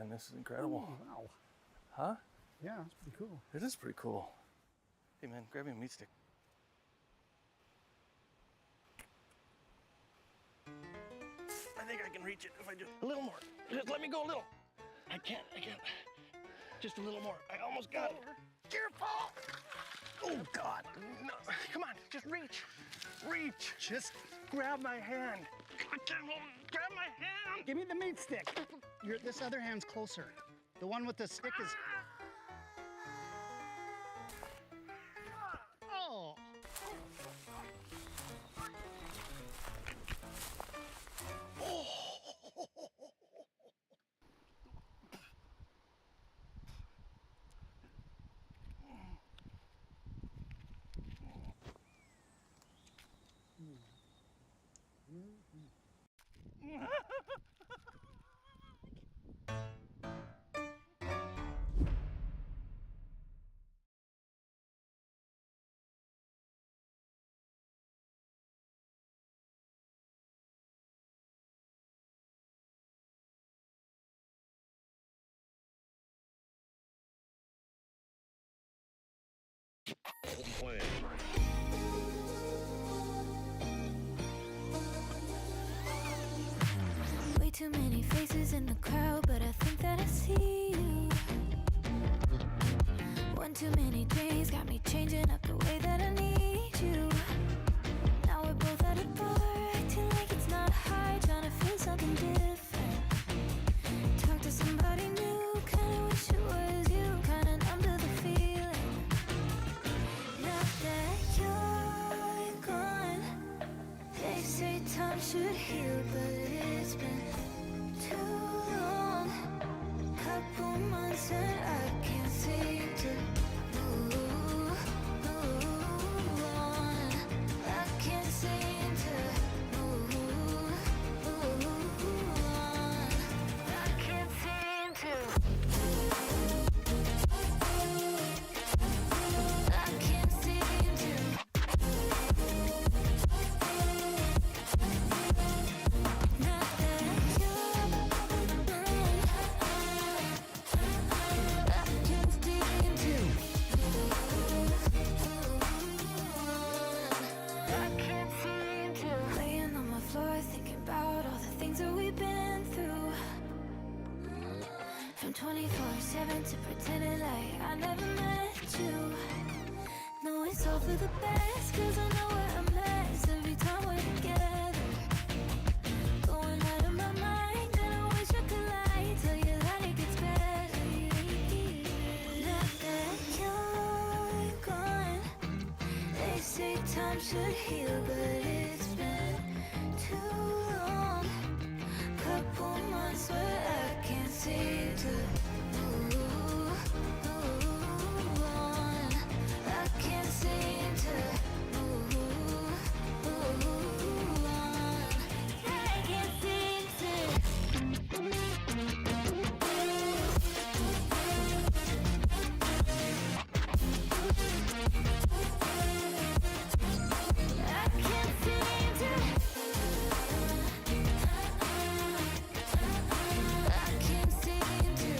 man. This is incredible. Oh, wow. Huh? Yeah, it's pretty cool. It is pretty cool. Hey, man, grab me a meat stick. I think I can reach it if I just a little more. Just let me go a little. I can't. Just a little more. I almost got it. Careful! Oh, God. No. Come on, just reach. Reach. Just grab my hand. I can't hold. Grab my hand. Give me the meat stick. This other hand's closer. The one with the stick is... Oh! Way too many faces in the crowd, but I think that I see you. One too many days got me changing up the way that I need you. Now we're both at a bar, acting like it's not hard, trying to feel something different. Talk to somebody new, kinda wish it was you, kinda numb to the feeling. Now that you're gone, they say time should heal, but it's been too long. Couple months and I can't seem to move on. I can't seem to move on. I can't seem to. I can't seem to. Not that you're gone, I can't seem to. I can't seem to. Laying on my floor, thinking about all the things that we've been through. From 24/7 to pretending like I never met you. No, it's all for the best, cause I know we're a mess every time we're together. Going out of my mind, and I wish I could lie, tell you that it gets better. Now that you're gone, they say time should heal, but it's been too long. Couple months where I can't seem to move on. I can't seem to move on. I can't seem to. I can't seem to. I can't seem to.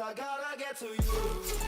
I gotta get to you.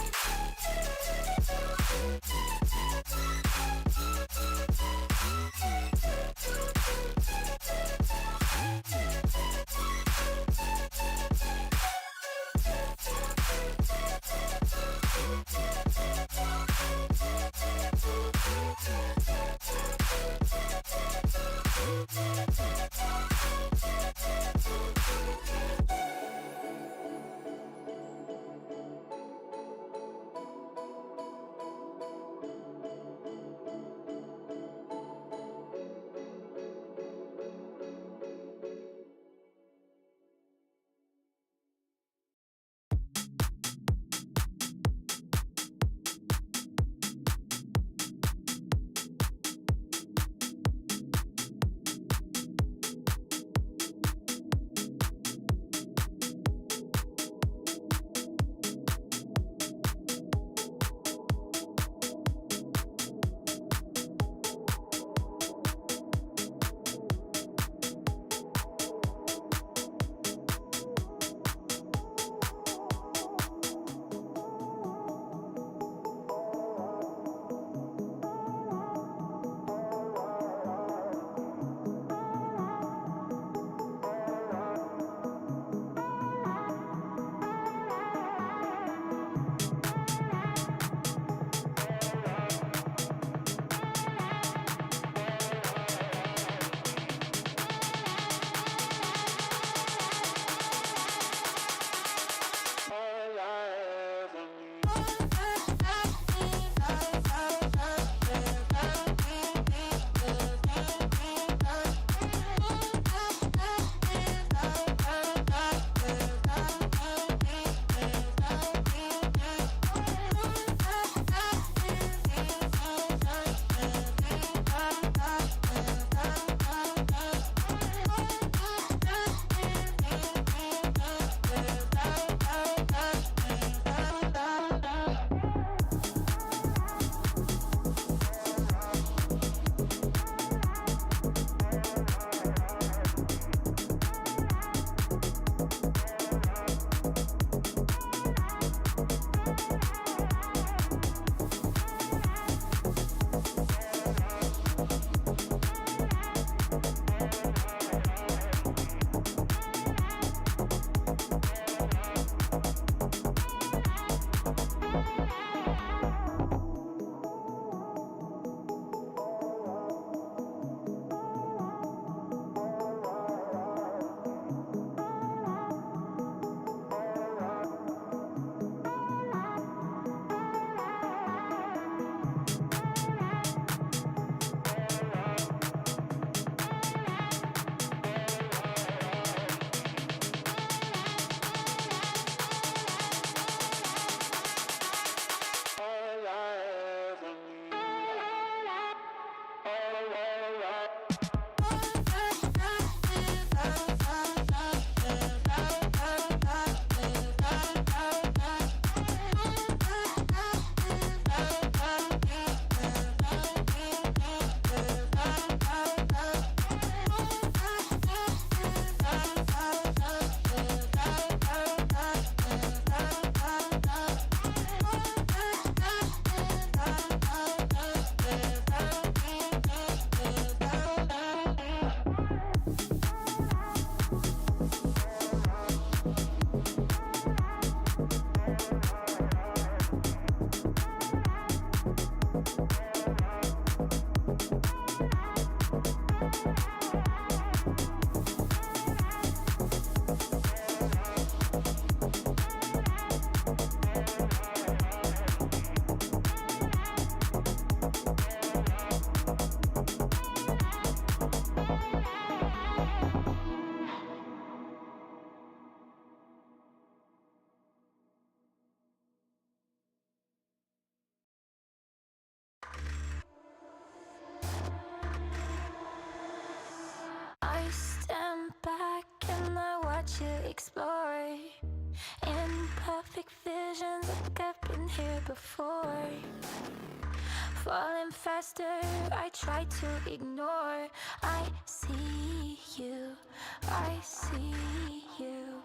I stand back and I watch you explore in perfect visions like I've been here before. Falling faster, I try to ignore. I see you, I see you.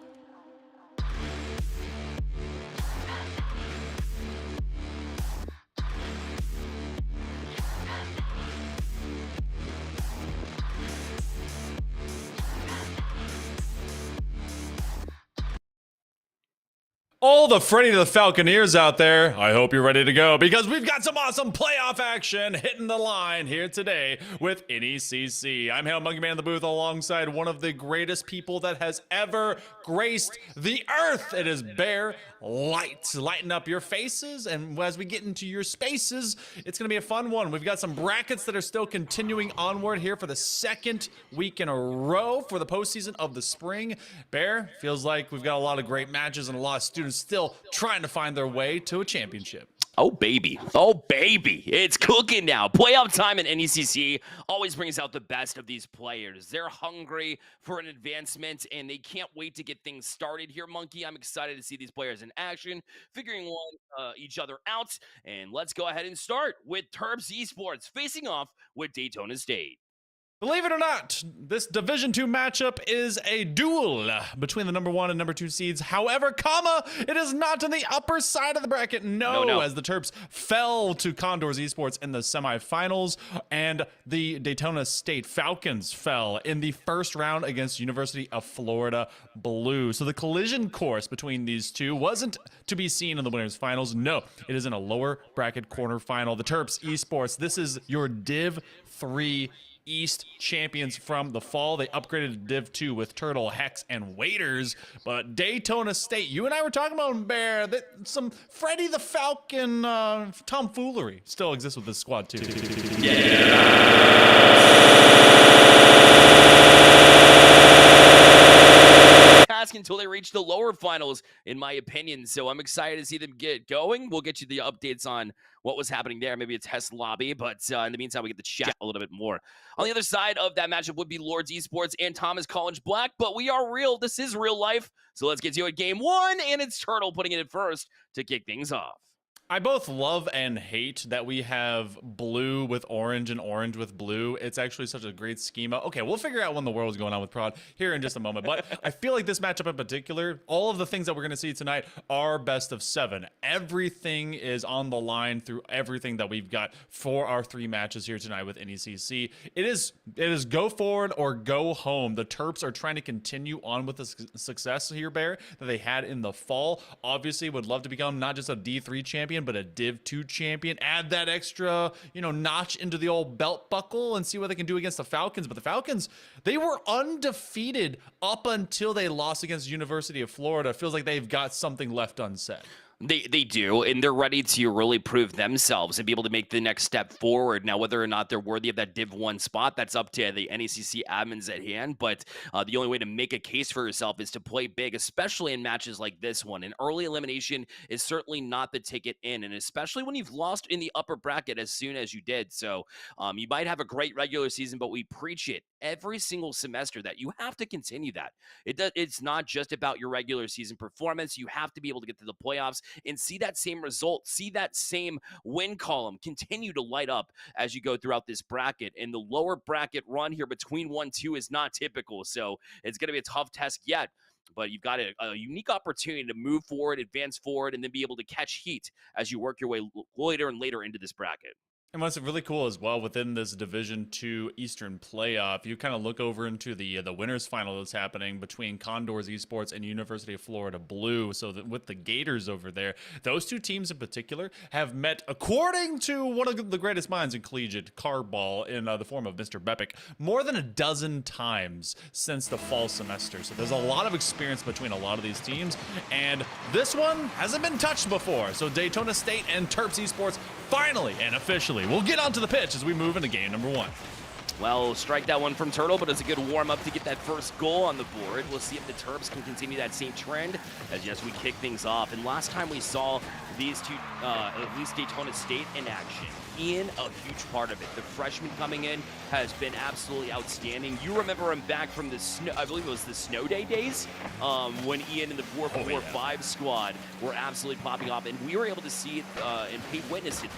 All the Freddy the Falconeers out there, I hope you're ready to go because we've got some awesome playoff action hitting the line here today with NECC. I'm Hail Monkey Man in the booth alongside one of the greatest people that has ever graced the earth. It is Bear Light. Lighten up your faces, and as we get into your spaces, it's going to be a fun one. We've got some brackets that are still continuing onward here for the second week in a row for the postseason of the spring. Bear, feels like we've got a lot of great matches and a lot of students still trying to find their way to a championship. Oh, baby. Oh, baby. It's cooking now. Playoff time in NECC always brings out the best of these players. They're hungry for an advancement, and they can't wait to get things started here, Monkey. I'm excited to see these players in action, figuring each other out. And let's go ahead and start with Terps Esports facing off with Daytona State. Believe it or not, this Division 2 matchup is a duel between the number 1 and number 2 seeds. However, it is not on the upper side of the bracket. No, as the Terps fell to Condors Esports in the semifinals, and the Daytona State Falcons fell in the first round against University of Florida Blue. So the collision course between these two wasn't to be seen in the winners finals. No, it is in a lower bracket quarterfinal. The Terps Esports, this is your Div 3 East champions from the fall. They upgraded to Div 2 with Turtle, Hex, and Waiters. But Daytona State, you and I were talking about, Bear, that some Freddy the Falcon tomfoolery still exists with this squad too. Until they reach the lower finals, in my opinion. So I'm excited to see them get going. We'll get you the updates on what was happening there, maybe a test lobby, but in the meantime, we get to chat a little bit more. On the other side of that matchup would be Lords Esports and Thomas College Black, but we are real. This is real life. So let's get to it. Game 1, and it's Turtle putting it in first to kick things off. I both love and hate that we have blue with orange and orange with blue. It's actually such a great schema. Okay, we'll figure out when the world's going on with Prod here in just a moment. But I feel like this matchup in particular, all of the things that we're going to see tonight are best of 7. Everything is on the line through everything that we've got for our 3 matches here tonight with NECC. It is go forward or go home. The Terps are trying to continue on with the success here, Bear, that they had in the fall. Obviously, would love to become not just a D3 champion, but a Div 2 champion. Add that extra, notch into the old belt buckle and see what they can do against the Falcons. But the Falcons, they were undefeated up until they lost against University of Florida. It feels like they've got something left unsaid. They do, and they're ready to really prove themselves and be able to make the next step forward. Now, whether or not they're worthy of that Div 1 spot, that's up to the NECC admins at hand, but the only way to make a case for yourself is to play big, especially in matches like this one. An early elimination is certainly not the ticket in, and especially when you've lost in the upper bracket as soon as you did. So you might have a great regular season, but we preach it every single semester that you have to continue that. It's not just about your regular season performance. You have to be able to get to the playoffs and see that same result, see that same win column continue to light up as you go throughout this bracket. And the lower bracket run here between 1-2 is not typical, so it's going to be a tough test yet. But you've got a unique opportunity to move forward, advance forward, and then be able to catch heat as you work your way later and later into this bracket. And what's really cool as well within this Division 2 Eastern playoff, you kind of look over into the winners final that's happening between Condors Esports and University of Florida Blue. So that with the Gators over there, those two teams in particular have met, according to one of the greatest minds in collegiate cardball in the form of Mr. Bepic, more than a dozen times since the fall semester. So there's a lot of experience between a lot of these teams, and this one hasn't been touched before. So Daytona State and Terps Esports finally and officially we'll get onto the pitch as we move into game number 1. Well, strike that one from Turtle, but it's a good warm-up to get that first goal on the board. We'll see if the Terps can continue that same trend as, yes, we kick things off. And last time we saw these two, at least Daytona State in action, Ian, a huge part of it. The freshman coming in has been absolutely outstanding. You remember him back from the snow, I believe it was the snow day days, when Ian and the 4-4-5 squad were absolutely popping off, and we were able to see it and pay witness to it.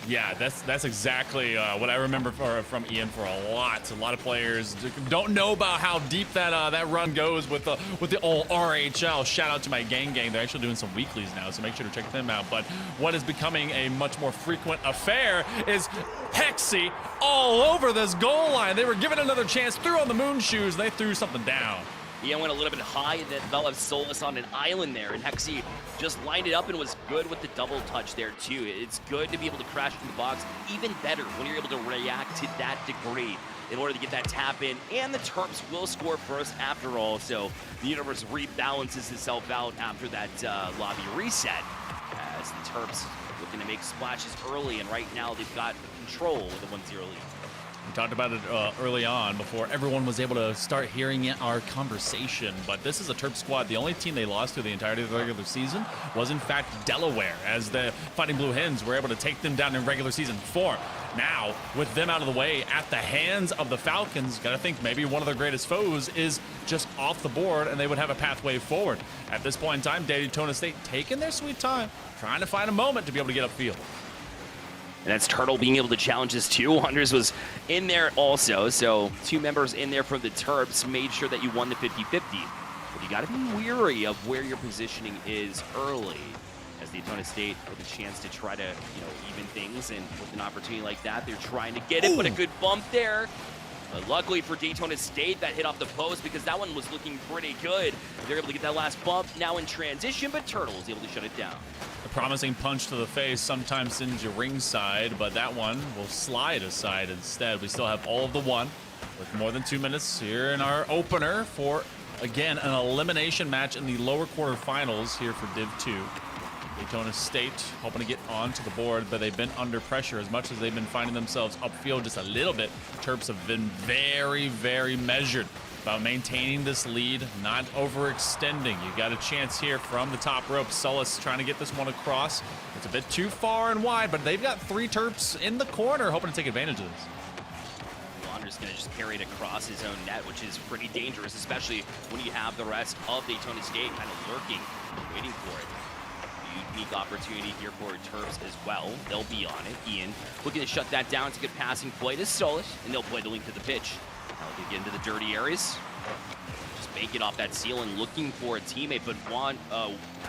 Yeah, that's exactly what I remember from Ian for a lot. A lot of players don't know about how deep that run goes with the old RHL. Shout out to my gang. They're actually doing some weeklies now, so make sure to check them out. But what is becoming a much more frequent affair is Hexy all over this goal line. They were given another chance, threw on the moon shoes, and they threw something down. Ian went a little bit high, and then they'll have Solus on an island there, and NECC just lined it up and was good with the double touch there too. It's good to be able to crash in the box, even better when you're able to react to that degree in order to get that tap in, and the Terps will score first after all, so the universe rebalances itself out after that lobby reset, as the Terps looking to make splashes early, and right now they've got control with a 1-0 lead. We talked about it early on before everyone was able to start hearing our conversation, but this is a Terp squad. The only team they lost to the entirety of the regular season was, in fact, Delaware, as the Fighting Blue Hens were able to take them down in regular season form. Now, with them out of the way at the hands of the Falcons, gotta think maybe one of their greatest foes is just off the board, and they would have a pathway forward. At this point in time, Daytona State taking their sweet time, trying to find a moment to be able to get upfield. And that's Turtle being able to challenge his two. Hunters was in there also, so two members in there from the Terps made sure that you won the 50-50. But you got to be weary of where your positioning is early, as Daytona State with a chance to try to, even things, and with an opportunity like that, they're trying to get it, but a good bump there. Luckily for Daytona State, that hit off the post because that one was looking pretty good. They're able to get that last bump now in transition, but Turtle was able to shut it down. A promising punch to the face sometimes sends you ringside, but that one will slide aside instead. We still have all of the one with more than 2 minutes here in our opener for, again, an elimination match in the lower quarterfinals here for Div 2. Daytona State hoping to get onto the board, but they've been under pressure as much as they've been finding themselves upfield just a little bit. Terps have been very, very measured about maintaining this lead, not overextending. You got a chance here from the top rope. Solus trying to get this one across. It's a bit too far and wide, but they've got 3 Terps in the corner hoping to take advantage of this. Wander's going to just carry it across his own net, which is pretty dangerous, especially when you have the rest of Daytona State kind of lurking, waiting for it. Unique opportunity here for Terps as well. They'll be on it. Ian looking to shut that down. It's a good passing play to Solus, and they'll play the link to the pitch. Now they get into the dirty areas. Just bake it off that ceiling, looking for a teammate, but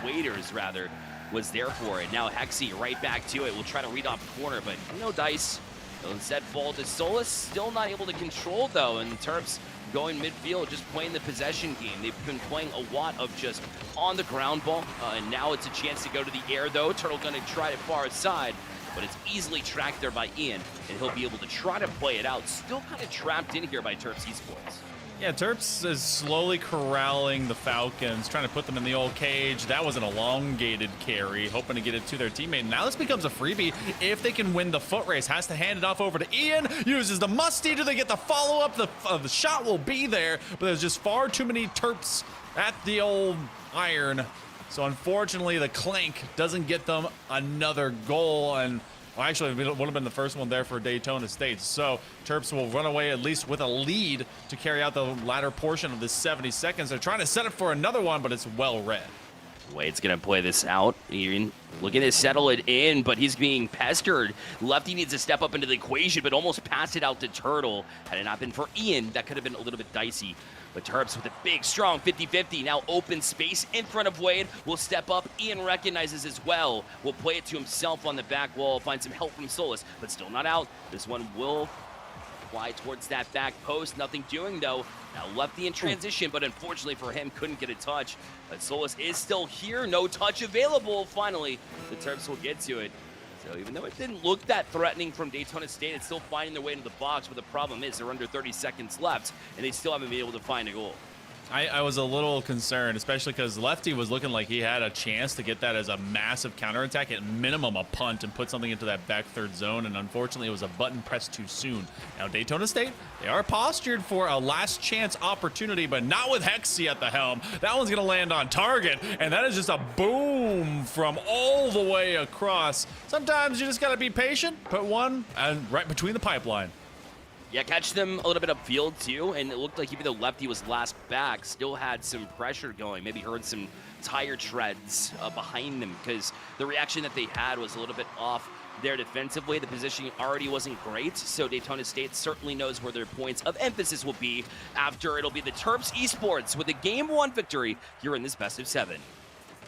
Waiters, rather, was there for it. Now Hexy right back to it. We'll try to read off the corner, but no dice. They'll instead fall to Solus. Still not able to control, though, and Terps going midfield, just playing the possession game. They've been playing a lot of just on the ground ball, and now it's a chance to go to the air, though. Turtle going to try it far side, but it's easily tracked there by Ian, and he'll be able to try to play it out. Still kind of trapped in here by Terps Esports. Yeah, Terps is slowly corralling the Falcons, trying to put them in the old cage. That was an elongated carry, hoping to get it to their teammate. Now this becomes a freebie. If they can win the foot race, has to hand it off over to Ian, uses the musty. Do they get the follow-up? The shot will be there, but there's just far too many Terps at the old iron. So unfortunately, the clank doesn't get them another goal, and well, actually, it would have been the first one there for Daytona State. So Terps will run away at least with a lead to carry out the latter portion of this 70 seconds. They're trying to set it for another one, but it's well read. Wade's going to play this out. Looking to settle it in, but he's being pestered. Lefty needs to step up into the equation, but almost passed it out to Turtle. Had it not been for Ian, that could have been a little bit dicey. But Terps with a big, strong 50-50. Now open space in front of Wade. Will step up. Ian recognizes as well. Will play it to himself on the back wall. Find some help from Solus, but still not out. This one will fly towards that back post. Nothing doing, though. Now Lefty in transition, but unfortunately for him, couldn't get a touch. But Solus is still here. No touch available. Finally, the Terps will get to it. So even though it didn't look that threatening from Daytona State, it's still finding their way into the box, but the problem is they're under 30 seconds left, and they still haven't been able to find a goal. I was a little concerned, especially because Lefty was looking like he had a chance to get that as a massive counterattack, at minimum a punt, and put something into that back third zone, and unfortunately it was a button pressed too soon. Now Daytona State, they are postured for a last chance opportunity, but not with Hexy at the helm. That one's going to land on target, and that is just a boom from all the way across. Sometimes you just got to be patient, put one right between the pipeline. Yeah, catch them a little bit upfield too, and it looked like even though Lefty was last back, still had some pressure going. Maybe heard some tire treads behind them, because the reaction that they had was a little bit off there defensively. The positioning already wasn't great, so Daytona State certainly knows where their points of emphasis will be after it'll be the Terps Esports with a Game 1 victory here in this best of 7.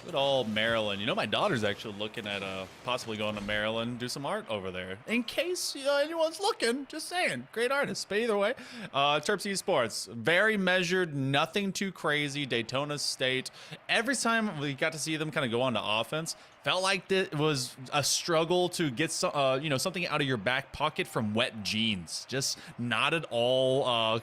Good old Maryland. You know, my daughter's actually looking at possibly going to Maryland, do some art over there. In case anyone's looking, just saying. Great artist. But either way, Terps Esports, very measured, nothing too crazy. Daytona State. Every time we got to see them kind of go on to offense, felt like it was a struggle to get something out of your back pocket from wet jeans. Just not at all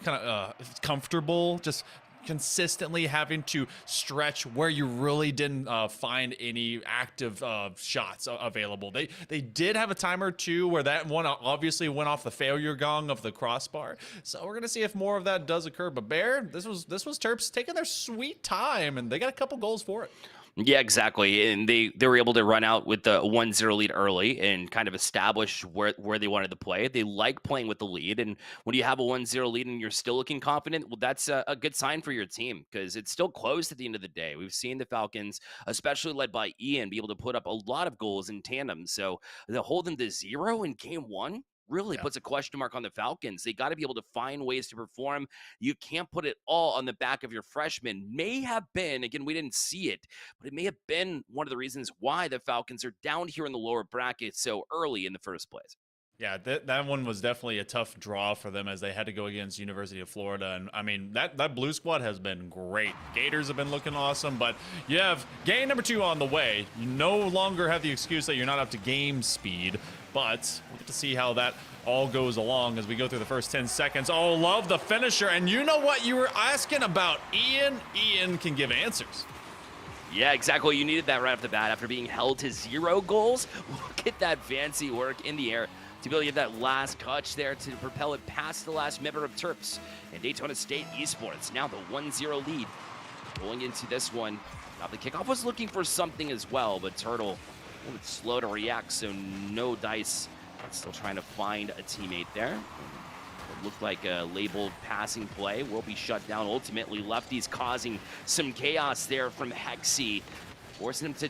comfortable. Just consistently having to stretch where you really didn't find any active shots available. They did have a time or two where that one obviously went off the failure gong of the crossbar. So we're gonna see if more of that does occur. But Bear, this was Terps taking their sweet time, and they got a couple goals for it. Yeah, exactly. And they were able to run out with the 1-0 lead early and kind of establish where they wanted to play. They like playing with the lead. And when you have a 1-0 lead and you're still looking confident, well, that's a good sign for your team because it's still close at the end of the day. We've seen the Falcons, especially led by Ian, be able to put up a lot of goals in tandem. So to hold them to 0 in game 1 really puts a question mark on the Falcons. They got to be able to find ways to perform. You can't put it all on the back of your freshmen. May have been, again, we didn't see it, but it may have been one of the reasons why the Falcons are down here in the lower bracket so early in the first place. Yeah, that one was definitely a tough draw for them as they had to go against University of Florida. And I mean, that blue squad has been great. Gators have been looking awesome, but you have game number 2 on the way. You no longer have the excuse that you're not up to game speed, but we'll get to see how that all goes along as we go through the first 10 seconds. Oh, love the finisher. And you know what you were asking about? Ian can give answers. Yeah, exactly. You needed that right off the bat after being held to 0 goals. Look at that fancy work in the air to be able to get that last touch there to propel it past the last member of Terps and Daytona State Esports. Now the 1-0 lead going into this one. Now the kickoff was looking for something as well, but Turtle a little bit slow to react, so no dice. Still trying to find a teammate there. What looked like a labeled passing play will be shut down ultimately. Lefty's causing some chaos there from NECC, forcing him to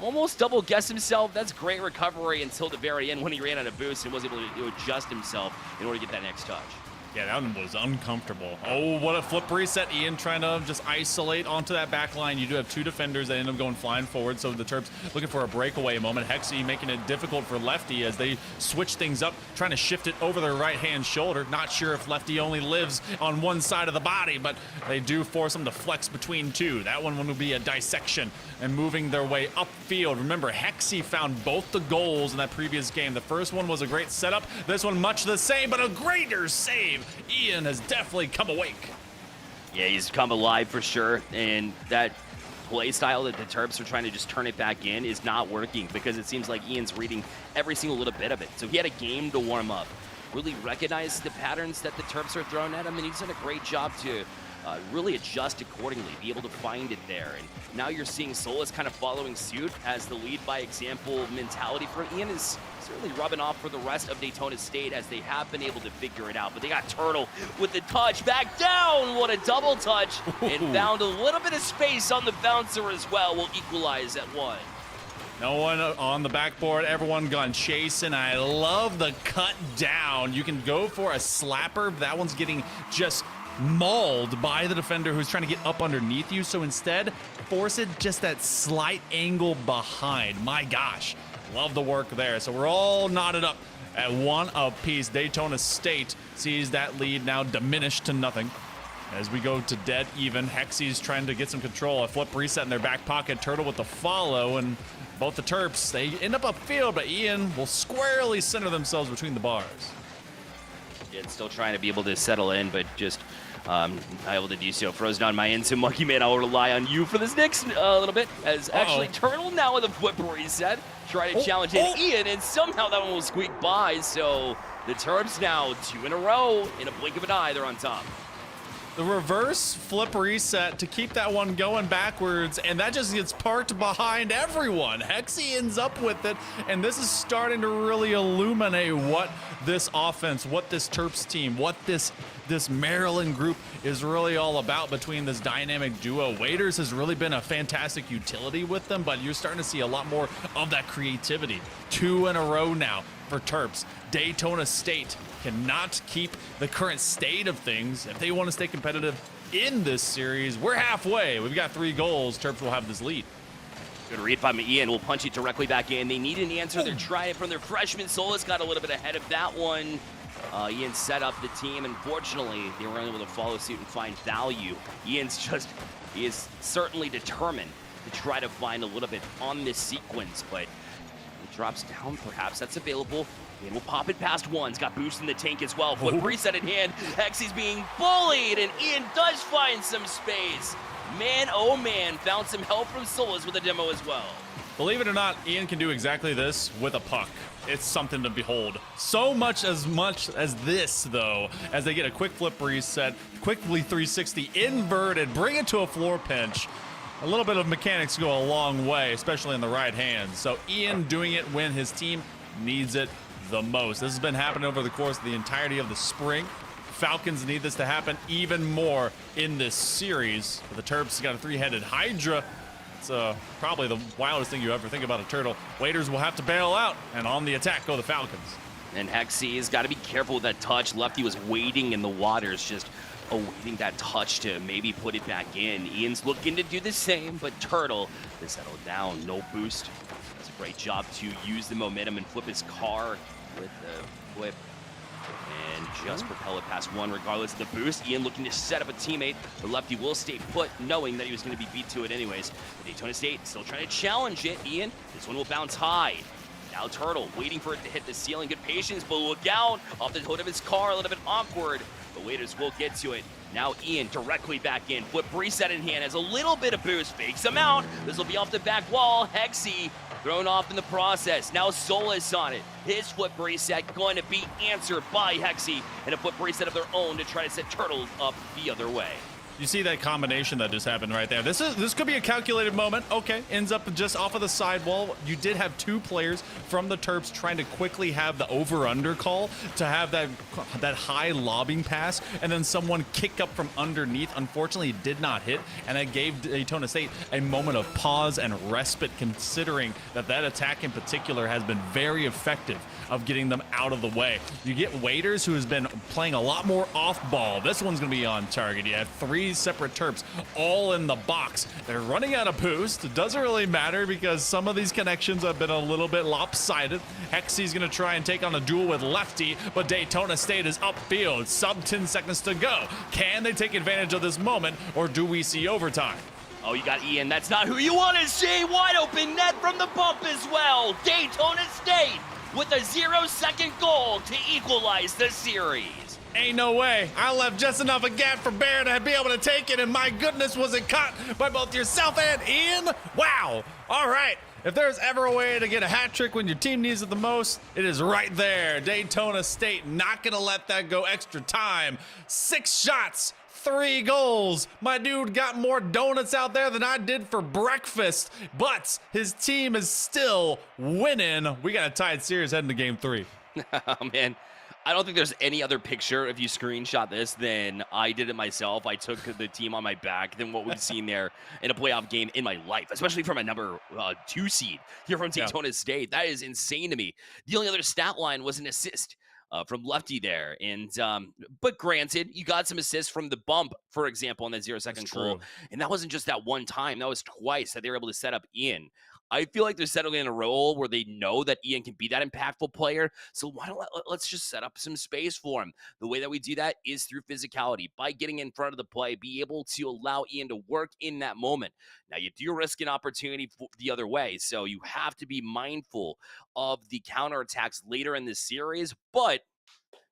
almost double guess himself. That's great recovery until the very end when he ran out of boost and was able to adjust himself in order to get that next touch. Yeah, that one was uncomfortable. Oh, what a flip reset. Ian trying to just isolate onto that back line. You do have 2 defenders that end up going flying forward, so the Terps looking for a breakaway moment. NECC making it difficult for Lefty as they switch things up, trying to shift it over their right-hand shoulder. Not sure if Lefty only lives on one side of the body, but they do force him to flex between 2. That one will be a dissection and moving their way upfield. Remember, NECC found both the goals in that previous game. The first one was a great setup. This one much the same, but a greater save. Ian has definitely come awake. Yeah, he's come alive for sure, and that play style that the Terps are trying to just turn it back in is not working because it seems like Ian's reading every single little bit of it. So he had a game to warm up, really recognize the patterns that the Terps are throwing at him, and he's done a great job to really adjust accordingly, be able to find it there. And now you're seeing Solus kind of following suit as the lead by example mentality for Ian is certainly rubbing off for the rest of Daytona State as they have been able to figure it out. But they got Turtle with the touch back down. What a double touch. And found a little bit of space on the bouncer as well. Will equalize at 1. No one on the backboard, everyone gone chasing. I love the cut down. You can go for a slapper. That one's getting just mauled by the defender who's trying to get up underneath you. So instead, force it just that slight angle behind. My gosh, love the work there. So we're all knotted up at 1 apiece. Daytona State sees that lead now diminished to nothing. As we go to dead even, NECC's trying to get some control. A flip reset in their back pocket. Turtle with the follow, and both the Terps, they end up upfield, but Ian will squarely center themselves between the bars. Yeah, still trying to be able to settle in, but just not able to do so. Frozen on my end, so Monkey Man, I'll rely on you for this next little bit. As actually Turtle now with a flip reset, trying to challenge in Ian, and somehow that one will squeak by. So the Terps now 2 in a row. In a blink of an eye, they're on top. The reverse flip reset to keep that one going backwards, and that just gets parked behind everyone. NECC ends up with it, and this is starting to really illuminate what this offense, what this Terps team, what this Maryland group is really all about between this dynamic duo. Waiters has really been a fantastic utility with them, but you're starting to see a lot more of that creativity. 2 in a row now for Terps. Daytona State cannot keep the current state of things if they want to stay competitive in this series. We're halfway. We've got 3 goals. Terps will have this lead. Good read by Ian. Will punch it directly back in. They need an answer. They're trying it from their freshman. Solis got a little bit ahead of that one. Ian set up the team, and fortunately, they were able to follow suit and find value. He is certainly determined to try to find a little bit on this sequence, but he drops down. Perhaps that's available. Ian will pop it past one. He's got boost in the tank as well. Foot reset in hand. Hexy's being bullied, and Ian does find some space. Man, oh man, found some help from Solis with a demo as well. Believe it or not, Ian can do exactly this with a puck. It's something to behold. So much as this, though, as they get a quick flip reset, quickly 360, inverted, bring it to a floor pinch. A little bit of mechanics go a long way, especially in the right hand. So Ian doing it when his team needs it the most. This has been happening over the course of the entirety of the spring. Falcons need this to happen even more in this series. The Terps got a three-headed Hydra. It's probably the wildest thing you ever think about a turtle. Waiters will have to bail out, and on the attack go the Falcons. And Hexy's got to be careful with that touch. Lefty was waiting in the waters, just awaiting that touch to maybe put it back in. Ian's looking to do the same, but Turtle has settled down. No boost. Does a great job to use the momentum and flip his car with the flip. And just propel it past one regardless of the boost. Ian looking to set up a teammate. The lefty will stay put, knowing that he was going to be beat to it anyways. But Daytona State still trying to challenge it. Ian, this one will bounce high. Now Turtle waiting for it to hit the ceiling. Good patience, but look out. Off the hood of his car, a little bit awkward. The Waiters will get to it. Now Ian directly back in. Flip reset in hand, has a little bit of boost. Fakes him out. This will be off the back wall. Hexy thrown off in the process. Now Solis on it. His flip reset going to be answered by Hexy, and a flip reset of their own to try to set Turtle up the other way. You see that combination that just happened right there. This could be a calculated moment. Okay, ends up just off of the sidewall. You did have two players from the Terps trying to quickly have the over-under call to have that high lobbing pass, and then someone kick up from underneath. Unfortunately, it did not hit, and that gave Daytona State a moment of pause and respite, considering that attack in particular has been very effective of getting them out of the way. You get Waiters, who has been playing a lot more off-ball. This one's going to be on target. You have three separate Terps all in the box. They're running out of boost. It doesn't really matter because some of these connections have been a little bit lopsided. Hexy's going to try and take on a duel with Lefty, but Daytona State is upfield. Sub 10 seconds to go. Can they take advantage of this moment, or do we see overtime? Oh, you got Ian. That's not who you want to see. Wide open net from the bump as well. Daytona State with a 0-second goal to equalize the series. Ain't no way. I left just enough of gap for Bear to be able to take it, and my goodness, was it caught by both yourself and Ian? Wow. All right. If there's ever a way to get a hat trick when your team needs it the most, it is right there. Daytona State not going to let that go extra time. 6 shots. 3 goals. My dude got more donuts out there than I did for breakfast, but his team is still winning. We got a tied series heading to game 3. Oh, man. I don't think there's any other picture, if you screenshot this, than I did it myself. I took the team on my back than what we've seen there in a playoff game in my life, especially from a number 2 seed here from Daytona State. That is insane to me. The only other stat line was an assist from Lefty there. And but granted, you got some assists from the bump, for example, on that 0-second goal. And that wasn't just that one time. That was twice that they were able to set up Ian. I feel like they're settling in a role where they know that Ian can be that impactful player. So why don't let's just set up some space for him. The way that we do that is through physicality, by getting in front of the play, be able to allow Ian to work in that moment. Now, you do risk an opportunity the other way, so you have to be mindful of the counterattacks later in this series. But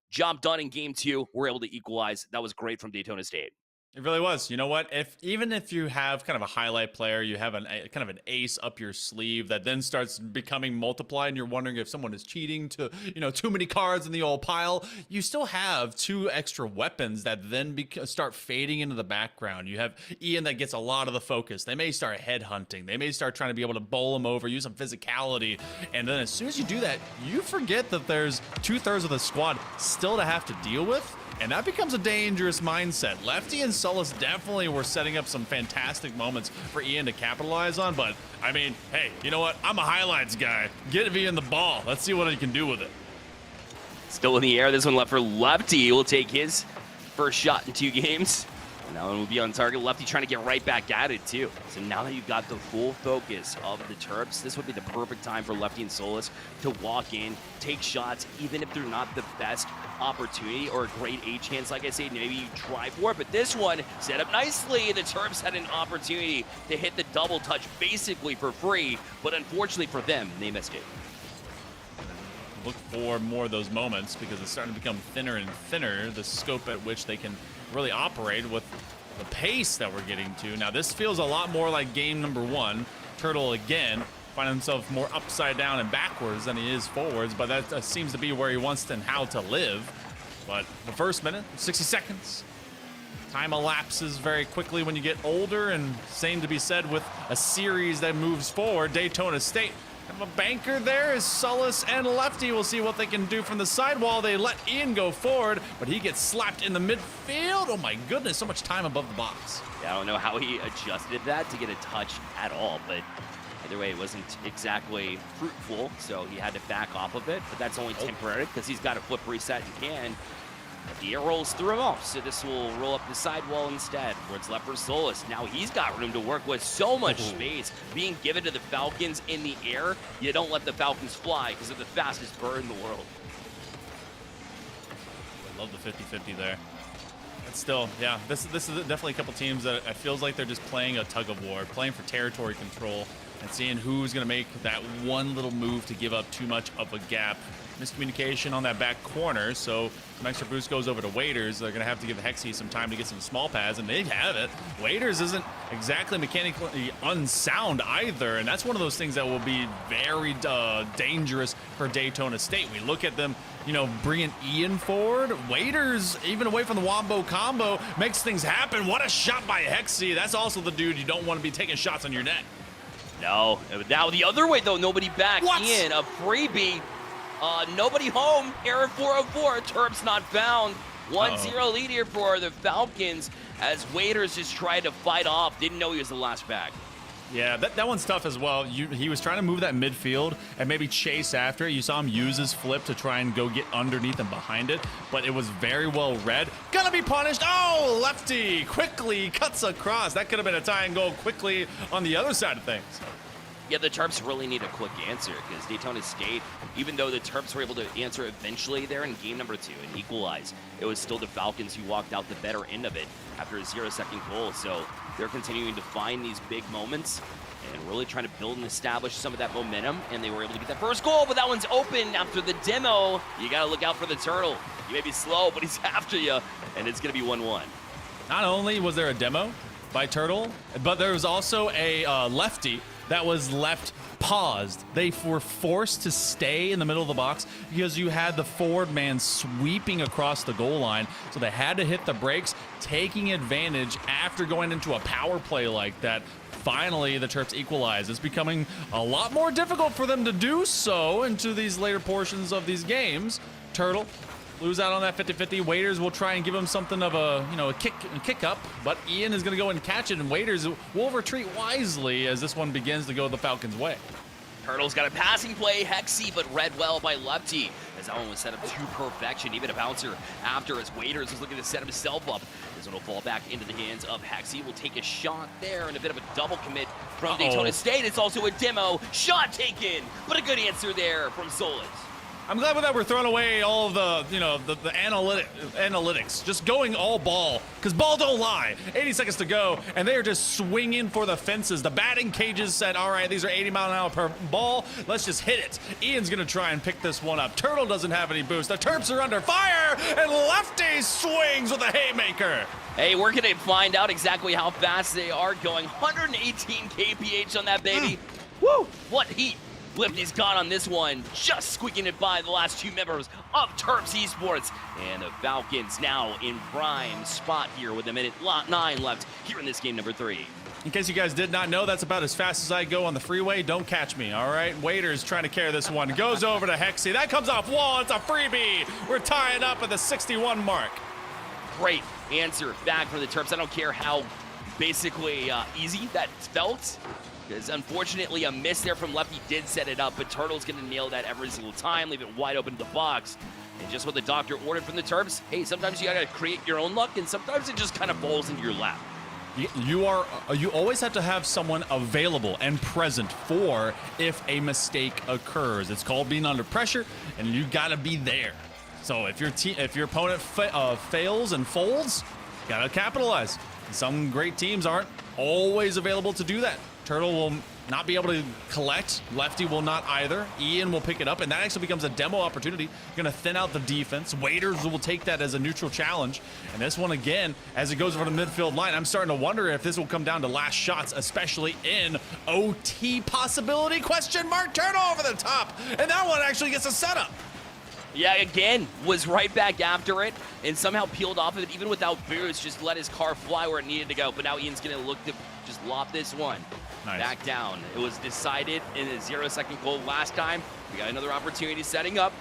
job done in game 2. We're able to equalize. That was great from Daytona State. It really was. You know what? Even if you have kind of a highlight player, you have kind of an ace up your sleeve that then starts becoming multiplied, and you're wondering if someone is cheating to, too many cards in the old pile. You still have 2 extra weapons that then start fading into the background. You have Ian that gets a lot of the focus. They may start headhunting. They may start trying to be able to bowl him over, use some physicality, and then as soon as you do that, you forget that there's 2/3 of the squad still to have to deal with. And that becomes a dangerous mindset. Lefty and Solis definitely were setting up some fantastic moments for Ian to capitalize on. But, I mean, hey, you know what? I'm a highlights guy. Get Ian the ball. Let's see what he can do with it. Still in the air. This one left for Lefty. He will take his first shot in 2 games. Now it will be on target. Lefty trying to get right back at it, too. So now that you've got the full focus of the Terps, this would be the perfect time for Lefty and Solus to walk in, take shots, even if they're not the best opportunity or a great A chance, like I said, maybe you try for it. But this one, set up nicely. The Terps had an opportunity to hit the double touch basically for free, but unfortunately for them, they missed it. Look for more of those moments because it's starting to become thinner and thinner, the scope at which they can really operate with the pace that we're getting to. Now, this feels a lot more like game number 1. Turtle, again, finding himself more upside down and backwards than he is forwards, but that seems to be where he wants and how to live. But the first minute, 60 seconds. Time elapses very quickly when you get older, and same to be said with a series that moves forward. Daytona State have a banker there as Solus and Lefty. We'll see what they can do from the sidewall. They let Ian go forward, but he gets slapped in the midfield. Oh my goodness, so much time above the box. Yeah, I don't know how he adjusted that to get a touch at all, but either way, it wasn't exactly fruitful, so he had to back off of it, but that's only temporary because he's got a flip reset and can. But the air rolls through him off, so this will roll up the sidewall instead, where it's left for Solus. Now he's got room to work with, so much space being given to the Falcons in the air. You don't let the Falcons fly because they're the fastest bird in the world. I love the 50-50 there. But still, yeah, this is definitely a couple teams that it feels like they're just playing a tug of war, playing for territory control, and seeing who's going to make that one little move to give up too much of a gap. Miscommunication on that back corner, so some extra boost goes over to Waiters. They're going to have to give Hexy some time to get some small pads, and they have it. Waiters isn't exactly mechanically unsound either, and that's one of those things that will be very dangerous for Daytona State. We look at them, you know, bringing Ian forward. Waiters, even away from the Wombo combo, makes things happen. What a shot by Hexy. That's also the dude you don't want to be taking shots on your net. No, now the other way, though, nobody back. What? Ian, a freebie. Nobody home. Error 404. Terps not found. 1-0 lead here for the Falcons as Waiters just tried to fight off. Didn't know he was the last back. Yeah, that one's tough as well. He was trying to move that midfield and maybe chase after it. You saw him use his flip to try and go get underneath and behind it, but it was very well read. Gonna be punished. Oh, Lefty quickly cuts across. That could have been a tie and goal quickly on the other side of things. Yeah, the Terps really need a quick answer because Daytona State, even though the Terps were able to answer eventually there in game number 2 and equalize, it was still the Falcons who walked out the better end of it after a 0-second goal. So they're continuing to find these big moments and really trying to build and establish some of that momentum. And they were able to get that first goal, but that one's open after the demo. You got to look out for the Turtle. He may be slow, but he's after you, and it's going to be 1-1. Not only was there a demo by Turtle, but there was also a Lefty that was left paused. They were forced to stay in the middle of the box because you had the forward man sweeping across the goal line. So they had to hit the brakes, taking advantage after going into a power play like that. Finally, the Terps equalize. It's becoming a lot more difficult for them to do so into these later portions of these games. Turtle lose out on that 50-50. Waiters will try and give him something of a, you know, a kick up, but Ian is going to go and catch it, and Waiters will retreat wisely as this one begins to go the Falcons' way. Turtle's got a passing play, Hexy, but read well by Lefty as that one was set up to perfection. Even a bouncer after as Waiters was looking to set himself up. This one will fall back into the hands of Hexy. Will take a shot there and a bit of a double commit from Daytona State. It's also a demo. Shot taken, but a good answer there from Solus. I'm glad that we're throwing away all of the, you know, the analytics, just going all ball, because ball don't lie. 80 seconds to go, and they are just swinging for the fences. The batting cages said, all right, these are 80 mile an hour per ball. Let's just hit it. Ian's going to try and pick this one up. Turtle doesn't have any boost. The Terps are under fire, and Lefty swings with a haymaker. Hey, we're going to find out exactly how fast they are going. 118 kph on that baby. Woo! What heat Lefty's got on this one, just squeaking it by the last 2 members of Terps Esports. And the Falcons now in prime spot here with a minute 9 left here in this game number 3. In case you guys did not know, that's about as fast as I go on the freeway. Don't catch me, all right? Waiters trying to carry this one. Goes over to Hexy. That comes off wall. It's a freebie. We're tying up at the 61 mark. Great answer back for the Terps. I don't care how basically easy that felt. Because unfortunately, a miss there from Lefty did set it up, but Turtle's going to nail that every single time, leave it wide open to the box. And just what the doctor ordered from the Terps, hey, sometimes you gotta create your own luck, and sometimes it just kind of falls into your lap. You always have to have someone available and present for if a mistake occurs. It's called being under pressure, and you gotta be there. So if your opponent fails and folds, you gotta capitalize. And some great teams aren't always available to do that. Turtle will not be able to collect. Lefty will not either. Ian will pick it up, and that actually becomes a demo opportunity. You're going to thin out the defense. Waiters will take that as a neutral challenge. And this one, again, as it goes over the midfield line, I'm starting to wonder if this will come down to last shots, especially in OT possibility. Question mark. Turtle over the top. And that one actually gets a setup. Yeah, again, was right back after it and somehow peeled off of it, even without boost, just let his car fly where it needed to go. But now Ian's going to look to just lop this one back down. It was decided in a 0-second goal last time. We got another opportunity setting up.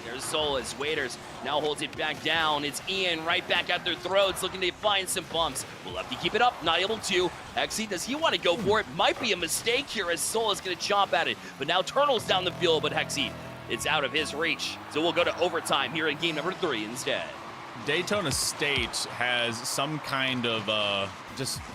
There's Solus. Waiters now holds it back down. It's Ian right back at their throats, looking to find some bumps. Will Lefty keep it up? Not able to. NECC, does he want to go for it? Might be a mistake here as Solus going to chomp at it. But now Turtle's down the field, but NECC, it's out of his reach. So we'll go to overtime here in game number 3 instead. Daytona State has some kind of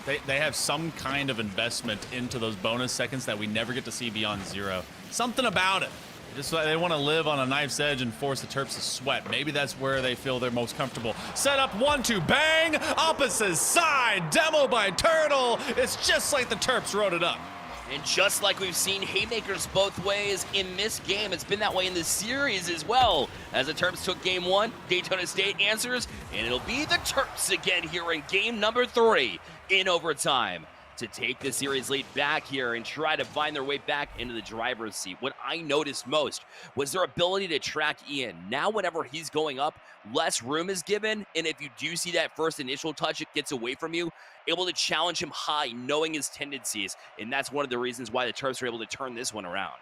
they have some kind of investment into those bonus seconds that we never get to see beyond 0. Something about it. They want to live on a knife's edge and force the Terps to sweat. Maybe that's where they feel they're most comfortable. Set up 1-2, bang! Opposite side, demo by Turtle. It's just like the Terps wrote it up. And just like we've seen haymakers both ways in this game, it's been that way in this series as well. As the Terps took game 1, Daytona State answers, and it'll be the Terps again here in game number 3 in overtime to take the series lead back here and try to find their way back into the driver's seat. What I noticed most was their ability to track Ian. Now whenever he's going up, less room is given, and if you do see that first initial touch, it gets away from you, able to challenge him high, knowing his tendencies, and that's one of the reasons why the Terps were able to turn this one around.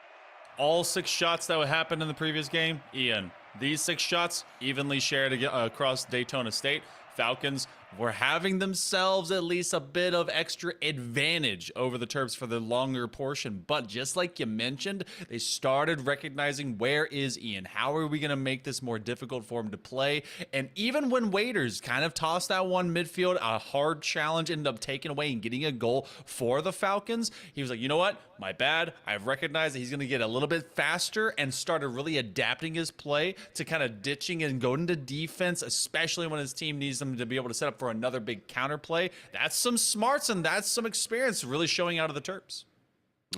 All 6 shots that happened in the previous game, Ian. These 6 shots evenly shared across Daytona State. Falcons were having themselves at least a bit of extra advantage over the Terps for the longer portion. But just like you mentioned, they started recognizing, where is Ian? How are we going to make this more difficult for him to play? And even when Waiters kind of tossed that one midfield, a hard challenge ended up taking away and getting a goal for the Falcons, he was like, you know what? My bad. I've recognized that he's going to get a little bit faster, and started really adapting his play to kind of ditching and going to defense, especially when his team needs him to be able to set up for another big counterplay. That's some smarts and that's some experience really showing out of the Terps.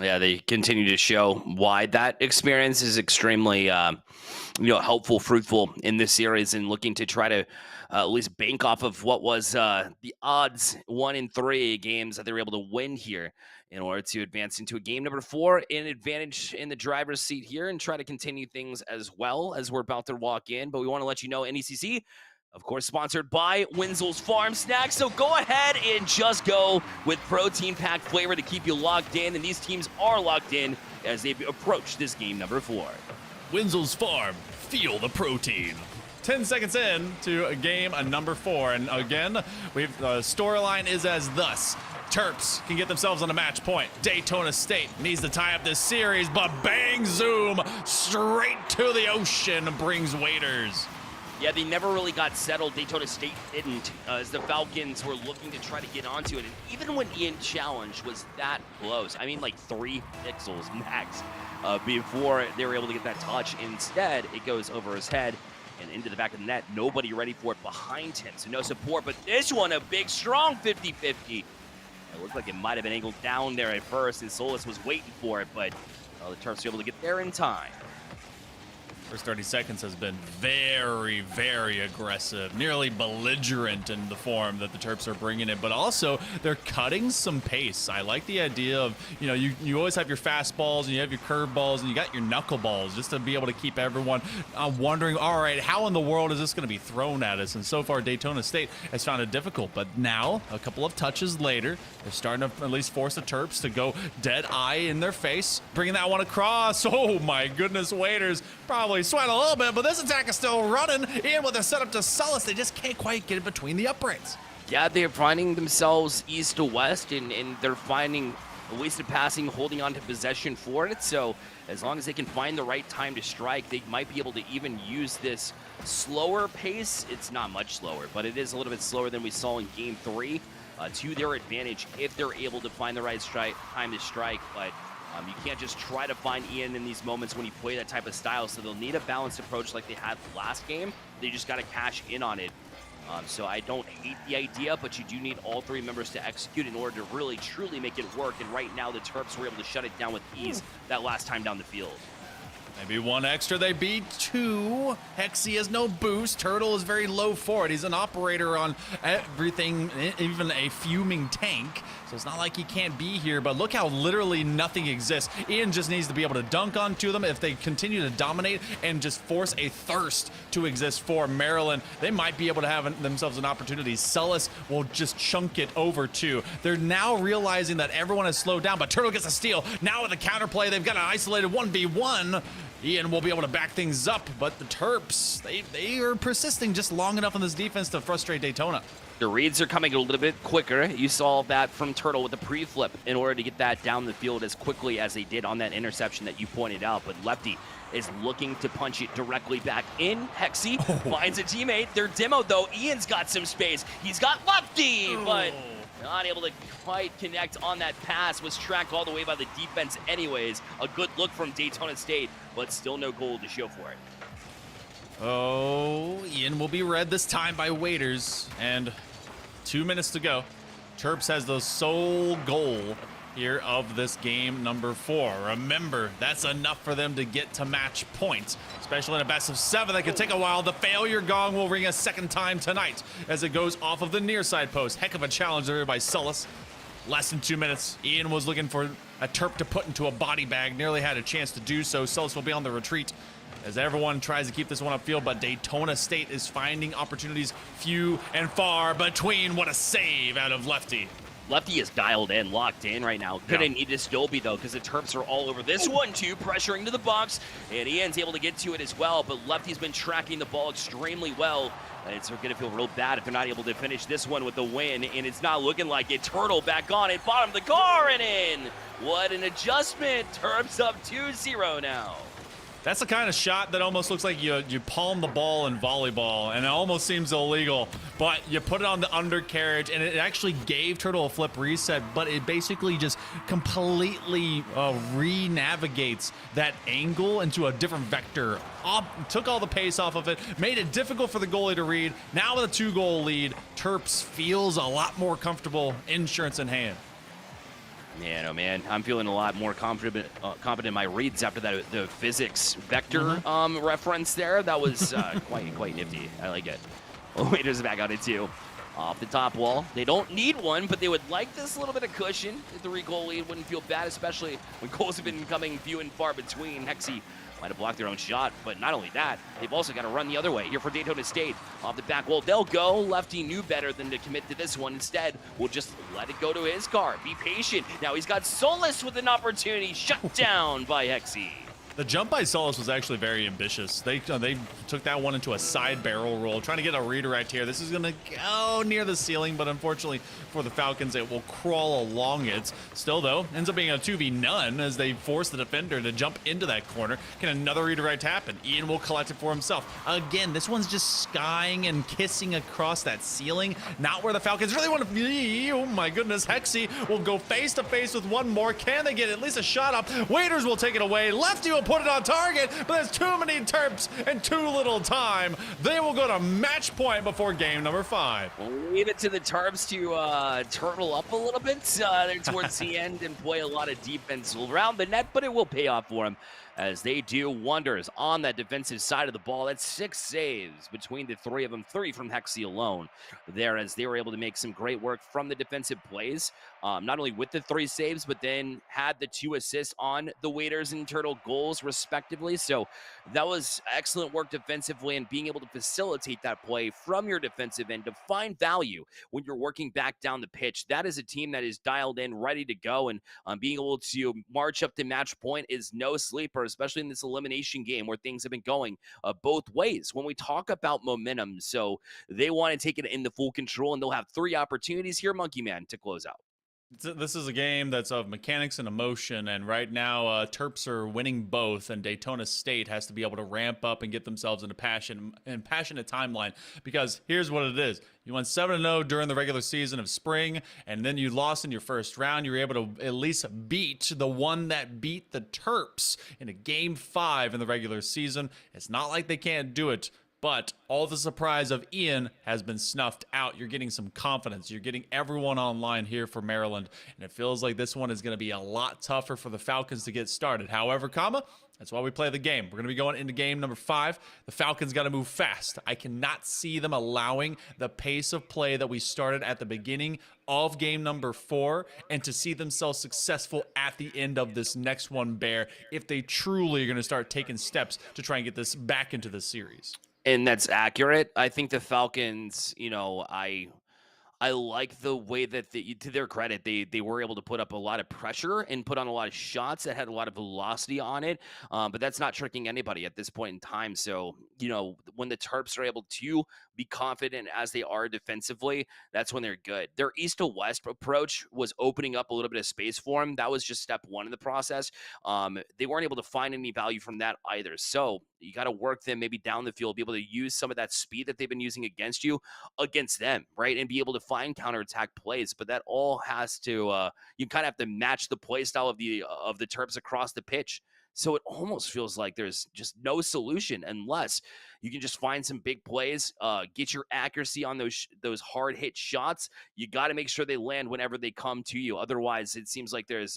Yeah, they continue to show why that experience is extremely, helpful, fruitful in this series, and looking to try to at least bank off of what was the odds 1 in 3 games that they were able to win here in order to advance into a game number 4 in advantage in the driver's seat here, and try to continue things as well as we're about to walk in. But we want to let you know, NECC, of course, sponsored by Winzel's Farm Snacks. So go ahead and just go with protein-packed flavor to keep you locked in. And these teams are locked in as they approach this game number 4. Winzel's Farm, feel the protein. 10 seconds in to game number 4. And again, storyline is as thus. Terps can get themselves on a match point. Daytona State needs to tie up this series, but bang, zoom, straight to the ocean brings Waiters. Yeah, they never really got settled. Daytona State didn't, as the Falcons were looking to try to get onto it. And even when Ian challenge was that close, I mean like 3 pixels max, before they were able to get that touch. Instead, it goes over his head and into the back of the net. Nobody ready for it behind him, so no support. But this one, a big, strong 50-50. It looked like it might have been angled down there at first, and Solus was waiting for it, but the Terps were able to get there in time. First 30 seconds has been very, very aggressive, nearly belligerent in the form that the Terps are bringing it, but also they're cutting some pace. I like the idea of, you always have your fastballs and you have your curveballs and you got your knuckleballs, just to be able to keep everyone wondering, all right, how in the world is this going to be thrown at us? And so far, Daytona State has found it difficult, but now, a couple of touches later, they're starting to at least force the Terps to go dead eye in their face, bringing that one across. Oh my goodness, Waiters probably sweat a little bit, but this attack is still running. Ian with a setup to Solus, they just can't quite get it between the uprights. Yeah, they're finding themselves east to west, and they're finding wasted passing, holding on to possession for it. So as long as they can find the right time to strike, they might be able to even use this slower pace. It's not much slower, but it is a little bit slower than we saw in Game 3 to their advantage if they're able to find the right time to strike. But you can't just try to find Ian in these moments when you play that type of style. So they'll need a balanced approach like they had last game. They just got to cash in on it. So I don't hate the idea, but you do need all three members to execute in order to really, truly make it work. And right now, the Terps were able to shut it down with ease that last time down the field. Maybe one extra, they beat two. Hexy has no boost. Turtle is very low for it. He's an operator on everything, even a fuming tank. So it's not like he can't be here, but look how literally nothing exists. Ian just needs to be able to dunk onto them. If they continue to dominate and just force a thirst to exist for Maryland, they might be able to have themselves an opportunity. Celis will just chunk it over too. They're now realizing that everyone has slowed down, but Turtle gets a steal. Now with the counterplay, they've got an isolated 1v1. Ian will be able to back things up, but the Terps, they are persisting just long enough on this defense to frustrate Daytona. The reads are coming a little bit quicker. You saw that from Turtle with the pre-flip in order to get that down the field as quickly as they did on that interception that you pointed out. But Lefty is looking to punch it directly back in. Hexy finds a teammate. Their demo, though, Ian's got some space. He's got Lefty, but not able to quite connect on that pass. Was tracked all the way by the defense anyways. A good look from Daytona State, but still no goal to show for it. Oh, Ian will be read this time by waiters, and 2 minutes to go. Terps has the sole goal here of this game number 4. Remember, that's enough for them to get to match point, especially in a best of 7 that could take a while. The failure gong will ring a second time tonight as it goes off of the near side post. Heck of a challenge there by Celis. Less than 2 minutes. Ian was looking for a Terp to put into a body bag, nearly had a chance to do so. Celis will be on the retreat as everyone tries to keep this one upfield, but Daytona State is finding opportunities few and far between. What a save out of Lefty. Lefty is dialed in, locked in right now. Couldn't need this Dolby, though, because the Terps are all over this one, too, pressuring to the box. And Ian's able to get to it as well, but Lefty's been tracking the ball extremely well. It's going to feel real bad if they're not able to finish this one with a win, and it's not looking like it. Turtle back on it, bottom of the car and in. What an adjustment. Terps up 2-0 now. That's the kind of shot that almost looks like you palm the ball in volleyball, and it almost seems illegal, but you put it on the undercarriage, and it actually gave Turtle a flip reset, but it basically just completely re-navigates that angle into a different vector. Took all the pace off of it, made it difficult for the goalie to read. Now with a 2-goal lead, Terps feels a lot more comfortable, insurance in hand. Man, oh man, I'm feeling a lot more confident in my reads after that the physics vector reference there. That was quite nifty. I like it. Waiters back on it too. Off the top wall. They don't need one, but they would like this little bit of cushion. The 3-goal lead wouldn't feel bad, especially when goals have been coming few and far between. Hexy might have blocked their own shot, but not only that, they've also got to run the other way here for Daytona State. Off the back wall, they'll go. Lefty knew better than to commit to this one. Instead, we'll just let it go to his car. Be patient. Now he's got Solis with an opportunity. Shut down by Hexy. The jump by Celis was actually very ambitious. They took that one into a side barrel roll, trying to get a redirect here. This is going to go near the ceiling, but unfortunately for the Falcons, it will crawl along it. Still, though, ends up being a 2v-none as they force the defender to jump into that corner. Can another redirect happen? Ian will collect it for himself. Again, this one's just skying and kissing across that ceiling. Not where the Falcons really want to be. Oh my goodness, Hexy will go face-to-face with one more. Can they get at least a shot up? Waiters will take it away. Lefty will put it on target, but there's too many Terps and too little time. They will go to match point before game number 5. We'll leave it to the Terps to turtle up a little bit there towards the end and play a lot of defense around the net, but it will pay off for them as they do wonders on that defensive side of the ball. That's 6 saves between the 3 of them, 3 from Hexy alone there, as they were able to make some great work from the defensive plays, not only with the 3 saves, but then had the 2 assists on the Waiters and Turtle goals respectively. So that was excellent work defensively, and being able to facilitate that play from your defensive end to find value when you're working back down the pitch. That is a team that is dialed in, ready to go, and being able to march up to match point is no sleeper, especially in this elimination game where things have been going both ways. When we talk about momentum, so they want to take it in the full control, and they'll have 3 opportunities here, Monkey Man, to close out. This is a game that's of mechanics and emotion, and right now Terps are winning both, and Daytona State has to be able to ramp up and get themselves into passionate timeline, because here's what it is. You went 7-0 during the regular season of spring, and then you lost in your first round. You were able to at least beat the one that beat the Terps in a Game 5 in the regular season. It's not like they can't do it, but all the surprise of Ian has been snuffed out. You're getting some confidence. You're getting everyone online here for Maryland, and it feels like this one is going to be a lot tougher for the Falcons to get started. However, that's why we play the game. We're going to be going into game number 5. The Falcons got to move fast. I cannot see them allowing the pace of play that we started at the beginning of game number 4 and to see themselves successful at the end of this next one, Bear, if they truly are going to start taking steps to try and get this back into the series. And that's accurate. I think the Falcons, I like the way that, to their credit, they were able to put up a lot of pressure and put on a lot of shots that had a lot of velocity on it. But that's not tricking anybody at this point in time. So, when the Terps are able to be confident as they are defensively, that's when they're good. Their east to west approach was opening up a little bit of space for them. That was just step 1 in the process. They weren't able to find any value from that either. So you got to work them maybe down the field, be able to use some of that speed that they've been using against them, right? And be able to find counterattack plays. But that all has to, you kind of have to match the play style of the Terps across the pitch. So it almost feels like there's just no solution unless you can just find some big plays, get your accuracy on those hard hit shots. You got to make sure they land whenever they come to you. Otherwise, it seems like there's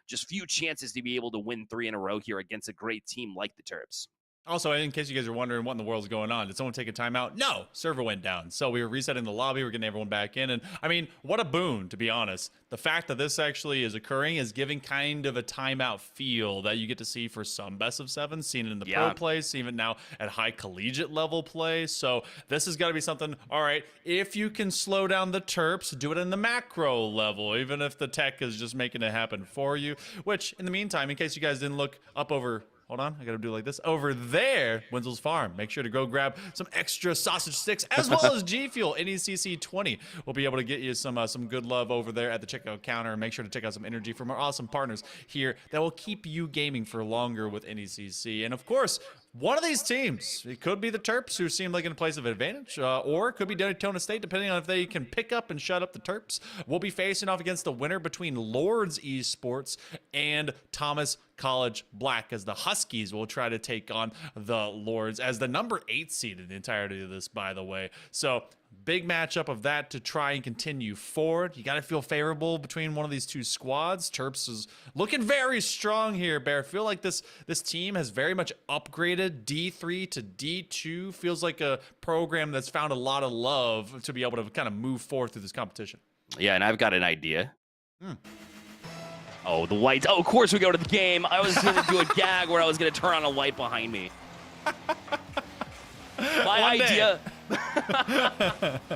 just few chances to be able to win 3 in a row here against a great team like the Terps. Also, in case you guys are wondering what in the world's going on, did someone take a timeout? No, server went down. So we were resetting the lobby, we're getting everyone back in. And I mean, what a boon, to be honest. The fact that this actually is occurring is giving kind of a timeout feel that you get to see for some best of 7, seen it in the pro play, seen it now at high collegiate level play. So this has got to be something, all right, if you can slow down the Terps, do it in the macro level, even if the tech is just making it happen for you. Which, in the meantime, in case you guys didn't look up over... Hold on, I gotta do it like this. Over there, Wenzel's Farm. Make sure to go grab some extra sausage sticks as well as G Fuel. NECC 20 will be able to get you some good love over there at the checkout counter. And make sure to check out some energy from our awesome partners here that will keep you gaming for longer with NECC. And of course, one of these teams, it could be the Terps, who seem like in a place of advantage, or it could be Daytona State, depending on if they can pick up and shut up the Terps. We'll be facing off against the winner between Lords Esports and Thomas College Black, as the Huskies will try to take on the Lords as the number 8 seed in the entirety of this, by the way. So big matchup of that to try and continue forward. You got to feel favorable between one of these two squads. Terps is looking very strong here, Bear. I feel like this team has very much upgraded D3 to D2. Feels like a program that's found a lot of love to be able to kind of move forward through this competition. Yeah, and I've got an idea. Oh, the whites. Oh, of course we go to the game. I was going to do a gag where I was going to turn on a light behind me. My idea...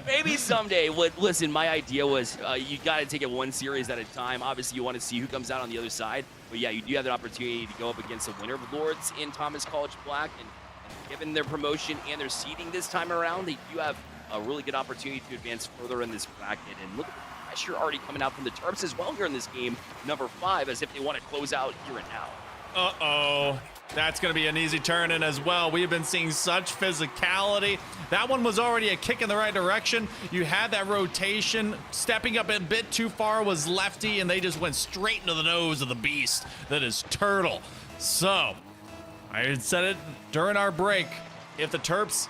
Maybe someday. Listen, my idea was you got to take it one series at a time. Obviously, you want to see who comes out on the other side. But yeah, you do have the opportunity to go up against the winner of Lords in Thomas College Black. And given their promotion and their seeding this time around, they do have a really good opportunity to advance further in this bracket. And look at the pressure already coming out from the Terps as well here in this game, number 5, as if they want to close out here and now. Uh-oh. That's going to be an easy turn in as well. We've been seeing such physicality. That one was already a kick in the right direction. You had that rotation. Stepping up a bit too far was Lefty, and they just went straight into the nose of the beast that is Turtle. So, I had said it during our break. If the Terps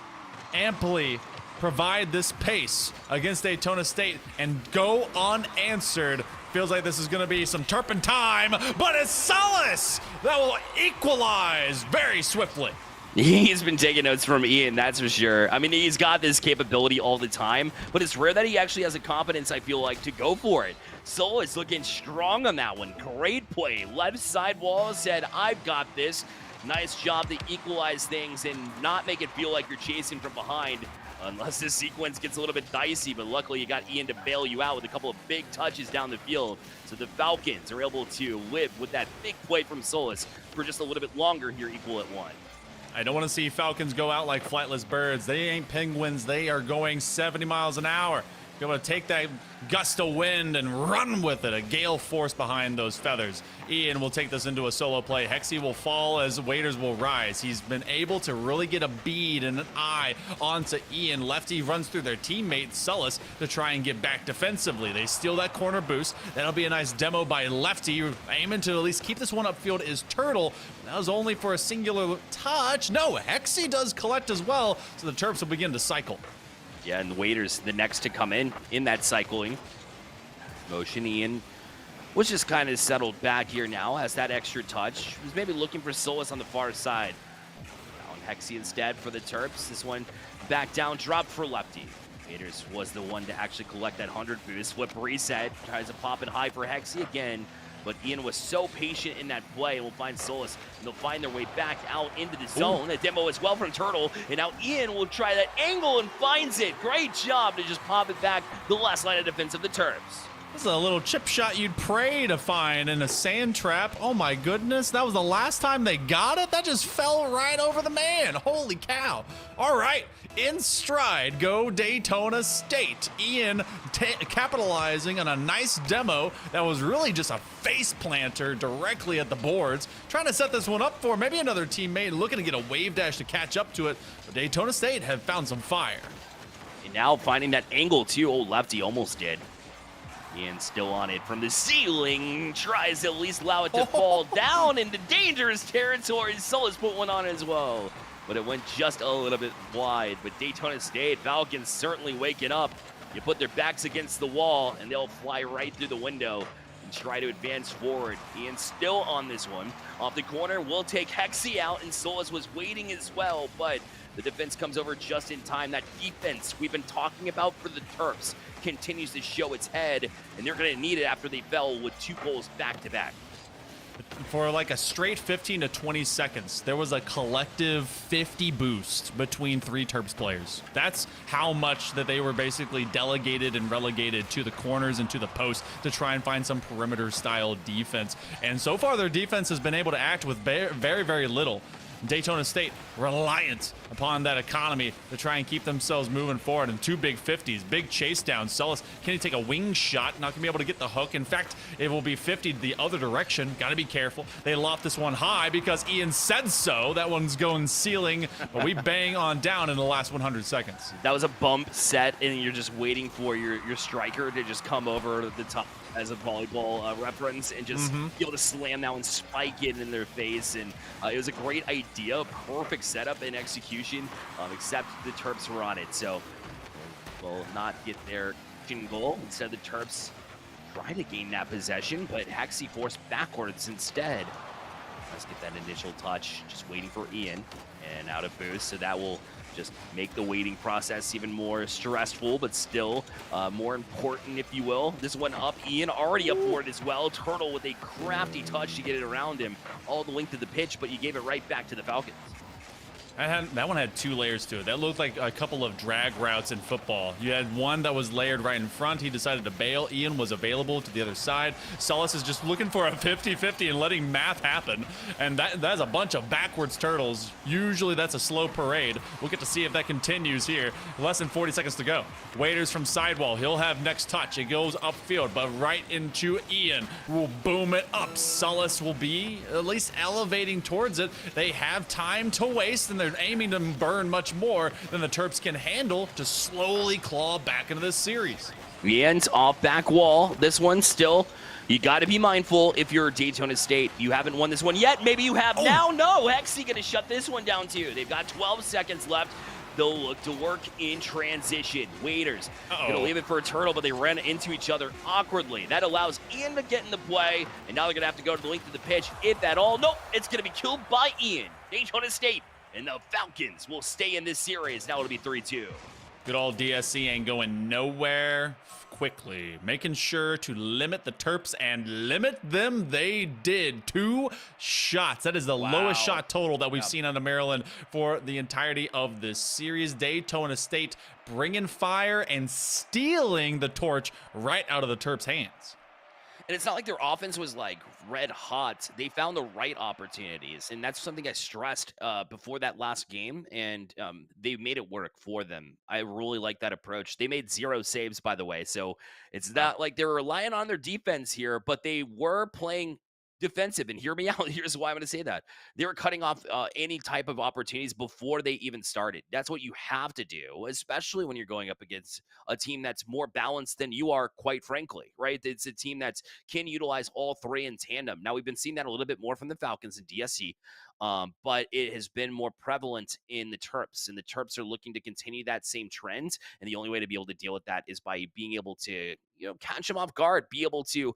amply provide this pace against Daytona State and go unanswered, feels like this is going to be some turpentine, but it's Solus that will equalize very swiftly. He's been taking notes from Ian, that's for sure. I mean, he's got this capability all the time, but it's rare that he actually has the confidence, I feel like, to go for it. Solus looking strong on that one. Great play. Left side wall said, I've got this. Nice job to equalize things and not make it feel like you're chasing from behind. Unless this sequence gets a little bit dicey, but luckily you got Ian to bail you out with a couple of big touches down the field. So the Falcons are able to live with that big play from Solus for just a little bit longer here, equal at 1. I don't want to see Falcons go out like flightless birds. They ain't penguins. They are going 70 miles an hour. Be able to take that gust of wind and run with it. A gale force behind those feathers. Ian will take this into a solo play. Hexy will fall as Waiters will rise. He's been able to really get a bead and an eye onto Ian. Lefty runs through their teammate Sullis to try and get back defensively. They steal that corner boost. That'll be a nice demo by Lefty. Aiming to at least keep this one upfield is Turtle. That was only for a singular touch. No, Hexy does collect as well, so the Terps will begin to cycle. Yeah, and the Waiters, the next to come in that cycling motion. Ian was just kind of settled back here now, has that extra touch. Was maybe looking for Solus on the far side. Down Hexy instead for the Terps. This one back down, drop for Lefty. Waiters was the one to actually collect that 100 boost. Whip reset, tries to pop it high for Hexy again. But Ian was so patient in that play, and will find Solus, and they'll find their way back out into the zone. A demo as well from Turtle, and now Ian will try that angle and finds it. Great job to just pop it back the last line of defense of the Terps. This is a little chip shot you'd pray to find in a sand trap. Oh my goodness, that was the last time they got it? That just fell right over the man. Holy cow. All right, in stride go Daytona State. Ian capitalizing on a nice demo that was really just a face planter directly at the boards. Trying to set this one up for maybe another teammate looking to get a wave dash to catch up to it. But Daytona State have found some fire. And now finding that angle too. Old Lefty almost did. Ian still on it from the ceiling, tries to at least allow it to fall down into dangerous territory. Solus put one on as well, but it went just a little bit wide. But Daytona State Falcons certainly waking up. You put their backs against the wall and they'll fly right through the window and try to advance forward. Ian still on this one. Off the corner, will take Hexy out, and Solus was waiting as well, but the defense comes over just in time. That defense we've been talking about for the Terps continues to show its head, and they're going to need it after they fell with 2 goals back-to-back. For like a straight 15 to 20 seconds, there was a collective 50 boost between 3 Terps players. That's how much that they were basically delegated and relegated to the corners and to the post to try and find some perimeter-style defense. And so far, their defense has been able to act with very, very little. Daytona State reliant upon that economy to try and keep themselves moving forward. And 2 big 50s, big chase down. Sullis, can he take a wing shot? Not gonna be able to get the hook. In fact, it will be 50 the other direction. Gotta be careful. They loft this one high because Ian said so. That one's going ceiling, but we bang on down in the last 100 seconds. That was a bump set, and you're just waiting for your striker to just come over the top as a volleyball reference and just be able to slam now and spike it in their face. And it was a great idea, perfect setup and execution, except the Terps were on it. So will not get their goal. Instead, the Terps try to gain that possession, but Hexy forced backwards instead. Let's get that initial touch, just waiting for Ian, and out of boost, so that will just make the waiting process even more stressful, but still more important, if you will. This one up, Ian already up for it as well. Turtle with a crafty touch to get it around him all the length of the pitch, but you gave it right back to the Falcons. That one had 2 layers to it. That looked like a couple of drag routes in football. You had one that was layered right in front. He decided to bail. Ian was available to the other side. Sullis is just looking for a 50-50 and letting math happen. And that's a bunch of backwards turtles. Usually that's a slow parade. We'll get to see if that continues here. Less than 40 seconds to go. Waiters from sidewall. He'll have next touch. It goes upfield, but right into Ian. We'll boom it up. Sullis will be at least elevating towards it. They have time to waste, and they're aiming to burn much more than the Terps can handle to slowly claw back into this series. Ian's off back wall. This one still, you got to be mindful if you're Daytona State. You haven't won this one yet. Maybe you have now. No, Hexy going to shut this one down too. They've got 12 seconds left. They'll look to work in transition. Waiters going to leave it for a Turtle, but they ran into each other awkwardly. That allows Ian to get in the play, and now they're going to have to go to the length of the pitch, if at all. Nope, it's going to be killed by Ian. Daytona State and the Falcons will stay in this series. Now it'll be 3-2. Good old DSC ain't going nowhere quickly. Making sure to limit the Terps, and limit them they did. 2 shots. That is the lowest shot total that we've seen out of Maryland for the entirety of this series. Daytona State bringing fire and stealing the torch right out of the Terps' hands. And it's not like their offense was like red hot. They found the right opportunities. And that's something I stressed before that last game. And they made it work for them. I really like that approach. They made 0 saves, by the way. So it's not like they're relying on their defense here, but they were playing defensive. And hear me out. Here's why I'm going to say that. They were cutting off any type of opportunities before they even started. That's what you have to do, especially when you're going up against a team that's more balanced than you are, quite frankly, right? It's a team that can utilize all three in tandem. Now, we've been seeing that a little bit more from the Falcons and DSC, but it has been more prevalent in the Terps, and the Terps are looking to continue that same trend, and the only way to be able to deal with that is by being able to, catch them off guard, be able to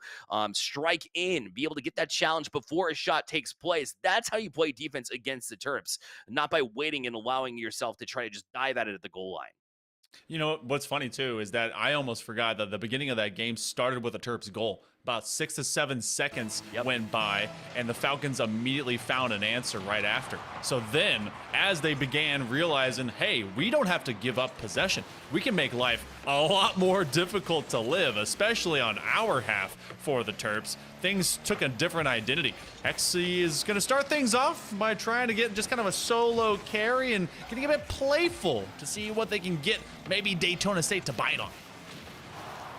strike in, be able to get that challenge before a shot takes place. That's how you play defense against the Terps, not by waiting and allowing yourself to try to just dive at it at the goal line. You know what's funny too is that I almost forgot that the beginning of that game started with a Terps goal. About 6 to 7 seconds went by, and the Falcons immediately found an answer right after. So then, as they began realizing, hey, we don't have to give up possession. We can make life a lot more difficult to live, especially on our half for the Terps. Things took a different identity. NECC is going to start things off by trying to get just kind of a solo carry and getting a bit playful to see what they can get maybe Daytona State to bite on.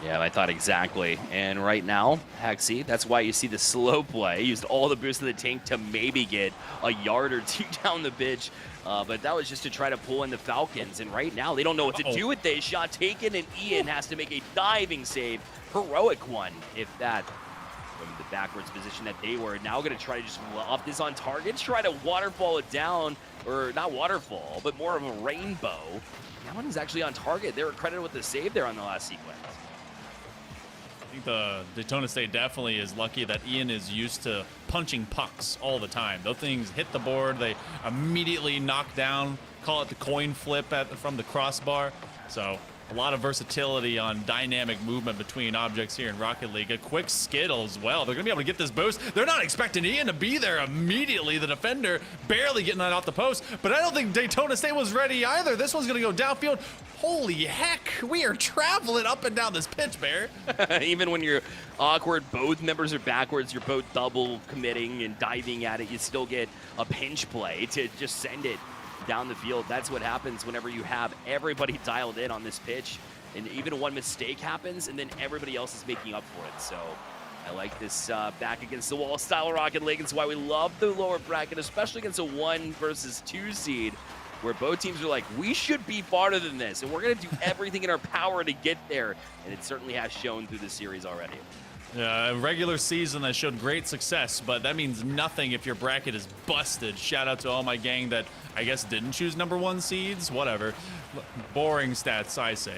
Yeah, I thought exactly. And right now, NECC, that's why you see the slow play. Used all the boost in the tank to maybe get a yard or two down the pitch. But that was just to try to pull in the Falcons. And right now, they don't know what to do with this. Shot taken, and Ian has to make a diving save. Heroic one, if that. From the backwards position that they were. Now going to try to just lob this on target. Try to waterfall it down. Or not waterfall, but more of a rainbow. That one was actually on target. They were credited with the save there on the last sequence. I think the Daytona State definitely is lucky that Ian is used to punching pucks all the time. Those things hit the board, they immediately knock down, call it the coin flip from the crossbar. So a lot of versatility on dynamic movement between objects here in Rocket League. A quick skittle as well. They're going to be able to get this boost. They're not expecting Ian to be there immediately. The defender barely getting that off the post. But I don't think Daytona State was ready either. This one's going to go downfield. Holy heck, we are traveling up and down this pitch, Bear. Even when you're awkward, both members are backwards, you're both double committing and diving at it, you still get a pinch play to just send it down the field. That's what happens whenever you have everybody dialed in on this pitch, and even one mistake happens and then everybody else is making up for it. So I like this back against the wall style Rocket League. It's why we love the lower bracket, especially against a 1 versus 2 seed, where both teams are like, we should be farther than this, and we're going to do everything in our power to get there, and it certainly has shown through the series already. Regular season that showed great success, but that means nothing if your bracket is busted. Shout out to all my gang that I guess didn't choose #1 seeds. Whatever. Boring stats, I say.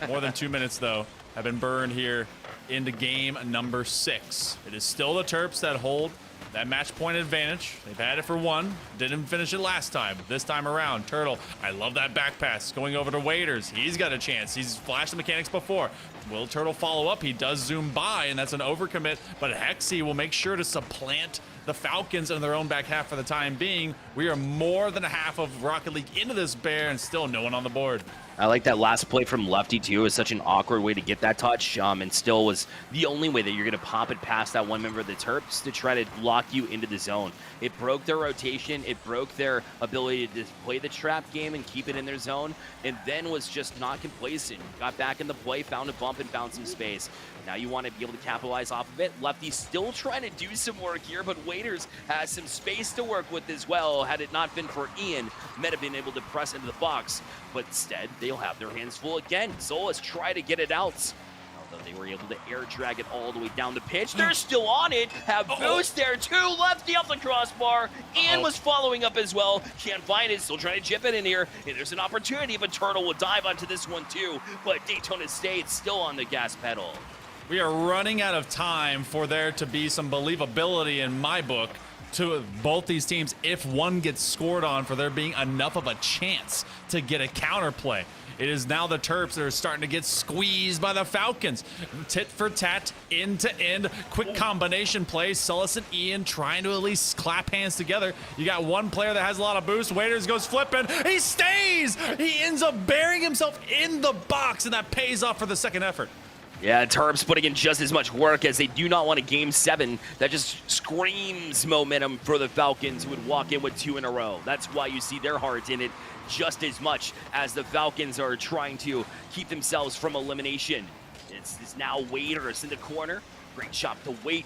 More than 2 minutes, though, have been burned here into game number 6. It is still the Terps that hold that match point advantage. They've had it for 1. Didn't finish it last time. This time around, Turtle, I love that back pass. Going over to Waiters. He's got a chance. He's flashed the mechanics before. Will Turtle follow up? He does zoom by, and that's an overcommit. But NECC will make sure to supplant the Falcons in their own back half for the time being. We are more than a half of Rocket League into this, Bear, and still no one on the board. I like that last play from Lefty, too. It was such an awkward way to get that touch, and still was the only way that you're going to pop it past that one member of the Terps to try to lock you into the zone. It broke their rotation. It broke their ability to play the trap game and keep it in their zone, and then was just not complacent. Got back in the play, found a bump, and found some space. Now you want to be able to capitalize off of it. Lefty still trying to do some work here, but Waiters has some space to work with as well. Had it not been for Ian, might have been able to press into the box, but instead they'll have their hands full again. Zolas try to get it out. Although they were able to air drag it all the way down the pitch. They're still on it. Have boost there too. Lefty off the crossbar. Ian was following up as well. Can't find it. Still trying to chip it in here. And there's an opportunity, but Turtle will dive onto this one too. But Daytona State still on the gas pedal. We are running out of time for there to be some believability in my book to both these teams if one gets scored on, for there being enough of a chance to get a counterplay. It is now the Terps that are starting to get squeezed by the Falcons. Tit for tat, end to end, quick combination play. Sullis and Ian trying to at least clap hands together. You got one player that has a lot of boost. Waiters goes flipping. He stays! He ends up burying himself in the box, and that pays off for the second effort. Yeah, Terps putting in just as much work as they do not want a Game 7 that just screams momentum for the Falcons, who would walk in with 2 in a row. That's why you see their heart in it just as much as the Falcons are trying to keep themselves from elimination. It's now Waiters in the corner. Great shot to Wait.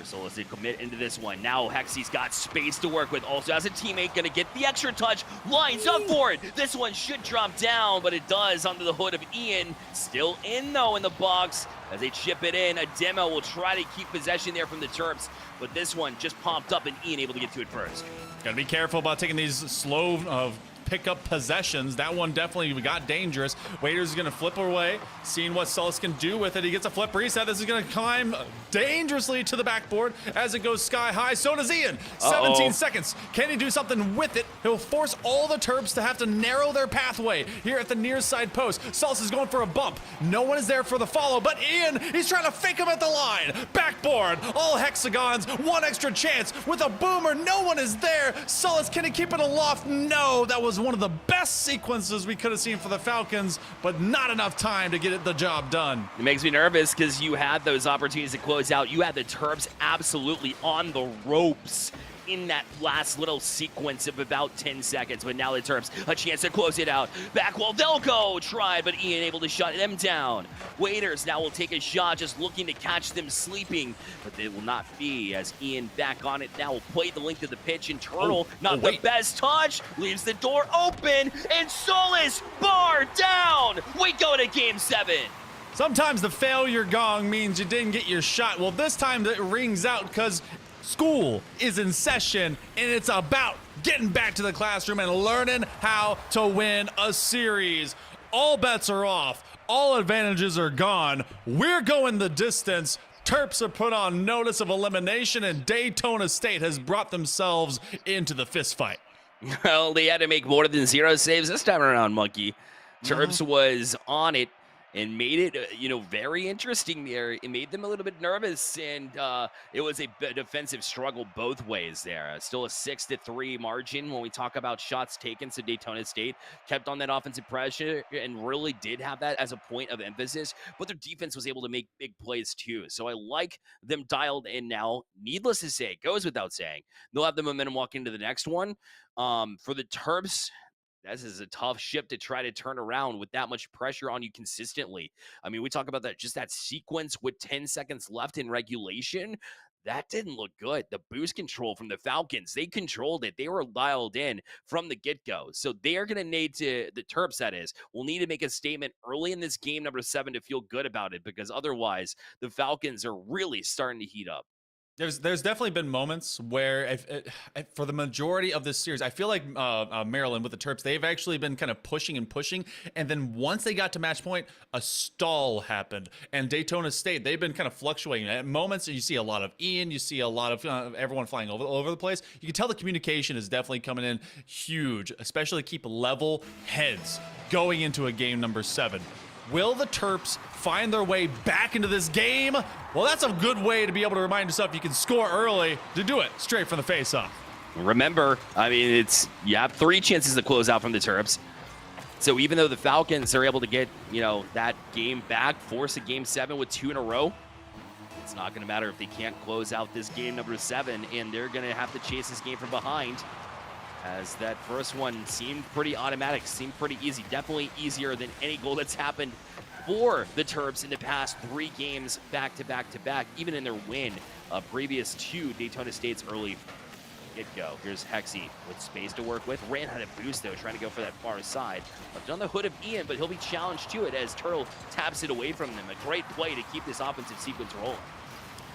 Solis did commit into this one. Now Hexy's got space to work with. Also has a teammate gonna get the extra touch. Lines up for it. This one should drop down, but it does under the hood of Ian. Still in though in the box as they chip it in. A demo will try to keep possession there from the Terps, but this one just popped up and Ian able to get to it first. Gotta be careful about taking these slow pick up possessions. That one definitely got dangerous. Waiters is gonna flip away, seeing what Solis can do with it. He gets a flip reset. This is gonna climb dangerously to the backboard as it goes sky high. So does Ian. 17 seconds. Can he do something with it? He'll force all the Terps to have to narrow their pathway here at the near side post. Solis is going for a bump. No one is there for the follow, but Ian, he's trying to fake him at the line. Backboard, all hexagons, one extra chance with a boomer. No one is there. Solis, can he keep it aloft? No, that was one of the best sequences we could have seen for the Falcons, but not enough time to get the job done. It makes me nervous because you had those opportunities to close out. You had the Terps absolutely on the ropes in that last little sequence of about 10 seconds, but now the Terps a chance to close it out. Back wall, they'll go, tried, but Ian able to shut them down. Waiters now will take a shot, just looking to catch them sleeping, but they will not be, as Ian back on it now will play the length of the pitch, and Turtle, not the best touch, leaves the door open, and Solis bar down. We go to Game 7. Sometimes the failure gong means you didn't get your shot. Well, this time it rings out because school is in session, and it's about getting back to the classroom and learning how to win a series. All bets are off. All advantages are gone. We're going the distance. Terps are put on notice of elimination, and Daytona State has brought themselves into the fist fight. Well, they had to make more than 0 saves this time around, Monkey. Terps was on it and made it, very interesting there. It made them a little bit nervous, and it was a defensive struggle both ways there. Still a 6-3 margin when we talk about shots taken, so Daytona State kept on that offensive pressure and really did have that as a point of emphasis, but their defense was able to make big plays too. So I like them dialed in now. Needless to say, it goes without saying, they'll have the momentum walk into the next one. For the Terps, this is a tough ship to try to turn around with that much pressure on you consistently. I mean, we talk about that, just that sequence with 10 seconds left in regulation. That didn't look good. The boost control from the Falcons, they controlled it. They were dialed in from the get-go. So they are going to need to, the Terps that is, will need to make a statement early in this game number 7 to feel good about it, because otherwise the Falcons are really starting to heat up. There's definitely been moments where, for the majority of this series, I feel like Maryland with the Terps, they've actually been kind of pushing, and then once they got to match point, a stall happened. And Daytona State, they've been kind of fluctuating. At moments, you see a lot of Ian, you see a lot of everyone flying all over the place. You can tell the communication is definitely coming in huge, especially to keep level heads going into a game number 7. Will the Terps find their way back into this game? Well, that's a good way to be able to remind yourself you can score early to do it straight from the face-off. Remember, I mean, you have 3 chances to close out from the Terps. So even though the Falcons are able to get, that game back, force a game 7 with 2 in a row, it's not going to matter if they can't close out this game number 7, and they're going to have to chase this game from behind. As that first one seemed pretty automatic, seemed pretty easy, definitely easier than any goal that's happened for the Terps in the past 3 games back to back, even in their win previous to Daytona State's early get-go. Here's Hexy with space to work with. Ran out of boost, though, trying to go for that far side. Left on the hood of Ian, but he'll be challenged to it as Turtle taps it away from them. A great play to keep this offensive sequence rolling.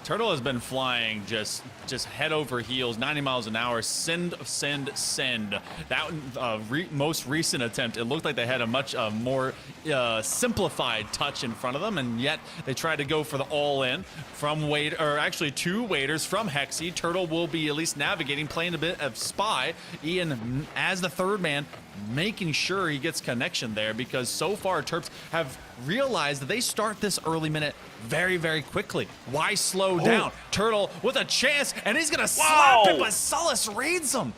Turtle has been flying just head over heels, 90 miles an hour, send. That most recent attempt, it looked like they had a much more simplified touch in front of them, and yet they tried to go for the all-in from Wade, or actually 2 Waiters from Hexy. Turtle will be at least navigating, playing a bit of spy. Ian, as the 3rd man, making sure he gets connection there, because so far Terps have realized that they start this early minute very, very quickly. Why slow down? Turtle with a chance, and he's gonna slap it, but Solis reads him.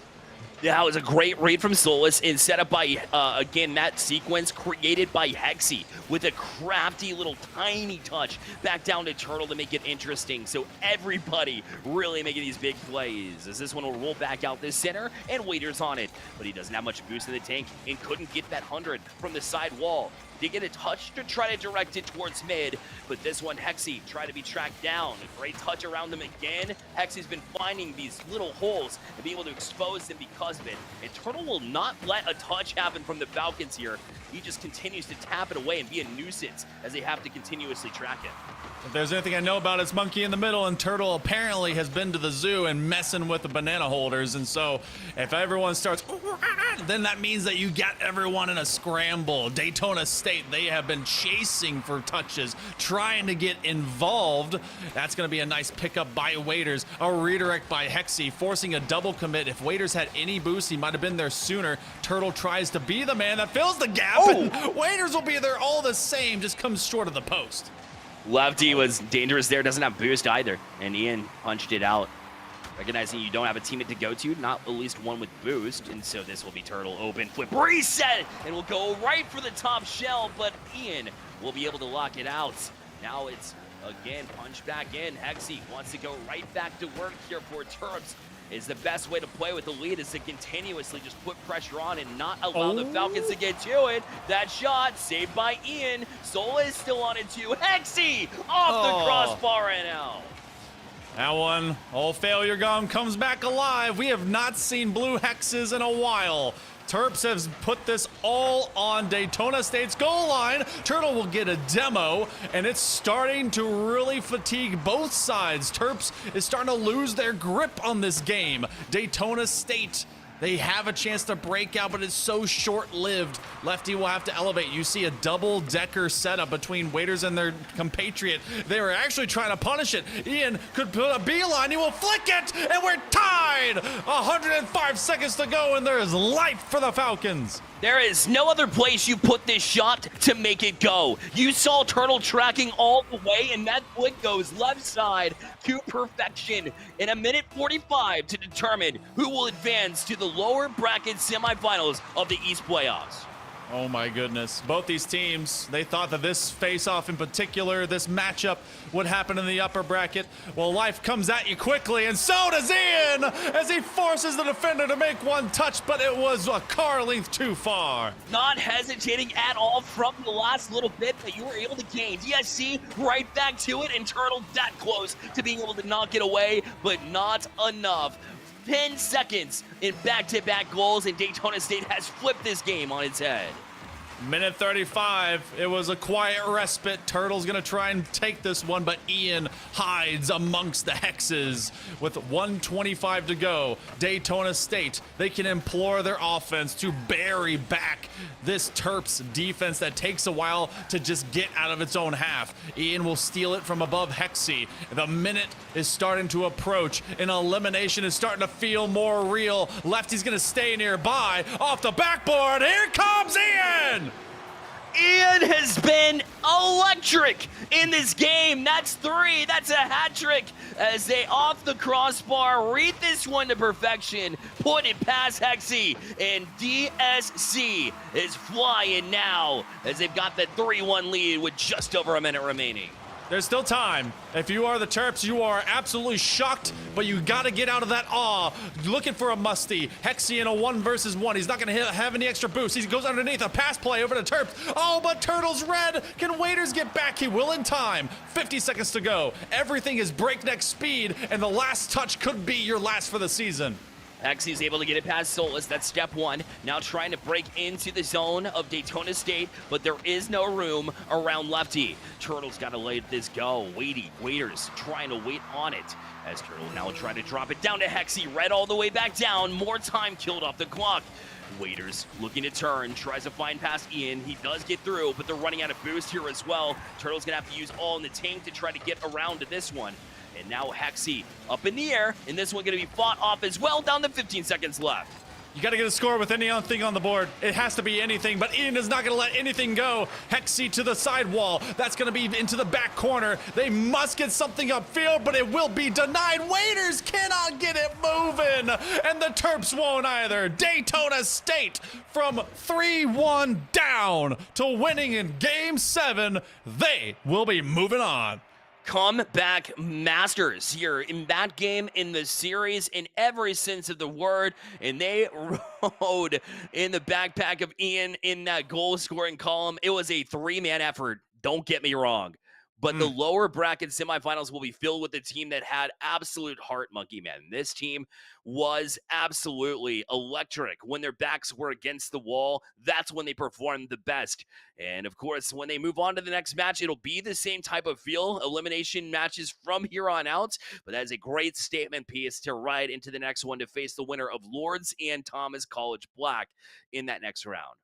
Yeah, it was a great read from Solus and set up by, again, that sequence created by Hexy with a crafty little tiny touch back down to Turtle to make it interesting. So everybody really making these big plays as this one will roll back out this center and Waiter's on it. But he doesn't have much boost in the tank and couldn't get that 100 from the side wall. Did get a touch to try to direct it towards mid, but this one, Hexy, tried to be tracked down. A great touch around them again. Hexy's been finding these little holes and being able to expose them because of it. And Turtle will not let a touch happen from the Falcons here. He just continues to tap it away and be a nuisance as they have to continuously track it. If there's anything I know about, it's Monkey in the middle, and Turtle apparently has been to the zoo and messing with the banana holders. And so if everyone starts, then that means that you got everyone in a scramble. Daytona State, they have been chasing for touches, trying to get involved. That's going to be a nice pickup by Waiters. A redirect by Hexy, forcing a double commit. If Waiters had any boost, he might have been there sooner. Turtle tries to be the man that fills the gap, and Waiters will be there all the same, just comes short of the post. Lefty was dangerous there, doesn't have boost either, and Ian punched it out. Recognizing you don't have a teammate to go to, not at least one with boost, and so this will be Turtle open, flip, reset, and will go right for the top shell, but Ian will be able to lock it out. Now it's, again, punch back in. Hexy wants to go right back to work here for Terps. Is the best way to play with the lead is to continuously just put pressure on and not allow the Falcons to get to it. That shot saved by Ian. Sola is still on it too. Hexy off the crossbar and out. That one, old failure gum comes back alive. We have not seen blue hexes in a while. Terps has put this all on Daytona State's goal line. Turtle will get a demo, and it's starting to really fatigue both sides. Terps is starting to lose their grip on this game. Daytona State, they have a chance to break out, but it's so short-lived. Lefty will have to elevate. You see a double-decker setup between Waiters and their compatriot. They were actually trying to punish it. Ian could put a beeline. He will flick it, and we're tied. 105 seconds to go, and there is life for the Falcons. There is no other place you put this shot to make it go. You saw Turtle tracking all the way, and that flick goes left side to perfection in a minute 45 to determine who will advance to the lower bracket semifinals of the East playoffs. Oh my goodness. Both these teams, they thought that this face-off in particular, this matchup would happen in the upper bracket. Well, life comes at you quickly, and so does Ian as he forces the defender to make one touch, but it was a car length too far. Not hesitating at all from the last little bit that you were able to gain. DSC right back to it, and Turtle that close to being able to knock it away, but not enough. 10 seconds in back-to-back goals, and Daytona State has flipped this game on its head. Minute 35, it was a quiet respite. Turtle's gonna try and take this one, but Ian hides amongst the hexes with 1:25 to go. Daytona State, they can implore their offense to bury back this Terps defense that takes a while to just get out of its own half. Ian will steal it from above Hexy. The minute is starting to approach, and elimination is starting to feel more real. Lefty's gonna stay nearby. Off the backboard, here comes Ian! Ian has been electric in this game. That's 3. That's a hat trick as they off the crossbar read this one to perfection, put it past Hexy, and DSC is flying now as they've got the 3-1 lead with just over a minute remaining. There's still time. If you are the Terps, you are absolutely shocked, but you got to get out of that awe. Looking for a musty. Hexy in a 1 versus 1. He's not going to have any extra boost. He goes underneath a pass play over to Terps. Oh, but Turtle's red. Can Waiters get back? He will in time. 50 seconds to go. Everything is breakneck speed, and the last touch could be your last for the season. Hexy's able to get it past Solus. That's step 1. Now trying to break into the zone of Daytona State, but there is no room around Lefty. Turtle's got to let this go. Waiters trying to wait on it as Turtle now trying to drop it down to Hexy. Red all the way back down. More time killed off the clock. Waiters looking to turn, tries to find past Ian. He does get through, but they're running out of boost here as well. Turtle's going to have to use all in the tank to try to get around to this one. And now Hexy up in the air, and this one going to be fought off as well, down to 15 seconds left. You got to get a score with anything on the board. It has to be anything, but Ian is not going to let anything go. Hexy to the side wall. That's going to be into the back corner. They must get something upfield, but it will be denied. Waiters cannot get it moving. win, and the Terps won't either. Daytona State from 3-1 down to winning in Game 7. They will be moving on. Comeback masters here in that game, in the series, in every sense of the word, and they rode in the backpack of Ian in that goal scoring column. It was a 3-man effort, don't get me wrong, but the lower bracket semifinals will be filled with a team that had absolute heart, Monkey Man. This team was absolutely electric. When their backs were against the wall, that's when they performed the best. And of course, when they move on to the next match, it'll be the same type of feel, elimination matches from here on out. But that is a great statement piece to ride into the next one to face the winner of Lords and Thomas College Black in that next round.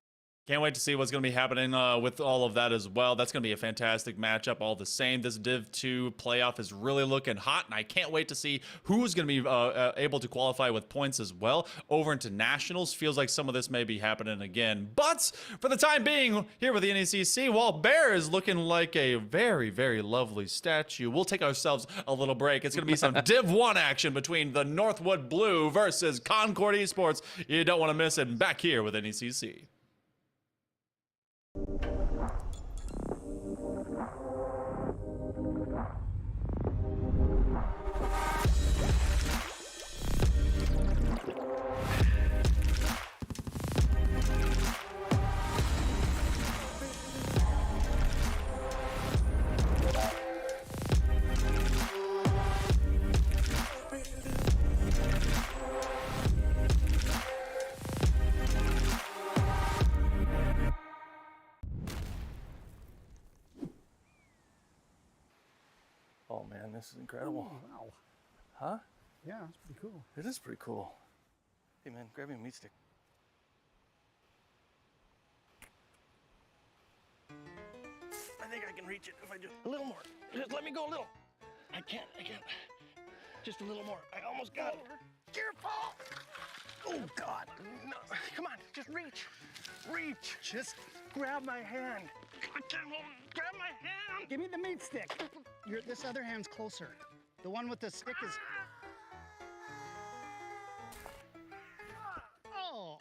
Can't wait to see what's going to be happening with all of that as well. That's going to be a fantastic matchup all the same. This Div 2 playoff is really looking hot, and I can't wait to see who's going to be able to qualify with points as well. Over into Nationals, feels like some of this may be happening again. But for the time being, here with the NECC, while Bear is looking like a very, very lovely statue, we'll take ourselves a little break. It's going to be some Div 1 action between the Northwood Blue versus Concord Esports. You don't want to miss it. Back here with NECC. Oh man, this is incredible. Oh, wow. Huh? Yeah, that's pretty cool. It is pretty cool. Hey man, grab me a meat stick. I think I can reach it if I just a little more. Just let me go a little. I can't. Just a little more. I almost got it. Careful! Oh God! No, come on, just reach. Reach. Just Grab my hand. I can't hold it. Grab my hand. give me the meat stick. This other hand's closer. The one with the stick is... Oh!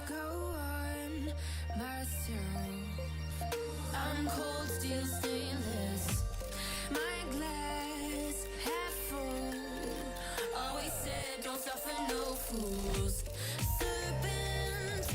Go on myself. I'm cold steel stainless. My glass half full. Always said don't suffer no fools. Serpents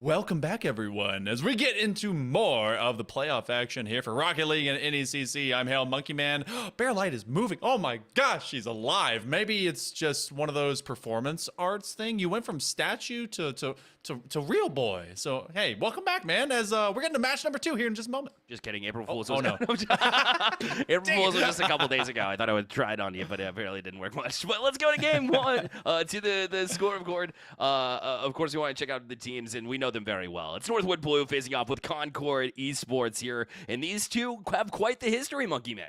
Welcome back, everyone, as we get into more of the playoff action here for Rocket League and NECC. I'm Hail Monkey Man. Bear Light is moving. Oh my gosh, she's alive. Maybe it's just one of those performance arts thing. You went from statue to real boy. So, hey, welcome back, man, as we're getting to match number 2 here in just a moment. Just kidding. April Fool's oh, was no. April Fool's was just a couple days ago. I thought I would try it on you, but it apparently didn't work much. But let's go to game 1, to the scoreboard. Of course, we want to check out the teams, and we know them very well. It's Northwood Blue facing off with Concord Esports here, and these two have quite the history, Monkey Man.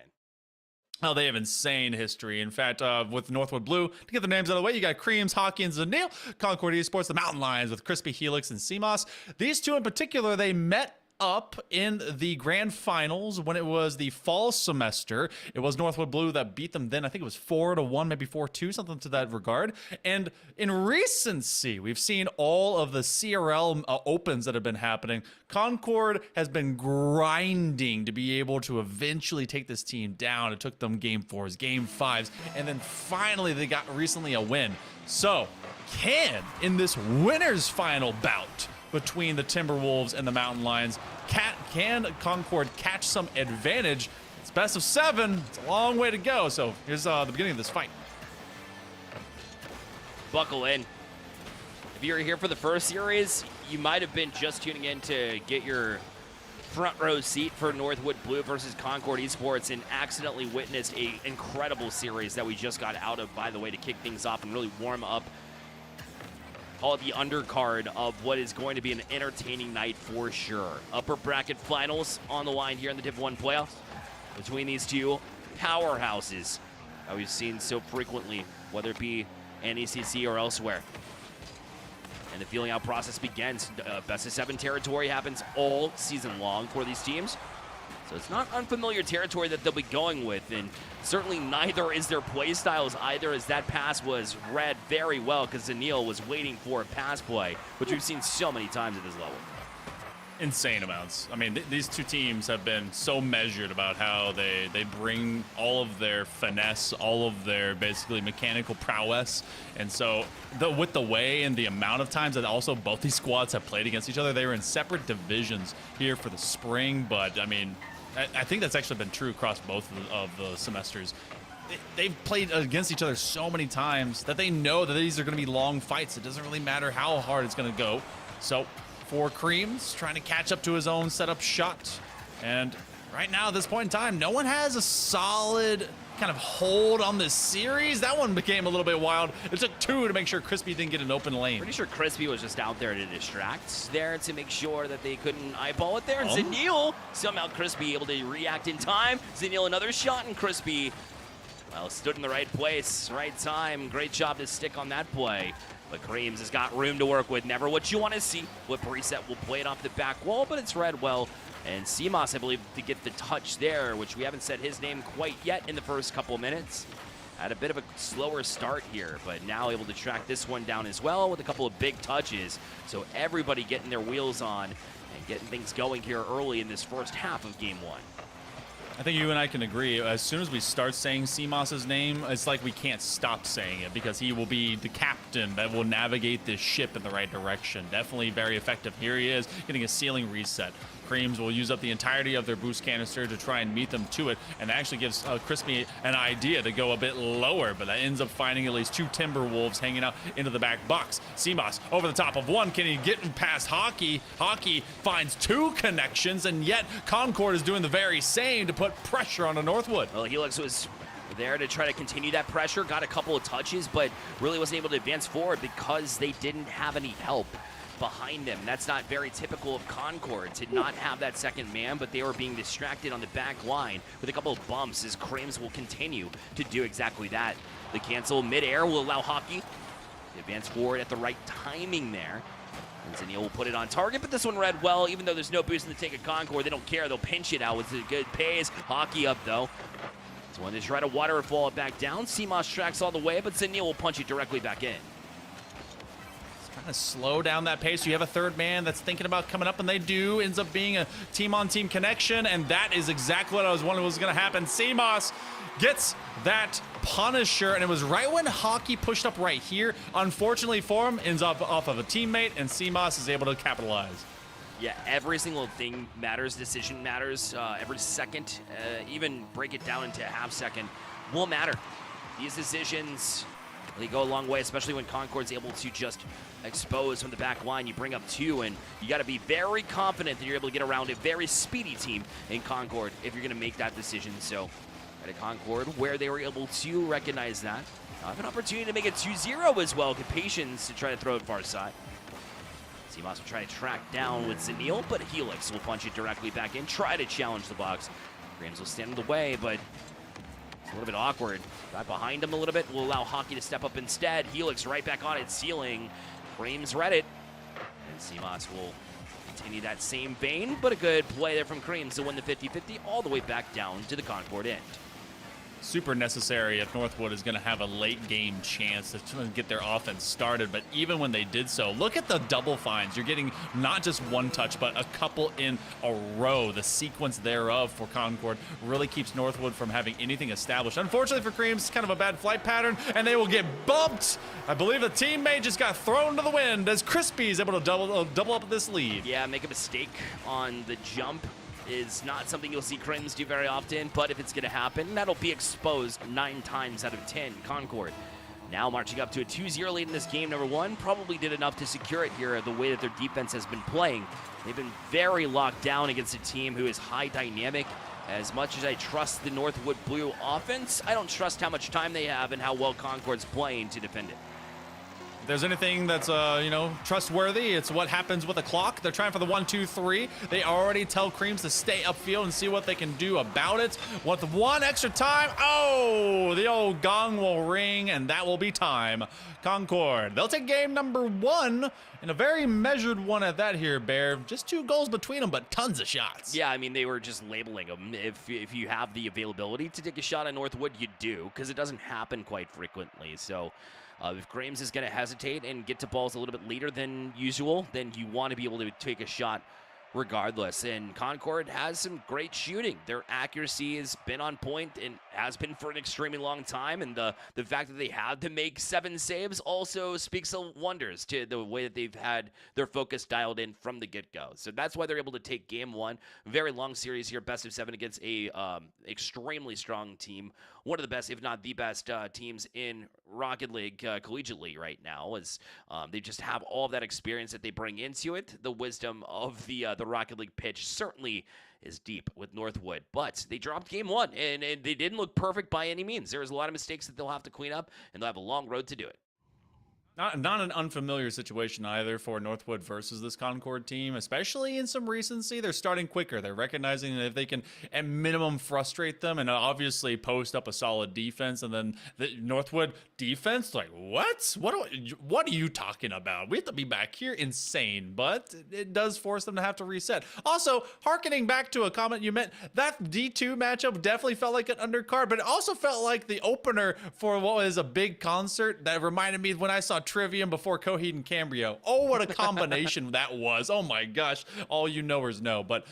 Oh, they have insane history. In fact, with Northwood Blue, to get the names out of the way, you got Creams, Hockey, and Zanil. Concord Esports, the Mountain Lions with Crispy Helix and CMOS. These two in particular, they met up in the grand finals when it was the fall semester. It was Northwood Blue that beat them then. I think it was 4-1, maybe 4-2, something to that regard. And in recency, we've seen all of the CRL opens that have been happening. Concord has been grinding to be able to eventually take this team down. It took them game 4s, game 5s, and then finally they got recently a win. So in this winner's final bout between the Timberwolves and the Mountain Lions, can Concord catch some advantage? It's best of 7. It's a long way to go. So here's the beginning of this fight. Buckle in. If you're here for the first series, you might have been just tuning in to get your front row seat for Northwood Blue versus Concord Esports and accidentally witnessed an incredible series that we just got out of, by the way, to kick things off and really warm up all the undercard of what is going to be an entertaining night for sure. Upper bracket finals on the line here in the Div 1 playoffs between these two powerhouses that we've seen so frequently, whether it be NECC or elsewhere. And the feeling out process begins. Best of 7 territory happens all season long for these teams. So it's not unfamiliar territory that they'll be going with, and certainly neither is their play styles either, as that pass was read very well because Zanil was waiting for a pass play, which we've seen so many times at this level. Insane amounts. I mean, these two teams have been so measured about how they bring all of their finesse, all of their basically mechanical prowess. And so with the way and the amount of times that also both these squads have played against each other, they were in separate divisions here for the spring. But I mean, I think that's actually been true across both of the semesters. They've played against each other so many times that they know that these are going to be long fights. It doesn't really matter how hard it's going to go. So for Creams, trying to catch up to his own setup shot. And right now, at this point in time, no one has a solid kind of hold on this series. That one became a little bit wild. It took 2 to make sure Crispy didn't get an open lane. Pretty sure Crispy was just out there to distract there to make sure that they couldn't eyeball it there. And Zanil, somehow Crispy able to react in time. Zanil another shot, and Crispy, well, stood in the right place, right time. Great job to stick on that play. But Creams has got room to work with. Never what you want to see. What preset will play it off the back wall, but it's read well. And CMOS, I believe, to get the touch there, which we haven't said his name quite yet in the first couple of minutes. Had a bit of a slower start here, but now able to track this one down as well with a couple of big touches. So everybody getting their wheels on and getting things going here early in this first half of game 1. I think you and I can agree. As soon as we start saying CMOS's name, it's like we can't stop saying it because he will be the captain that will navigate this ship in the right direction. Definitely very effective. Here he is, getting a ceiling reset. Creams will use up the entirety of their boost canister to try and meet them to it, and that actually gives Crispy an idea to go a bit lower, but that ends up finding at least 2 Timberwolves hanging out into the back box. CMOS over the top of one. Can he get past Hockey? Hockey finds 2 connections, and yet Concord is doing the very same to put pressure on the Northwood. Well, Helix was there to try to continue that pressure, got a couple of touches, but really wasn't able to advance forward because they didn't have any help behind them. That's not very typical of Concord to not have that second man, but they were being distracted on the back line with a couple of bumps as Creams will continue to do exactly that. The cancel midair will allow Hockey to advance forward at the right timing there. And Zanil will put it on target, but this one read well. Even though there's no boost in the tank of Concord, they don't care. They'll pinch it out with a good pace. Hockey up, though. It's one to try to waterfall it back down. CMOS tracks all the way, but Zanil will punch it directly back in. trying to slow down that pace. You have a third man that's thinking about coming up, and they do. Ends up being a team-on-team connection, and that is exactly what I was wondering was going to happen. CMOS gets that Punisher, and it was right when Hockey pushed up right here. Unfortunately for him, ends up off of a teammate, and CMOS is able to capitalize. Yeah, every single thing matters. Decision matters. Every second, even break it down into a half second, will matter. These decisions, they go a long way, especially when Concord's able to just expose from the back line. You bring up 2, and you got to be very confident that you're able to get around a very speedy team in Concord if you're going to make that decision. So, at Concord, where they were able to recognize that, have an opportunity to make it 2-0 as well. Good patience to try to throw it far side. CMOS will try to track down with Zanil, but Helix will punch it directly back in, try to challenge the box. Grams will stand in the way, but it's a little bit awkward. Got behind him a little bit, will allow Hockey to step up instead. Helix right back on its ceiling. Creams read it, and CMOS will continue that same vein, but a good play there from Creams to win the 50-50 all the way back down to the Concord end. Super necessary if Northwood is going to have a late game chance to get their offense started. But even when they did so, look at the double finds. You're getting not just one touch, but a couple in a row. The sequence thereof for Concord really keeps Northwood from having anything established. Unfortunately for Creams, it's kind of a bad flight pattern, and they will get bumped. I believe a teammate just got thrown to the wind as Crispy is able to double up this lead. Yeah, make a mistake on the jump is not something you'll see Creams do very often, but if it's going to happen, that'll be exposed 9 times out of 10. Concord now marching up to a 2-0 lead in this game. Number 1 probably did enough to secure it here the way that their defense has been playing. They've been very locked down against a team who is high dynamic. As much as I trust the Northwood Blue offense, I don't trust how much time they have and how well Concord's playing to defend it. If there's anything that's, trustworthy, it's what happens with a clock. They're trying for the 1-2-3. They already tell Creams to stay upfield and see what they can do about it. With 1 extra time, oh, the old gong will ring, and that will be time. Concord, they'll take game number 1, and a very measured one at that here, Bear. Just 2 goals between them, but tons of shots. Yeah, I mean, they were just labeling them. If you have the availability to take a shot at Northwood, you do, because it doesn't happen quite frequently. So if Creams is going to hesitate and get to balls a little bit later than usual, then you want to be able to take a shot regardless. And Concord has some great shooting. Their accuracy has been on point and has been for an extremely long time. And the fact that they had to make 7 saves also speaks wonders to the way that they've had their focus dialed in from the get-go. So that's why they're able to take game 1. Very long series here, best of 7 against a extremely strong team. One of the best, if not the best, teams in Rocket League collegiately right now, as they just have all of that experience that they bring into it. The wisdom of the Rocket League pitch certainly is deep with Northwood, but they dropped game 1, and they didn't look perfect by any means. There was a lot of mistakes that they'll have to clean up, and they'll have a long road to do it. Not an unfamiliar situation either for Northwood versus this Concord team, especially in some recency. They're starting quicker. They're recognizing that if they can at minimum frustrate them and obviously post up a solid defense, and then the Northwood defense, like, what? What are you talking about? We have to be back here. Insane. But it does force them to have to reset. Also, hearkening back to a comment you meant, that D2 matchup definitely felt like an undercard, but it also felt like the opener for what was a big concert that reminded me when I saw Trivium before Coheed and Cambrio. Oh, what a combination that was. Oh my gosh. All you knowers know. But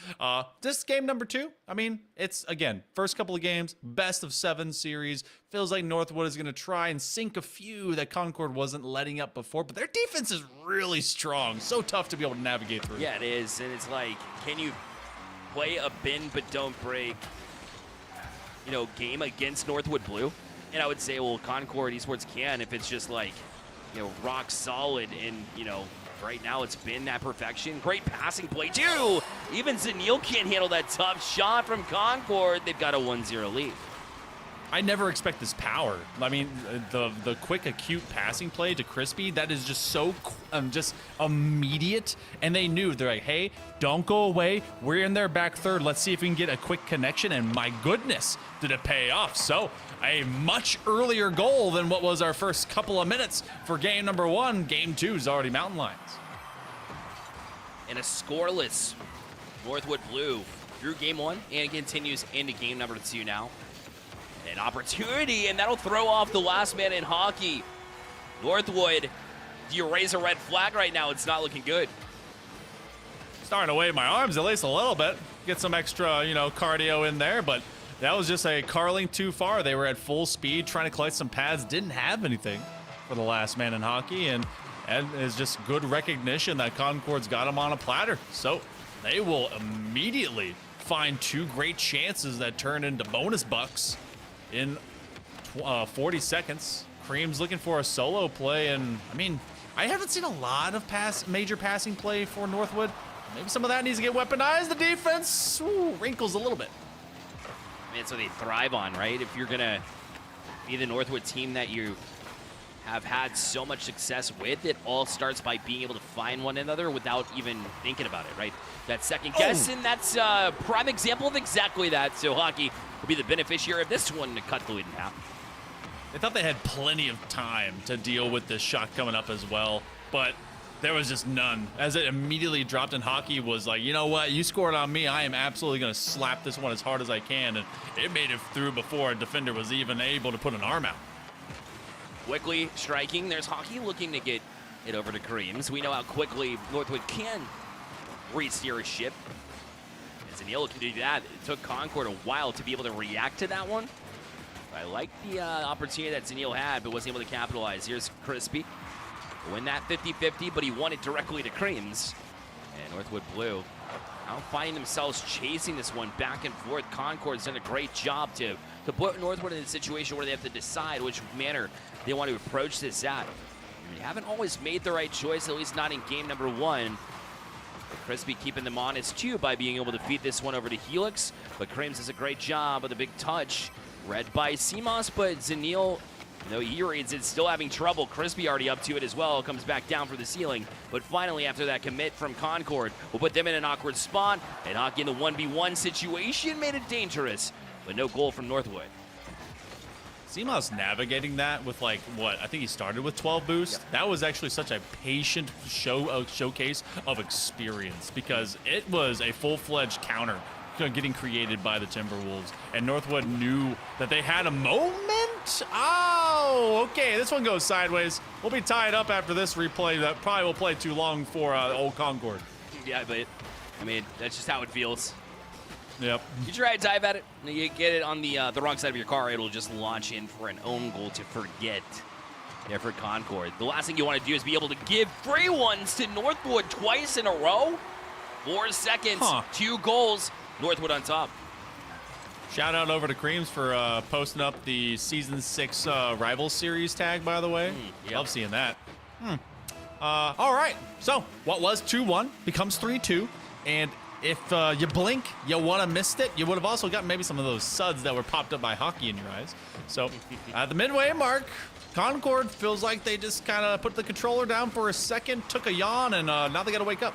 this game number 2, I mean, it's, again, first couple of games, best of 7 series. Feels like Northwood is going to try and sink a few that Concord wasn't letting up before, but their defense is really strong. So tough to be able to navigate through. Yeah, it is. And it's like, can you play a bend but don't break, game against Northwood Blue? And I would say, well, Concord Esports can if it's just like, rock solid, and right now it's been that perfection. Great passing play too. Even Zanil can't handle that tough shot from Concord. They've got a 1-0 lead. I never expect this power. I mean, the quick, acute passing play to Crispy, that is just so just immediate. And they knew, they're like, hey, don't go away. We're in their back third. Let's see if we can get a quick connection. And my goodness, did it pay off. So a much earlier goal than what was our first couple of minutes for game number 1. Game 2 is already Mountain Lions. And a scoreless Northwood Blue through game 1 and continues into game number 2 now. An opportunity, and that'll throw off the last man in Hockey. Northwood Do you raise a red flag right now? It's not looking good. Starting to wave my arms at least a little bit. Get some extra, cardio in there, but that was just a carling too far. They were at full speed trying to collect some pads, didn't have anything for the last man in hockey, and it's just good recognition that Concord's got them on a platter. So they will immediately find 2 great chances that turn into bonus bucks in 40 seconds. Cream's looking for a solo play, and I mean, I haven't seen a lot of major passing play for Northwood. Maybe some of that needs to get weaponized. The defense wrinkles a little bit. I mean, that's what they thrive on, right? If you're going to be the Northwood team that you have had so much success with, it all starts by being able to find one another without even thinking about it, right? That second guess, and that's a prime example of exactly that. So hockey will be the beneficiary of this one to cut the lead in half. They thought they had plenty of time to deal with this shot coming up as well, but there was just none. As it immediately dropped, in hockey was like, you know what? You scored on me. I am absolutely going to slap this one as hard as I can. And it made it through before a defender was even able to put an arm out. Quickly striking. There's hockey looking to get it over to Creams. We know how quickly Northwood can re-steer a ship. As Zanil can do that. It took Concord a while to be able to react to that one. I like the opportunity that Zanil had, but wasn't able to capitalize. Here's Crispy. Win that 50-50, but he won it directly to Creams. And Northwood Blue now finding themselves chasing this one back and forth. Concord's done a great job to put Northwood in a situation where they have to decide which manner they want to approach this at. They haven't always made the right choice, at least not in game number 1. But Crispy keeping them honest too by being able to feed this one over to Helix. But Creams does a great job with a big touch. Read by Seamoss, but Zanil, though he reads it, still having trouble. Crispy already up to it as well, comes back down for the ceiling. But finally, after that commit from Concord, we'll put them in an awkward spot. And hockey in the 1v1 situation made it dangerous, but no goal from Northwood. Seamoss navigating that with I think he started with 12 boost. Yep. That was actually such a patient showcase of experience, because it was a full-fledged counter getting created by the Timberwolves, and Northwood knew that they had a moment. Oh, okay, this one goes sideways. We'll be tied up after this replay. That probably will play too long for old Concord. Yeah, but I mean, that's just how it feels. Yep. You try to dive at it, you get it on the wrong side of your car, it'll just launch in for an own goal to forget. There for Concord. The last thing you want to do is be able to give free ones to Northwood twice in a row. 4 seconds, 2 goals. Northwood on top. Shout out over to Creams for posting up the Season 6 Rivals Series tag, by the way. Yep. Love seeing that. All right, so what was 2-1 becomes 3-2, and if you blink, you would have missed it. You would have also gotten maybe some of those suds that were popped up by hockey in your eyes. So at the midway mark, Concord feels like they just kind of put the controller down for a second, took a yawn, and now they got to wake up.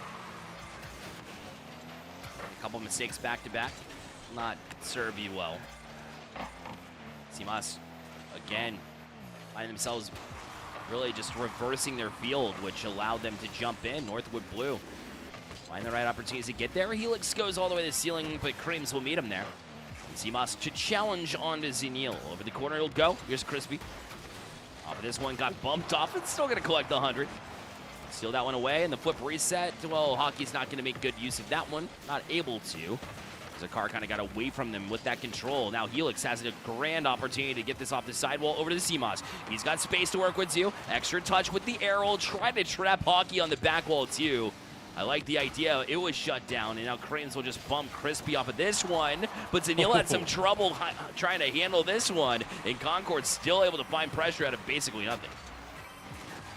A couple mistakes back-to-back not serve you well. Seamoss, again, find themselves really just reversing their field, which allowed them to jump in. Northwood Blue find the right opportunities to get there. Helix goes all the way to the ceiling, but Creams will meet him there. And Seamoss to challenge onto Zanil. Over the corner he'll go. Here's Crispy. Off of this one, got bumped off. It's still going to collect the 100. Steal that one away, and the flip reset. Well, hockey's not going to make good use of that one. Not able to. The car kind of got away from them with that control. Now Helix has a grand opportunity to get this off the sidewall over to the Seamoss. He's got space to work with too. Extra touch with the arrow. Try to trap hockey on the back wall too. I like the idea. It was shut down, and now Creams will just bump Crispy off of this one. But Zanil had some trouble trying to handle this one, and Concord's still able to find pressure out of basically nothing.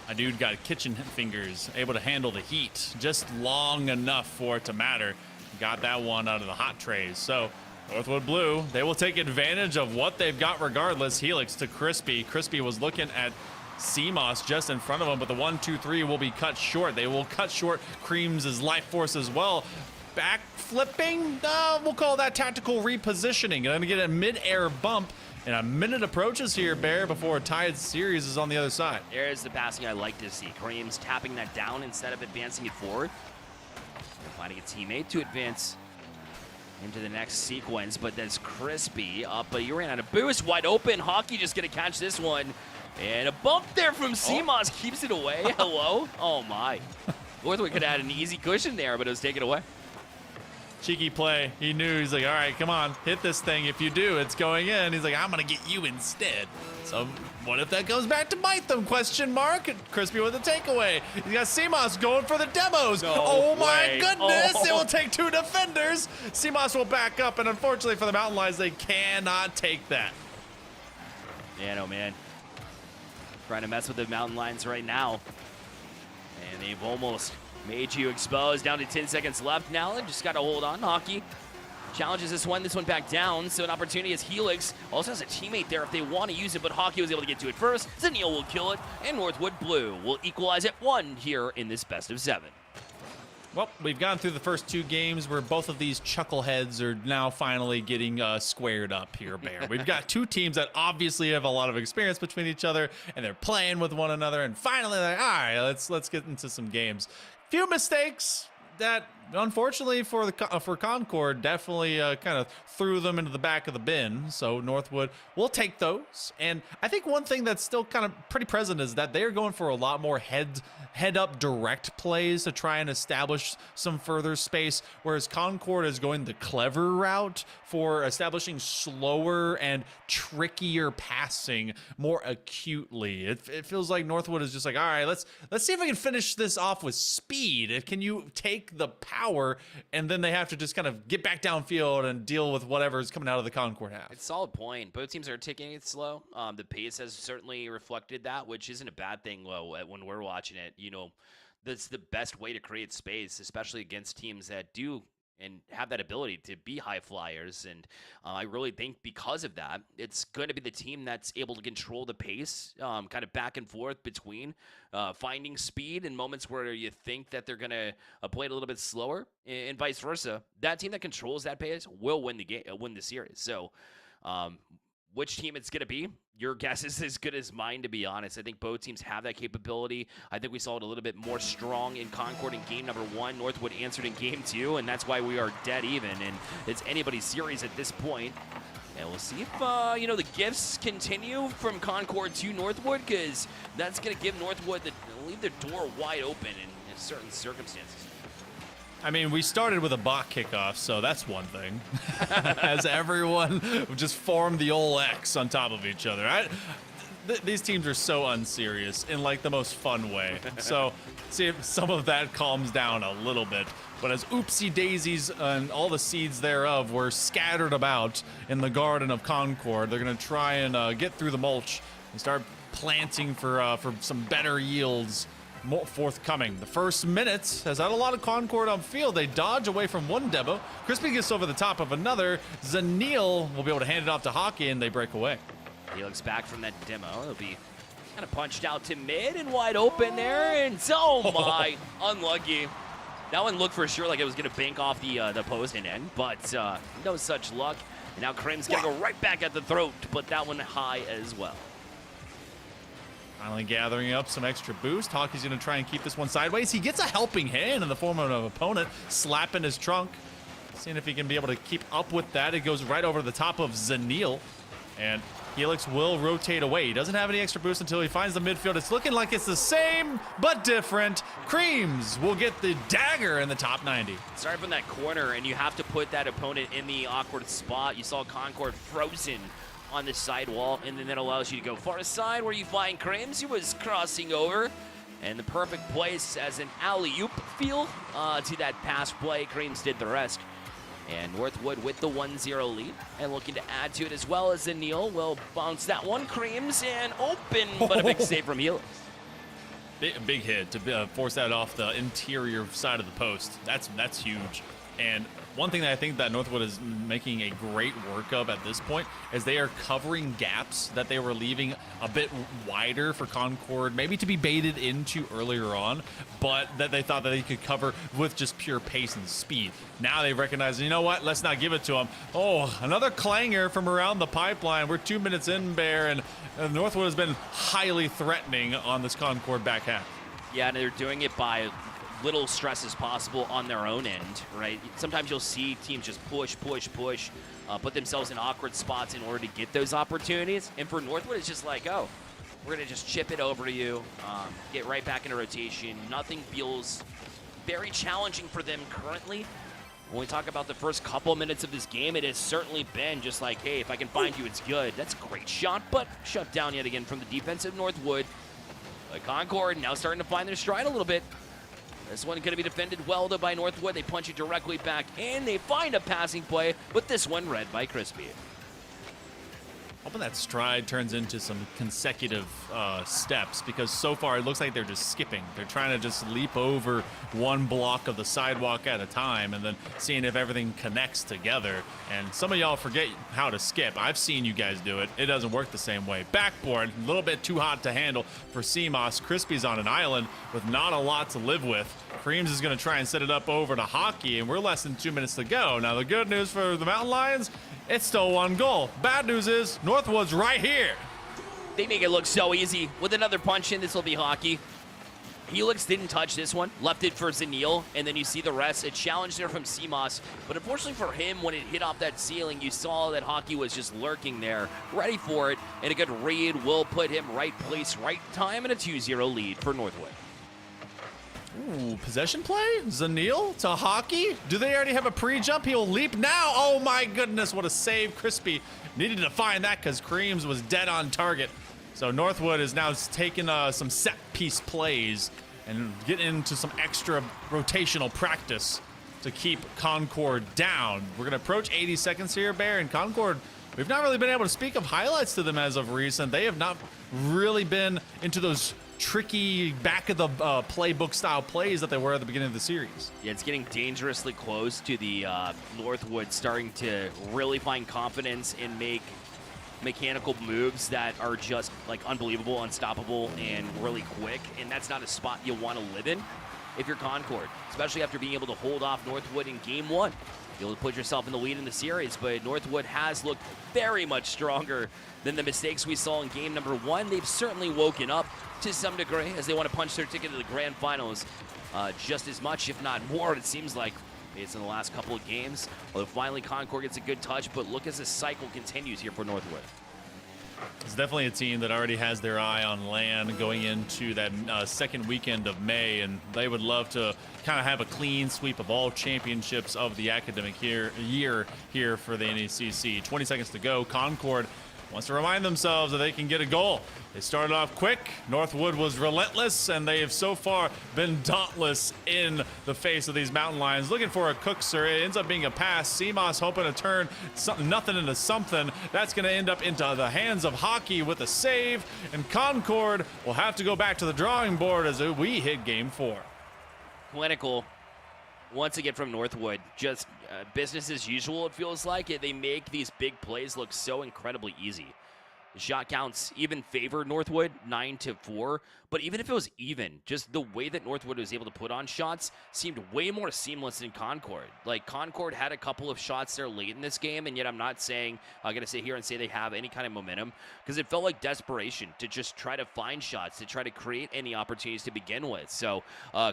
A dude got kitchen fingers, able to handle the heat just long enough for it to matter. Got that one out of the hot trays. So Northwood Blue, they will take advantage of what they've got regardless. Helix to Crispy. Crispy was looking at Seamoss just in front of him, but the 1-2-3 will be cut short. They will cut short Creams' life force as well. Back flipping, we'll call that tactical repositioning. And gonna get a mid-air bump. And a minute approaches here, Bear, before a tied series is on the other side. There's the passing I like to see. Creams tapping that down instead of advancing it forward. They're finding a teammate to advance into the next sequence, but that's Crispy up, but he ran out of boost. Wide open. Hockey just going to catch this one. And a bump there from CMOS keeps it away. Hello? Oh, my. Northwood could have had an easy cushion there, but it was taken away. Cheeky play. He knew. He's like, all right, come on, hit this thing. If you do, it's going in. He's like, I'm going to get you instead. So what if that goes back to bite them? Question mark. Crispy with the takeaway. He's got CMOS going for the demos. Oh, my goodness. It will take 2 defenders. CMOS will back up, and unfortunately for the Mountain Lions, they cannot take that. Yeah, no, man. Trying to mess with the Mountain Lions right now. And they've almost made you exposed. Down to 10 seconds left now. Just got to hold on. Hockey challenges this one back down. So an opportunity as Helix also has a teammate there if they want to use it, but Hockey was able to get to it first. Zanil will kill it, and Northwood Blue will equalize at 1 here in this best of 7. Well, we've gone through the first 2 games where both of these chuckleheads are now finally getting squared up here, Bear. We've got 2 teams that obviously have a lot of experience between each other, and they're playing with one another, and finally they're like, all right, let's get into some games. Few mistakes that, unfortunately for Concord, definitely kind of threw them into the back of the bin. So Northwood will take those. And I think one thing that's still kind of pretty present is that they're going for a lot more head-up direct plays to try and establish some further space, whereas Concord is going the clever route for establishing slower and trickier passing more acutely. It feels like Northwood is just like, all right, let's see if I can finish this off with speed. Can you take the power? And then they have to just kind of get back downfield and deal with whatever is coming out of the Concord half. It's a solid point. Both teams are taking it slow. The pace has certainly reflected that, which isn't a bad thing when we're watching it. You know, that's the best way to create space, especially against teams that do and have that ability to be high flyers. And I really think because of that, it's going to be the team that's able to control the pace, kind of back and forth between finding speed in moments where you think that they're going to play it a little bit slower, and vice versa. That team that controls that pace will win the game, win the series. So which team it's going to be, your guess is as good as mine, to be honest. I think both teams have that capability. I think we saw it a little bit more strong in Concord in game number 1. Northwood answered in game 2, and that's why we are dead even. And it's anybody's series at this point. And we'll see if, the gifts continue from Concord to Northwood, because that's going to give Northwood leave their door wide open in certain circumstances. I mean, we started with a bot kickoff, so that's one thing. As everyone just formed the old X on top of each other. These teams are so unserious in like the most fun way. So see if some of that calms down a little bit. But as oopsie daisies and all the seeds thereof were scattered about in the Garden of Concord, they're going to try and get through the mulch and start planting for some better yields more forthcoming. The first minute has had a lot of Concord on field. They dodge away from one demo. Crispy gets over the top of another. Zanil will be able to hand it off to Hockey, and they break away. He looks back from that demo. It'll be kind of punched out to mid and wide open there. And oh my, unlucky. That one looked for sure like it was going to bank off the post and end, but no such luck. And now Krim's going to go right back at the throat, but that one high as well. Finally gathering up some extra boost. Hockey's going to try and keep this one sideways. He gets a helping hand in the form of an opponent slapping his trunk. Seeing if he can be able to keep up with that. It goes right over the top of Zanil. And Helix will rotate away. He doesn't have any extra boost until he finds the midfield. It's looking like it's the same, but different. Creams will get the dagger in the top 90. Start from that corner, and you have to put that opponent in the awkward spot. You saw Concord frozen on the sidewall, and then that allows you to go far side where you find Crims, who was crossing over, and the perfect place as an alley-oop feel to that pass play. Crims did the rest, and Northwood with the 1-0 lead, and looking to add to it as well as Neil will bounce that one. Crims and open, but a big save from Helix. Big hit to force that off the interior side of the post. That's huge. And one thing that I think that Northwood is making a great work of at this point is they are covering gaps that they were leaving a bit wider for Concord, maybe to be baited into earlier on, but that they thought that they could cover with just pure pace and speed. Now they recognize, you know what, let's not give it to them. Oh, another clanger from around the pipeline. We're 2 minutes in, Bear, and Northwood has been highly threatening on this Concord back half. Yeah, and they're doing it by little stress as possible on their own end, right? Sometimes you'll see teams just push, put themselves in awkward spots in order to get those opportunities. And for Northwood, it's just like, oh, We're going to just chip it over to you, get right back into rotation. Nothing feels very challenging for them currently. When we talk about the first couple minutes of this game, it has certainly been just like, hey, if I can find you, it's good. That's a great shot, but shut down yet again from the defensive Northwood. Concord now starting to find their stride a little bit. This one going to be defended well, though, by Northwood. They punch it directly back, and they find a passing play, but this one read by Crispy. Hoping that stride turns into some consecutive steps, because so far it looks like they're just skipping. They're trying to just leap over one block of the sidewalk at a time and then seeing if everything connects together. And some of y'all forget how to skip. I've seen you guys do it. It doesn't work the same way. Backboard, a little bit too hot to handle for CMOS. Crispy's on an island with not a lot to live with. Creams is going to try and set it up over to Hockey, and we're less than 2 minutes to go. Now, the good news for the Mountain Lions, it's still one goal. Bad news is Northwood's right here. They make it look so easy. With another punch in, this will be Hockey. Helix didn't touch this one, left it for Zanil, and then you see the rest. A challenge there from CMOS, but unfortunately for him, when it hit off that ceiling, you saw that Hockey was just lurking there, ready for it, and a good read will put him right place, right time, and a 2-0 lead for Northwood. Ooh, possession play? Zanil to Hockey? Do they already have a pre-jump? He'll leap now. Oh my goodness, what a save. Crispy needed to find that because Creams was dead on target. So Northwood is now taking some set piece plays and getting into some extra rotational practice to keep Concord down. We're going to approach 80 seconds here, Bear, and Concord, we've not really been able to speak of highlights to them as of recent. They have not really been into those tricky back of the playbook style plays that they were at the beginning of the series. Yeah, it's getting dangerously close to the Northwood starting to really find confidence and make mechanical moves that are just like unbelievable, unstoppable, and really quick. And that's not a spot you want to live in if you're Concord, especially after being able to hold off Northwood in game one. You'll put yourself in the lead in the series, but Northwood has looked very much stronger than the mistakes we saw in game number one. They've certainly woken up to some degree as they want to punch their ticket to the grand finals just as much, if not more, it seems like, based on the last couple of games. Although finally Concord gets a good touch, but look as the cycle continues here for Northwood. It's definitely a team that already has their eye on land going into that second weekend of May, and they would love to kind of have a clean sweep of all championships of the academic year here for the NECC. 20 seconds to go. Concord wants to remind themselves that they can get a goal. They started off quick. Northwood was relentless, and they have so far been dauntless in the face of these Mountain Lions. Looking for a cookser. It ends up being a pass. CMOS hoping to turn nothing into something. That's going to end up into the hands of Hockey with a save, and Concord will have to go back to the drawing board as we hit game 4. Clinical once again from Northwood. Just business as usual, it feels like. They make these big plays look so incredibly easy. The shot counts even favor Northwood, 9-4. But even if it was even, just the way that Northwood was able to put on shots seemed way more seamless than Concord. Like, Concord had a couple of shots there late in this game, and yet I'm not saying, I'm going to sit here and say they have any kind of momentum, because it felt like desperation to just try to find shots, to try to create any opportunities to begin with. So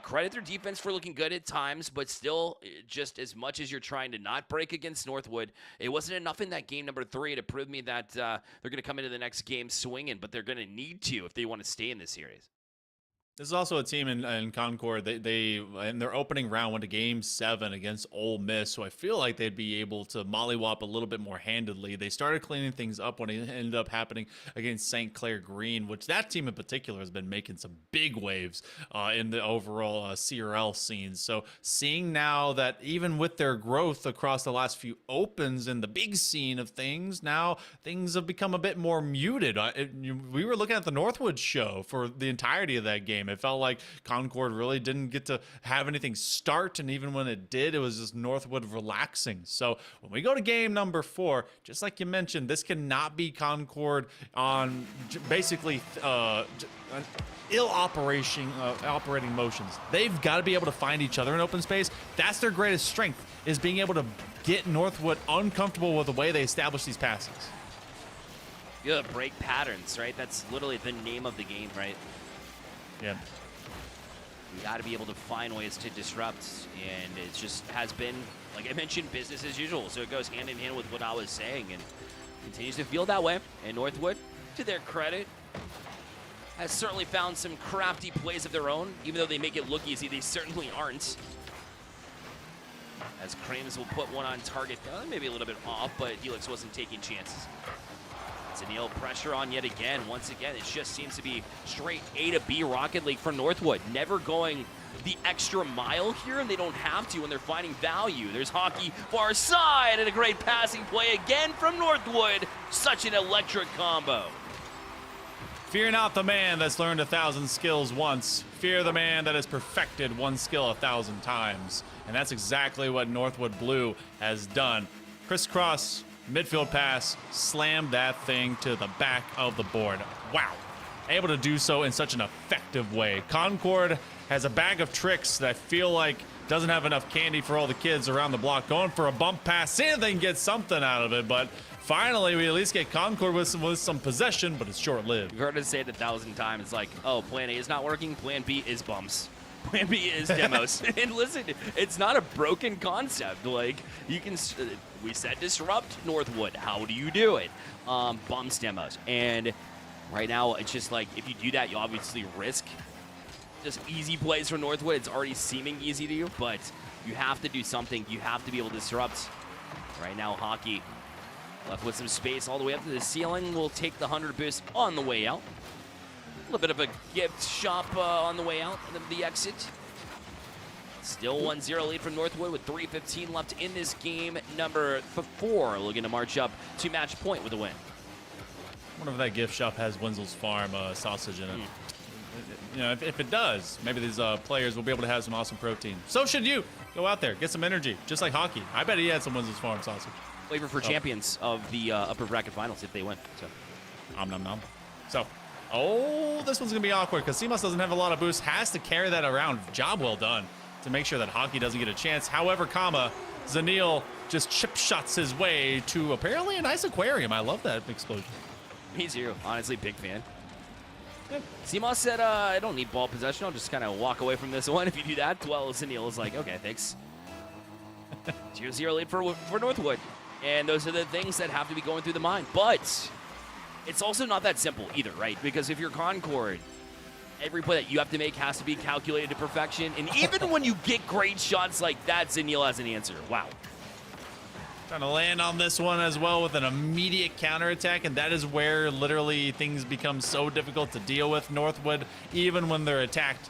credit their defense for looking good at times, but still, just as much as you're trying to not break against Northwood, it wasn't enough in that game number 3 to prove me that they're going to come into the next game swinging, but they're going to need to if they want to stay in this series. This is also a team in Concord. They in their opening round went to Game 7 against Ole Miss, so I feel like they'd be able to mollywop a little bit more handedly. They started cleaning things up when it ended up happening against St. Clair Green, which that team in particular has been making some big waves in the overall CRL scene. So seeing now that even with their growth across the last few opens in the big scene of things, now things have become a bit more muted. We were looking at the Northwood show for the entirety of that game. It felt like Concord really didn't get to have anything start, and even when it did, it was just Northwood relaxing. So when we go to game number 4, just like you mentioned, this cannot be Concord on basically ill operating motions. They've got to be able to find each other in open space. That's their greatest strength, is being able to get Northwood uncomfortable with the way they establish these passes. You gotta break patterns, right? That's literally the name of the game, right? Yeah. You got to be able to find ways to disrupt, and it just has been, like I mentioned, business as usual. So it goes hand in hand with what I was saying, and continues to feel that way. And Northwood, to their credit, has certainly found some crafty plays of their own. Even though they make it look easy, they certainly aren't. As Krames will put one on target, maybe a little bit off, but Helix wasn't taking chances. Zanil pressure on yet again. Once again, it just seems to be straight A to B Rocket League for Northwood. Never going the extra mile here, and they don't have to when they're finding value. There's Hockey far side, and a great passing play again from Northwood. Such an electric combo. Fear not the man that's learned 1,000 skills once. Fear the man that has perfected one skill 1,000 times. And that's exactly what Northwood Blue has done. Crisscross, midfield pass, slammed that thing to the back of the board. Wow. Able to do so in such an effective way. Concord has a bag of tricks that I feel like doesn't have enough candy for all the kids around the block. Going for a bump pass, see if they can get something out of it, but finally, we at least get Concord with some possession, but it's short-lived. You've heard us say it 1,000 times. It's like, oh, plan A is not working. Plan B is bumps. Plan B is demos. And listen, it's not a broken concept. Like, you can, we said disrupt Northwood. How do you do it? Bumps, demos. And right now, it's just like, if you do that, you obviously risk just easy plays for Northwood. It's already seeming easy to you, but you have to do something. You have to be able to disrupt. Right now, Hockey left with some space all the way up to the ceiling. We'll take the 100 boost on the way out. A little bit of a gift shop on the way out of the exit. Still 1-0 lead from Northwood with 3:15 left in this game. Number 4 looking to march up to match point with a win. I wonder if that gift shop has Wenzel's Farm sausage in it. You know, if it does, maybe these players will be able to have some awesome protein. So should you. Go out there, get some energy, just like Hockey. I bet he had some Wenzel's Farm sausage. Flavor for champions of the upper bracket finals if they win. So, nom nom. So, oh, this one's gonna be awkward because Seamus doesn't have a lot of boost. Has to carry that around. Job well done to make sure that Hockey doesn't get a chance. However, Zanil just chip shots his way to apparently a nice aquarium. I love that explosion. Me too. Honestly, big fan. Seamus said, I don't need ball possession. I'll just kind of walk away from this one. If you do that, well, Zanil is like, okay, thanks. 2-0 lead for Northwood. And those are the things that have to be going through the mind. But it's also not that simple either, right? Because if you're Concord, every play that you have to make has to be calculated to perfection. And even when you get great shots like that, Zanil has an answer. Wow. Trying to land on this one as well with an immediate counterattack, and that is where literally things become so difficult to deal with. Northwood, even when they're attacked,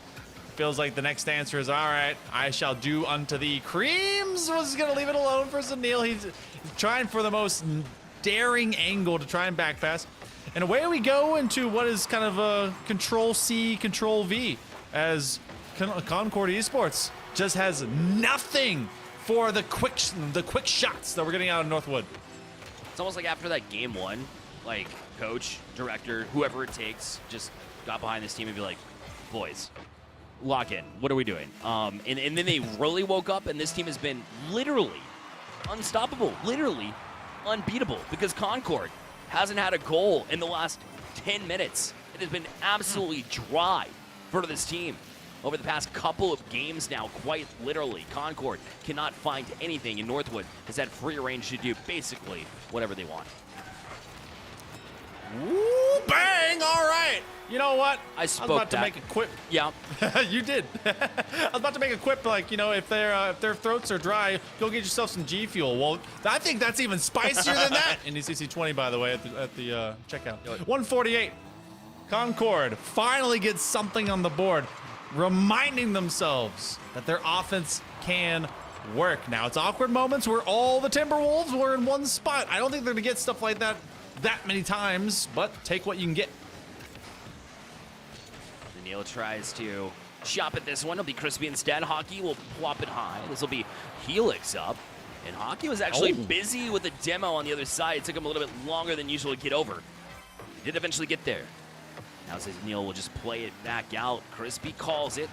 feels like the next answer is, all right, I shall do unto thee. Creams was going to leave it alone for Zanil. He's trying for the most daring angle to try and back pass. And away we go into what is kind of a Control-C, Control-V, as Concord Esports just has nothing for the quick shots that we're getting out of Northwood. It's almost like after that game one, like coach, director, whoever it takes, just got behind this team and be like, boys, lock in. What are we doing? And then they really woke up, and this team has been literally unstoppable, literally unbeatable, because Concord hasn't had a goal in the last 10 minutes. It has been absolutely dry for this team. Over the past couple of games now, quite literally, Concord cannot find anything, and Northwood has had free range to do basically whatever they want. Ooh, bang! All right. You know what? I spoke was about that. to make a quip. Yeah. You did. I was about to make a quip like, you know, if their throats are dry, go get yourself some G Fuel. Well, I think that's even spicier than that. NECC 20, by the way, at the checkout. 148. Concord finally gets something on the board, reminding themselves that their offense can work. Now, it's awkward moments where all the Timberwolves were in one spot. I don't think they're going to get stuff like that many times, but take what you can get. Neil tries to chop at this one. It'll be crispy instead. Hockey will plop it high. This will be Helix up. And Hockey was actually busy with the demo on the other side. It took him a little bit longer than usual to get over. He did eventually get there. Now says Neil will just play it back out. Crispy calls it.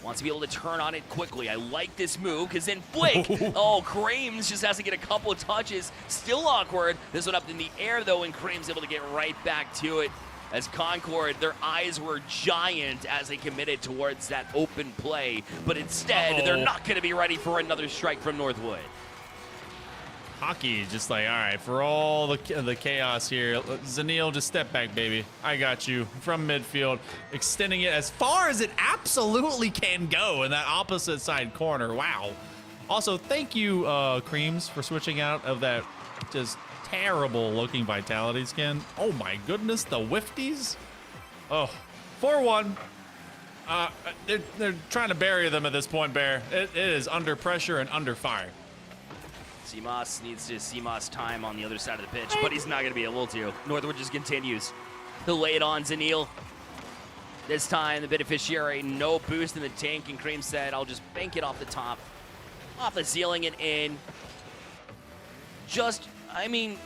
Wants to be able to turn on it quickly. I like this move because then Blake, Krames just has to get a couple of touches. Still awkward. This one up in the air though, and Krames able to get right back to it. As Concord, their eyes were giant as they committed towards that open play. But instead, they're not going to be ready for another strike from Northwood. Hockey just like, all right, for all the chaos here, Zanil, just step back, baby. I got you from midfield, extending it as far as it absolutely can go in that opposite side corner. Wow. Also, thank you, Creams, for switching out of that just terrible looking Vitality skin. Oh my goodness, the Whifties. Oh, 4-1. They're trying to bury them at this point, Bear. It is under pressure and under fire. CMOS needs to CMOS time on the other side of the pitch, but he's not going to be able to. Northwood just continues to lay it on Zanil. This time, the beneficiary, no boost in the tank, and Cream said, I'll just bank it off the top, off the ceiling and in. Just, I mean,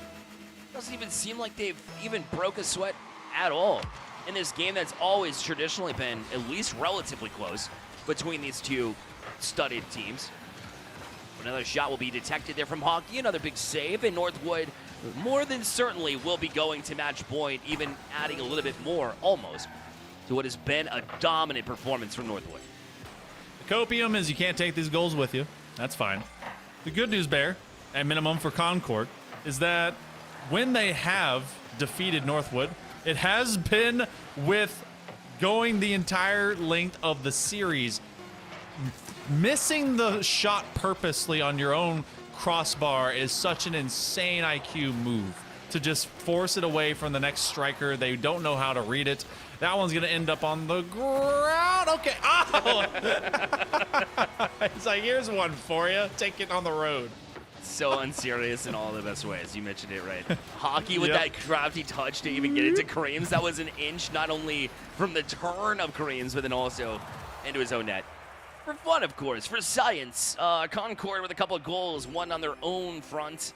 doesn't even seem like they've even broke a sweat at all in this game that's always traditionally been at least relatively close between these two studded teams. Another shot will be detected there from Hockey. Another big save, and Northwood more than certainly will be going to match point, even adding a little bit more, almost, to what has been a dominant performance from Northwood. The copium is you can't take these goals with you. That's fine. The good news, Bear, at minimum for Concord, is that when they have defeated Northwood, it has been with going the entire length of the series, missing the shot purposely on your own crossbar is such an insane IQ move to just force it away from the next striker. They don't know how to read it. That one's going to end up on the ground. Okay. Oh! It's like, here's one for you. Take it on the road. So unserious in all the best ways. You mentioned it right. Hockey with that crafty touch to even get it to Kareems. That was an inch not only from the turn of Kareems, but then also into his own net. For fun, of course, for science. Concord with a couple of goals, one on their own front,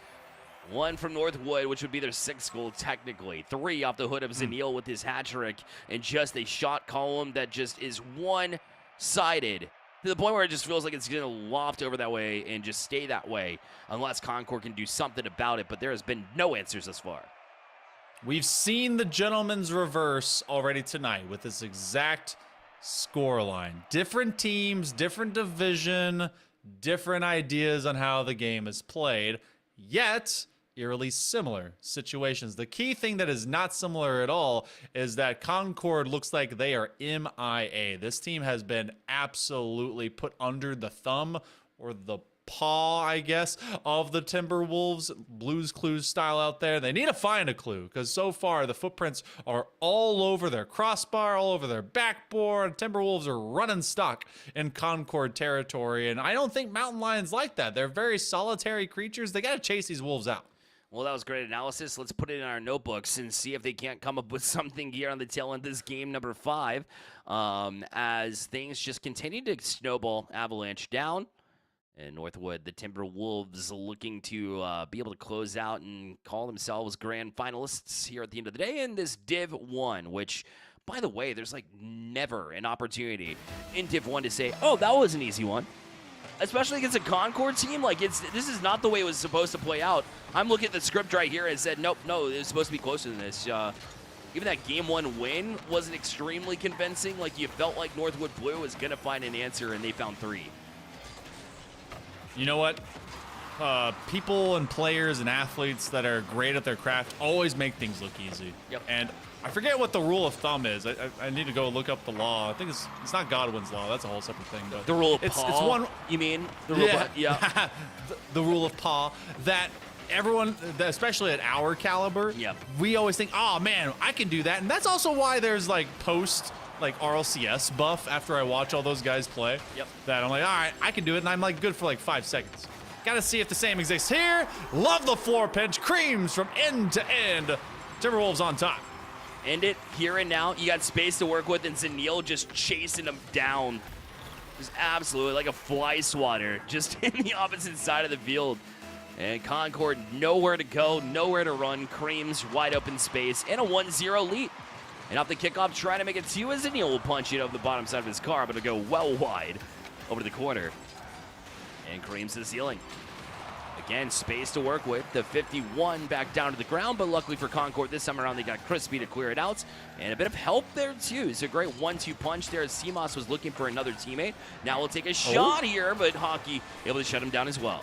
one from Northwood, which would be their 6th goal technically. 3 off the hood of Zanil with his hat trick, and just a shot column that just is one-sided to the point where it just feels like it's going to loft over that way and just stay that way unless Concord can do something about it, but there has been no answers thus far. We've seen the gentleman's reverse already tonight with this exact scoreline. Different teams, different division, different ideas on how the game is played, yet eerily similar situations. The key thing that is not similar at all is that Concord looks like they are MIA. This team has been absolutely put under the thumb or the paw, I guess, of the Timberwolves. Blues Clues style out there. They need to find a clue because so far the footprints are all over their crossbar, all over their backboard. Timberwolves are running stock in Concord territory, and I don't think Mountain Lions like that. They're very solitary creatures. They got to chase these wolves out. Well, that was great analysis. Let's put it in our notebooks and see if they can't come up with something here on the tail end of this game number 5 as things just continue to snowball, avalanche down. And Northwood, the Timberwolves, looking to be able to close out and call themselves grand finalists here at the end of the day in this Div 1, which, by the way, there's like never an opportunity in Div 1 to say, oh, that was an easy one. Especially against a Concord team. Like, this is not the way it was supposed to play out. I'm looking at the script right here and said, nope, no, it was supposed to be closer than this. Even that Game 1 win wasn't extremely convincing. Like, you felt like Northwood Blue was going to find an answer, and they found 3. You know what? People and players and athletes that are great at their craft always make things look easy. Yep. And I forget what the rule of thumb is. I need to go look up the law. I think it's not Godwin's law. That's a whole separate thing. But the rule of it's one. You mean the rule? Yeah. The rule of paw that everyone, especially at our caliber, we always think, oh man, I can do that. And that's also why there's like post like RLCS buff after I watch all those guys play. That I'm like, all right, I can do it, and I'm like good for like 5 seconds. Gotta see if the same exists here. Love the floor pinch. Creams from end to end. Timberwolves on top. End it here and now. You got space to work with, and Zanil just chasing him down. Just absolutely like a fly swatter, just in the opposite side of the field. And Concord nowhere to go, nowhere to run. Creams wide open space, and a 1-0 lead. And off the kickoff, trying to make it 2 as Zanil will punch it over the bottom side of his car, but it'll go well wide over the corner. And Kareem's to the ceiling. Again, space to work with. The 51 back down to the ground, but luckily for Concord this time around, they got Crispy to clear it out. And a bit of help there, too. It's a great 1-2 punch there as CMOS was looking for another teammate. Now we'll take a shot here, but Hockey able to shut him down as well.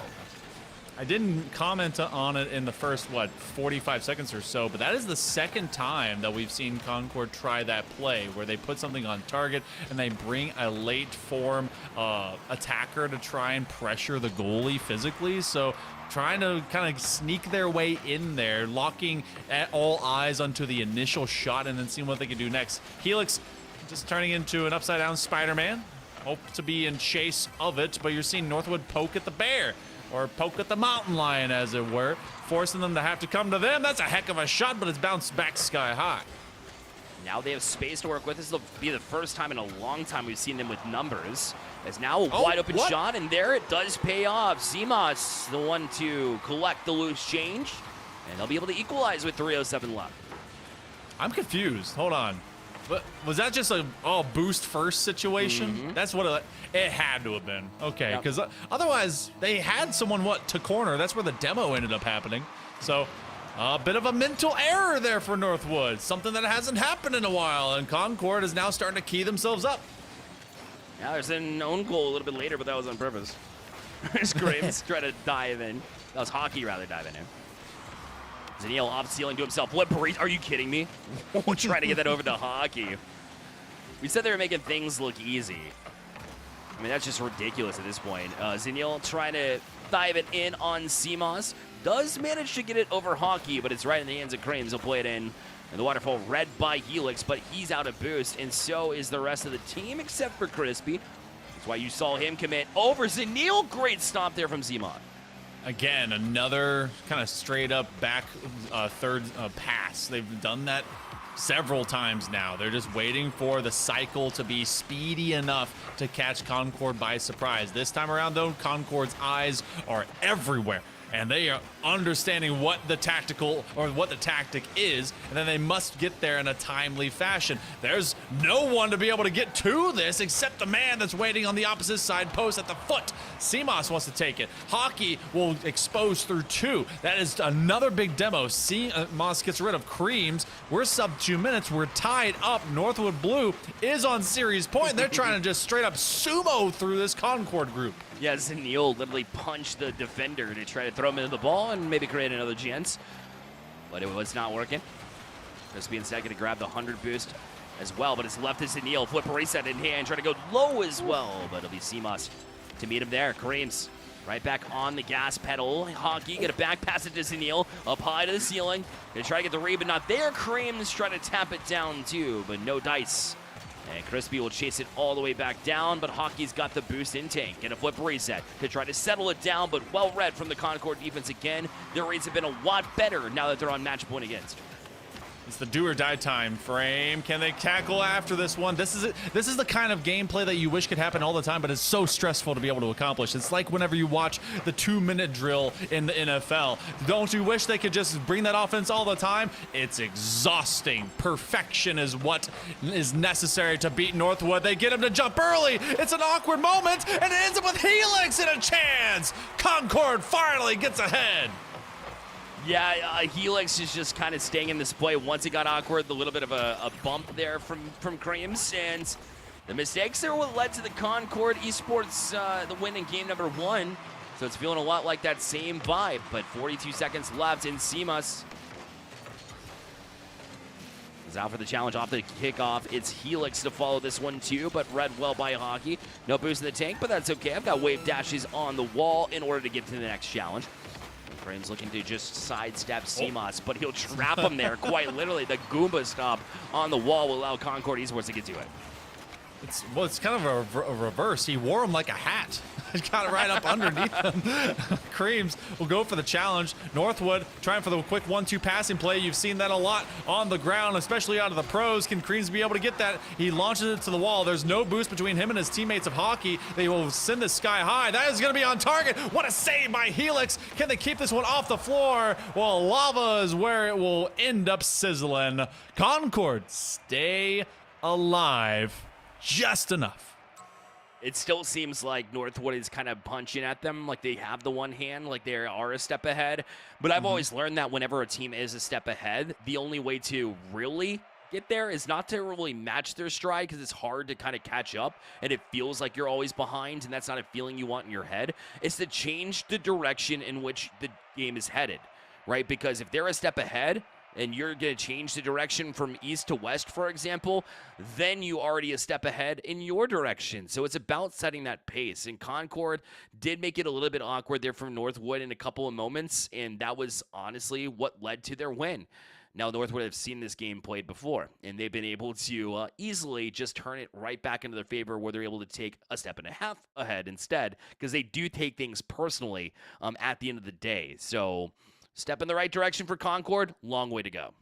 I didn't comment on it in the first, 45 seconds or so, but that is the second time that we've seen Concord try that play where they put something on target and they bring a late form attacker to try and pressure the goalie physically. So trying to kind of sneak their way in there, locking at all eyes onto the initial shot and then seeing what they can do next. Helix just turning into an upside-down Spider-Man. Hope to be in chase of it, but you're seeing Northwood poke at the bear, or poke at the mountain lion, as it were, forcing them to have to come to them. That's a heck of a shot, but it's bounced back sky high. Now they have space to work with. This will be the first time in a long time we've seen them with numbers. As now a wide open shot, and there it does pay off. Zimas, the one to collect the loose change, and they'll be able to equalize with 3:07 left. I'm confused. Hold on. But was that just a boost first situation? That's what it had to have been. Okay, because otherwise they had someone to corner. That's where the demo ended up happening. So a bit of a mental error there for Northwood. Something that hasn't happened in a while, and Concord is now starting to key themselves up. Now there's an own goal a little bit later, but that was on purpose. There's Graves trying to dive in. That was Hockey rather diving in. Zaniel off ceiling to himself. What Paris? Are you kidding me? We're trying to get that over to Hockey. We said they were making things look easy. I mean, that's just ridiculous at this point. Zaniel trying to dive it in on Simas. Does manage to get it over Hockey, but it's right in the hands of Crames. He'll play it in. And the waterfall read by Helix, but he's out of boost, and so is the rest of the team, except for Crispy. That's why you saw him commit over Zaniel. Great stop there from Zimon. Again, another kind of straight up back third pass. They've done that several times now. They're just waiting for the cycle to be speedy enough to catch Concord by surprise. This time around, though, Concord's eyes are everywhere, and they are understanding what the tactic is, and then they must get there in a timely fashion. There's no one to be able to get to this except the man that's waiting on the opposite side post at the foot. Simas wants to take it. Hockey will expose through two. That is another big demo. Simas gets rid of Creams. We're sub 2 minutes. We're tied up. Northwood Blue is on series point. They're trying to just straight up sumo through this Concord group. Yeah, Zaniel literally punched the defender to try to throw him into the ball and maybe create another chance, but it was not working. Crispy instead going to grab the 100 boost as well, but it's left to Zaniel. Flip reset in hand, trying to go low as well, but it'll be Simas to meet him there. Kareem's right back on the gas pedal. Hockey get a back pass it to Zaniel, up high to the ceiling. Gonna try to get the read, but not there. Kareem's trying to tap it down too, but no dice. And Crispy will chase it all the way back down, but Hockey's got the boost in tank. And a flip reset to try to settle it down, but well read from the Concord defense again. Their rates have been a lot better now that they're on match point against. It's the do or die time frame. Can they tackle after this one? This is it. This is the kind of gameplay that you wish could happen all the time, but it's so stressful to be able to accomplish. It's like whenever you watch the 2-minute drill in the NFL. Don't you wish they could just bring that offense all the time? It's exhausting. Perfection is what is necessary to beat Northwood. They get him to jump early. It's an awkward moment, and it ends up with Helix in a chance. Concord finally gets ahead. Yeah, Helix is just kind of staying in this play. Once it got awkward, the little bit of a bump there from Creams, and the mistakes are what led to the Concord Esports the win in game number 1. So it's feeling a lot like that same vibe, but 42 seconds left, and Simas is out for the challenge off the kickoff. It's Helix to follow this one too, but read well by Hockey. No boost in the tank, but that's okay. I've got wave dashes on the wall in order to get to the next challenge. Frame's looking to just sidestep Simas, but he'll trap him there, quite literally. The Goomba stop on the wall will allow Concord Esports to get to it. It's kind of a reverse. He wore him like a hat. He got it right up underneath him. Creams will go for the challenge. Northwood trying for the quick 1-2 passing play. You've seen that a lot on the ground, especially out of the pros. Can Creams be able to get that? He launches it to the wall. There's no boost between him and his teammates of Hockey. They will send this sky high. That is going to be on target. What a save by Helix. Can they keep this one off the floor? Well, lava is where it will end up sizzling. Concord stay alive. Just enough. It still seems like Northwood is kind of punching at them, like they have the one hand, like they are a step ahead. But I've always learned that whenever a team is a step ahead, the only way to really get there is not to really match their stride because it's hard to kind of catch up and it feels like you're always behind and that's not a feeling you want in your head. It's to change the direction in which the game is headed, right? Because if they're a step ahead and you're going to change the direction from east to west, for example, then you already a step ahead in your direction. So it's about setting that pace. And Concord did make it a little bit awkward there from Northwood in a couple of moments, and that was honestly what led to their win. Now, Northwood have seen this game played before, and they've been able to easily just turn it right back into their favor where they're able to take a step and a half ahead instead, because they do take things personally at the end of the day. So step in the right direction for Concord, long way to go.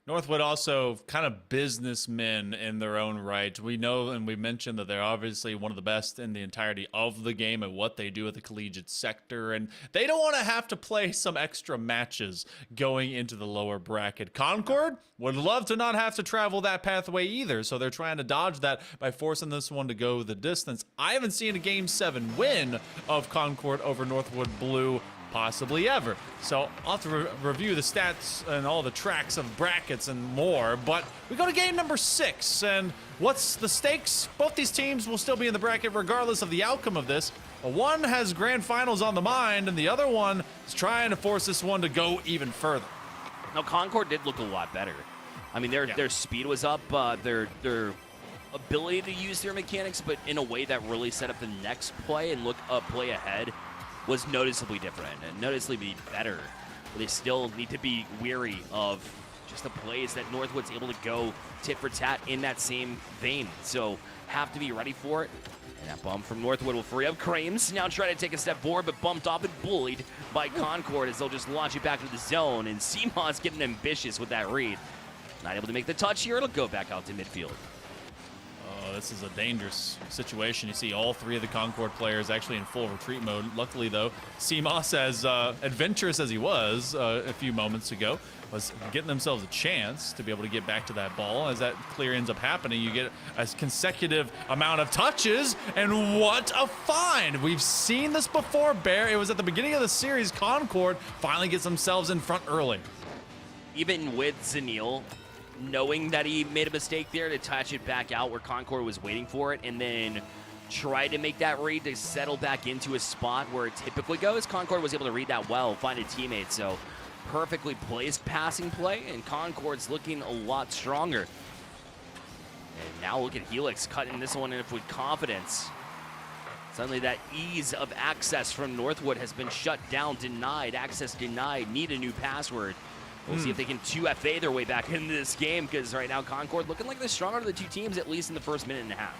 Northwood also kind of businessmen in their own right. We know and we mentioned that they're obviously one of the best in the entirety of the game at what they do at the collegiate sector, and they don't want to have to play some extra matches going into the lower bracket. Concord would love to not have to travel that pathway either, so they're trying to dodge that by forcing this one to go the distance. I haven't seen a Game 7 win of Concord over Northwood Blue possibly ever. So I'll have to review the stats and all the tracks of brackets and more, but we go to game number 6, and what's the stakes? Both these teams will still be in the bracket regardless of the outcome of this. One has grand finals on the mind, and the other one is trying to force this one to go even further. Now, Concord did look a lot better. I mean, their speed was up, their ability to use their mechanics, but in a way that really set up the next play and look a play ahead was noticeably different and noticeably better. But they still need to be weary of just the plays that Northwood's able to go tit for tat in that same vein. So have to be ready for it. And that bump from Northwood will free up Krames. Now try to take a step forward, but bumped off and bullied by Concord as they'll just launch it back into the zone. And Seamoss getting ambitious with that read. Not able to make the touch here. It'll go back out to midfield. This is a dangerous situation. You see all three of the Concord players actually in full retreat mode. Luckily, though, Seamoss, as adventurous as he was a few moments ago, was getting themselves a chance to be able to get back to that ball. As that clear ends up happening, you get a consecutive amount of touches, and what a find! We've seen this before, Bear. It was at the beginning of the series. Concord finally gets themselves in front early. Even with Zanil, knowing that he made a mistake there to touch it back out where Concord was waiting for it and then tried to make that read to settle back into a spot where it typically goes. Concord was able to read that well, find a teammate, so perfectly placed passing play, and Concord's looking a lot stronger. And now look at Helix cutting this one in with confidence. Suddenly that ease of access from Northwood has been shut down, denied, access denied, need a new password. We'll see if they can 2FA their way back into this game, because right now Concord looking like they're stronger of the two teams, at least in the first minute and a half.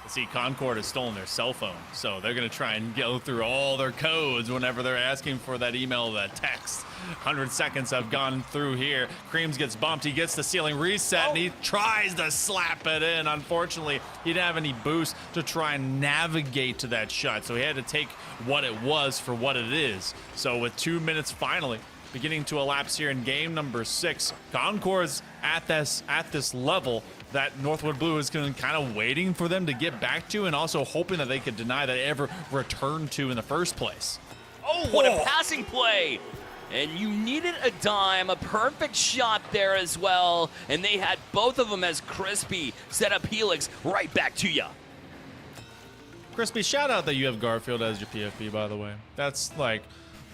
See, Concord has stolen their cell phone, so they're going to try and go through all their codes whenever they're asking for that email, that text. 100 seconds have gone through here. Creams gets bumped. He gets the ceiling reset, and he tries to slap it in. Unfortunately, he didn't have any boost to try and navigate to that shot, so he had to take what it was for what it is. So with 2 minutes finally beginning to elapse here in game number 6, Concord's at this level that Northwood Blue is kind of waiting for them to get back to, and also hoping that they could deny that they ever returned to in the first place. Oh, what a passing play! And you needed a dime, a perfect shot there as well, and they had both of them as Crispy set up Helix right back to you. Crispy, shout out that you have Garfield as your PFP, by the way. That's like,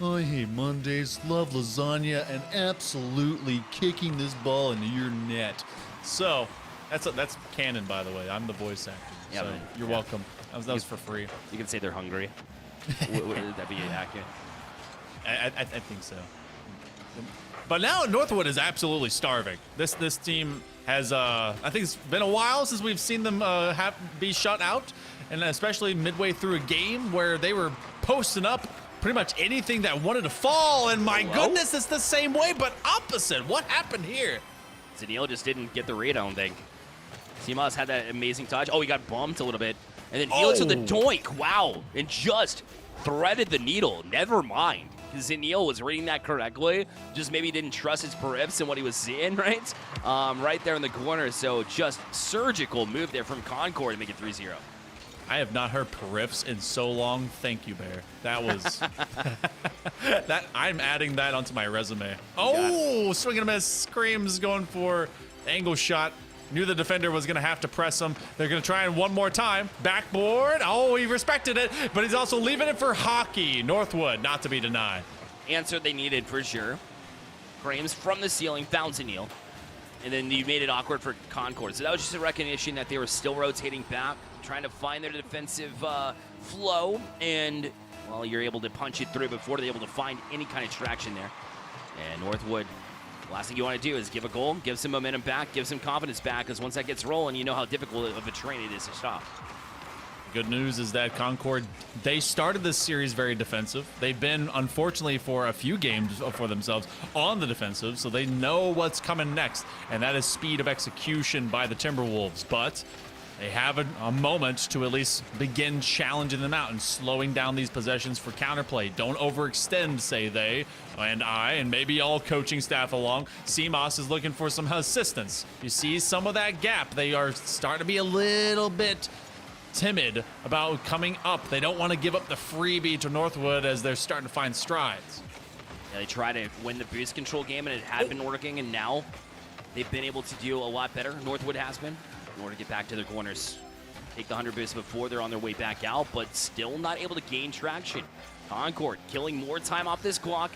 I hate Mondays, love lasagna, and absolutely kicking this ball into your net. So, that's canon, by the way. I'm the voice actor. Yeah, so you're welcome. That was for free. You can say they're hungry. Would that be accurate? I think so. But now Northwood is absolutely starving. This team has, I think it's been a while since we've seen them be shut out, and especially midway through a game where they were posting up pretty much anything that wanted to fall, and my goodness, it's the same way, but opposite. What happened here? Zanil just didn't get the read, I don't think. Seamoss had that amazing touch. Oh, he got bumped a little bit. And then Helix with the doink. Wow. And just threaded the needle. Never mind. Zanil was reading that correctly. Just maybe didn't trust his periffs and what he was seeing, right? Right there in the corner. So just surgical move there from Concord to make it 3-0. I have not heard periffs in so long. Thank you, Bear. That was that. I'm adding that onto my resume. Oh, swing and a miss. Cream's going for angle shot. Knew the defender was going to have to press him. They're going to try it one more time. Backboard. Oh, he respected it, but he's also leaving it for hockey. Northwood, not to be denied. Answer they needed for sure. Creams from the ceiling, found Neil. And then you made it awkward for Concord. So that was just a recognition that they were still rotating back, trying to find their defensive flow. And, well, you're able to punch it through before they're able to find any kind of traction there. And Northwood, last thing you want to do is give a goal, give some momentum back, give some confidence back, because once that gets rolling, you know how difficult of a terrain it is to stop. Good news is that Concord, they started this series very defensive. They've been, unfortunately, for a few games for themselves on the defensive, so they know what's coming next, and that is speed of execution by the Timberwolves. But they have a moment to at least begin challenging them out and slowing down these possessions for counterplay. Don't overextend, say they, and maybe all coaching staff along. CMOS is looking for some assistance. You see some of that gap. They are starting to be a little bit timid about coming up. They don't want to give up the freebie to Northwood as they're starting to find strides. Yeah, they try to win the boost control game, and it had been working, and now they've been able to do a lot better. Northwood has been, in order to get back to their corners. Take the 100 boost before they're on their way back out, but still not able to gain traction. Concord killing more time off this clock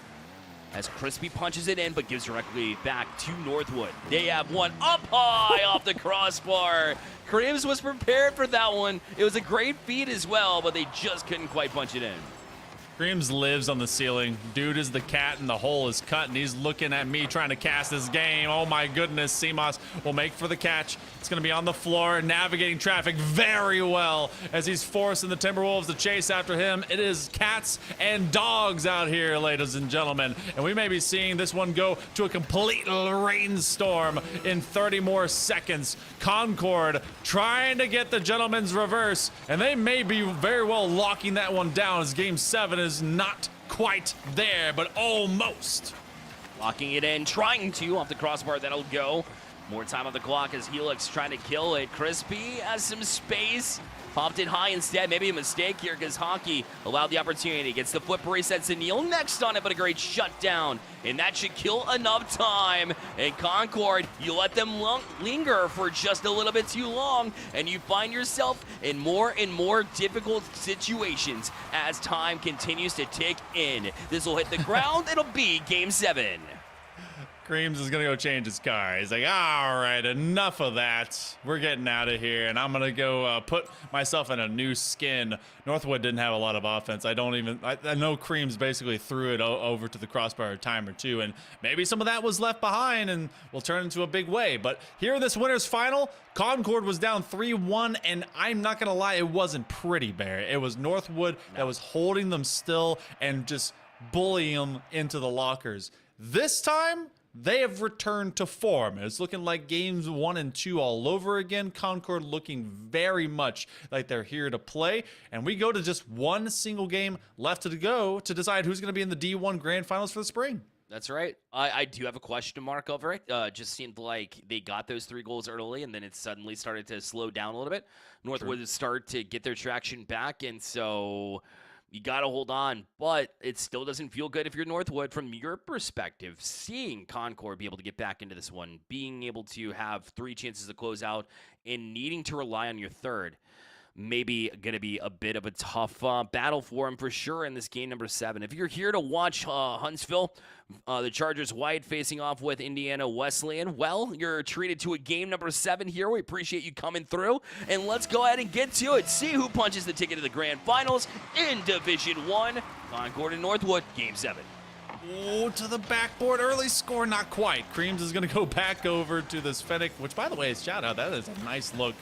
as Crispy punches it in, but gives directly back to Northwood. They have one up high off the crossbar. Creams was prepared for that one. It was a great feed as well, but they just couldn't quite punch it in. Creams lives on the ceiling. Dude is the cat and the hole is cut, and he's looking at me trying to cast this game. Oh my goodness, CMOS will make for the catch. It's going to be on the floor, navigating traffic very well as he's forcing the Timberwolves to chase after him. It is cats and dogs out here, ladies and gentlemen, and we may be seeing this one go to a complete rainstorm in 30 more seconds. Concord trying to get the gentleman's reverse, and they may be very well locking that one down as Game 7 is not quite there, but almost. Locking it in, trying to off the crossbar. That'll go. More time on the clock as Helix trying to kill it. Crispy has some space. Popped it high instead. Maybe a mistake here because Hockey allowed the opportunity. Gets the flip reset to Neil next on it, but a great shutdown. And that should kill enough time. And Concord, you let them linger for just a little bit too long, and you find yourself in more and more difficult situations as time continues to tick in. This will hit the ground. It'll be Game 7. Creams is going to go change his car. He's like, all right, enough of that. We're getting out of here, and I'm going to go put myself in a new skin. Northwood didn't have a lot of offense. I know Creams basically threw it over to the crossbar a time or two, and maybe some of that was left behind and will turn into a big way. But here in this winner's final, Concord was down 3-1, and I'm not going to lie, it wasn't pretty, Bear. It was Northwood that was holding them still and just bullying them into the lockers. This time, they have returned to form. It's looking like games 1 and 2 all over again. Concord looking very much like they're here to play. And we go to just one single game left to go to decide who's going to be in the D1 Grand Finals for the spring. That's right. I do have a question mark over it. Just seemed like they got those 3 goals early, and then it suddenly started to slow down a little bit. Northwood would start to get their traction back, and so you got to hold on, but it still doesn't feel good if you're Northwood from your perspective. Seeing Concord be able to get back into this one, being able to have 3 chances to close out, and needing to rely on your third, maybe going to be a bit of a tough battle for him for sure in this game number 7. If you're here to watch Huntsville, the Chargers White facing off with Indiana Wesleyan, well, you're treated to a game number 7 here. We appreciate you coming through, and let's go ahead and get to it. See who punches the ticket to the Grand Finals in Division 1. Concord and Northwood, Game 7. Oh, to the backboard. Early score, not quite. Creams is going to go back over to this Fennec, which, by the way, shout out. That is a nice look.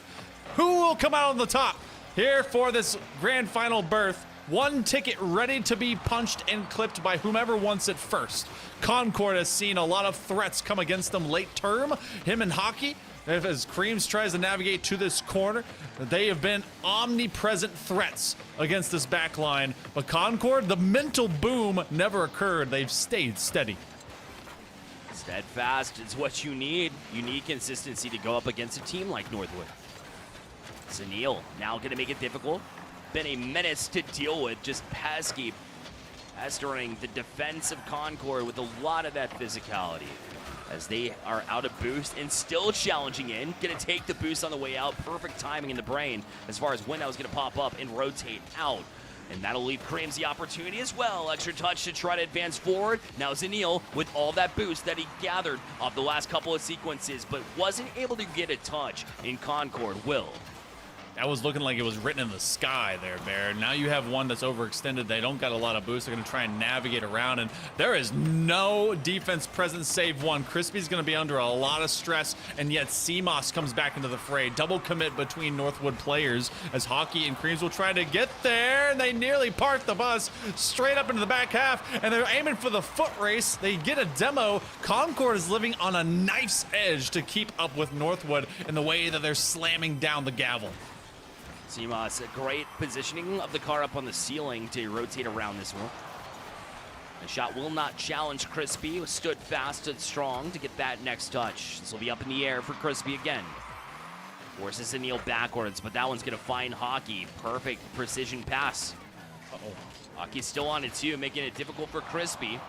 Who will come out on the top here for this grand final berth? One ticket ready to be punched and clipped by whomever wants it first. Concord has seen a lot of threats come against them late term. Him and Hockey, as Creams tries to navigate to this corner, they have been omnipresent threats against this back line. But Concord, the mental boom never occurred. They've stayed steady. Steadfast is what you need. You need consistency to go up against a team like Northwood. Zanil now going to make it difficult. Been a menace to deal with, just pesky, pestering the defense of Concord with a lot of that physicality. As they are out of boost and still challenging in. Going to take the boost on the way out. Perfect timing in the brain as far as when that was going to pop up and rotate out. And that'll leave Creams the opportunity as well. Extra touch to try to advance forward. Now Zanil with all that boost that he gathered off the last couple of sequences, but wasn't able to get a touch in Concord will. That was looking like it was written in the sky there, Bear. Now you have one that's overextended. They don't got a lot of boost. They're going to try and navigate around, and there is no defense present save one. Crispy's going to be under a lot of stress, and yet CMOS comes back into the fray. Double commit between Northwood players as Hockey and Creams will try to get there, and they nearly park the bus straight up into the back half, and they're aiming for the foot race. They get a demo. Concord is living on a knife's edge to keep up with Northwood in the way that they're slamming down the gavel. CMOS, a great positioning of the car up on the ceiling to rotate around this one. The shot will not challenge Crispy. Stood fast, stood strong to get that next touch. This will be up in the air for Crispy again. Forces Zanil backwards, but that one's going to find Hockey. Perfect precision pass. Hockey's still on it too, making it difficult for Crispy.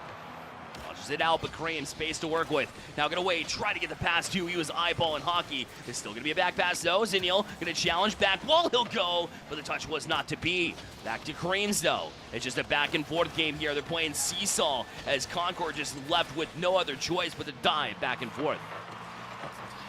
Launches it out, but Cream space to work with. Now gonna wait, try to get the pass to. He was eyeballing Hockey. There's still gonna be a back pass though. Zanil gonna challenge back wall. He'll go, but the touch was not to be. Back to Creams though. It's just a back and forth game here. They're playing seesaw as Concord just left with no other choice but to dive back and forth.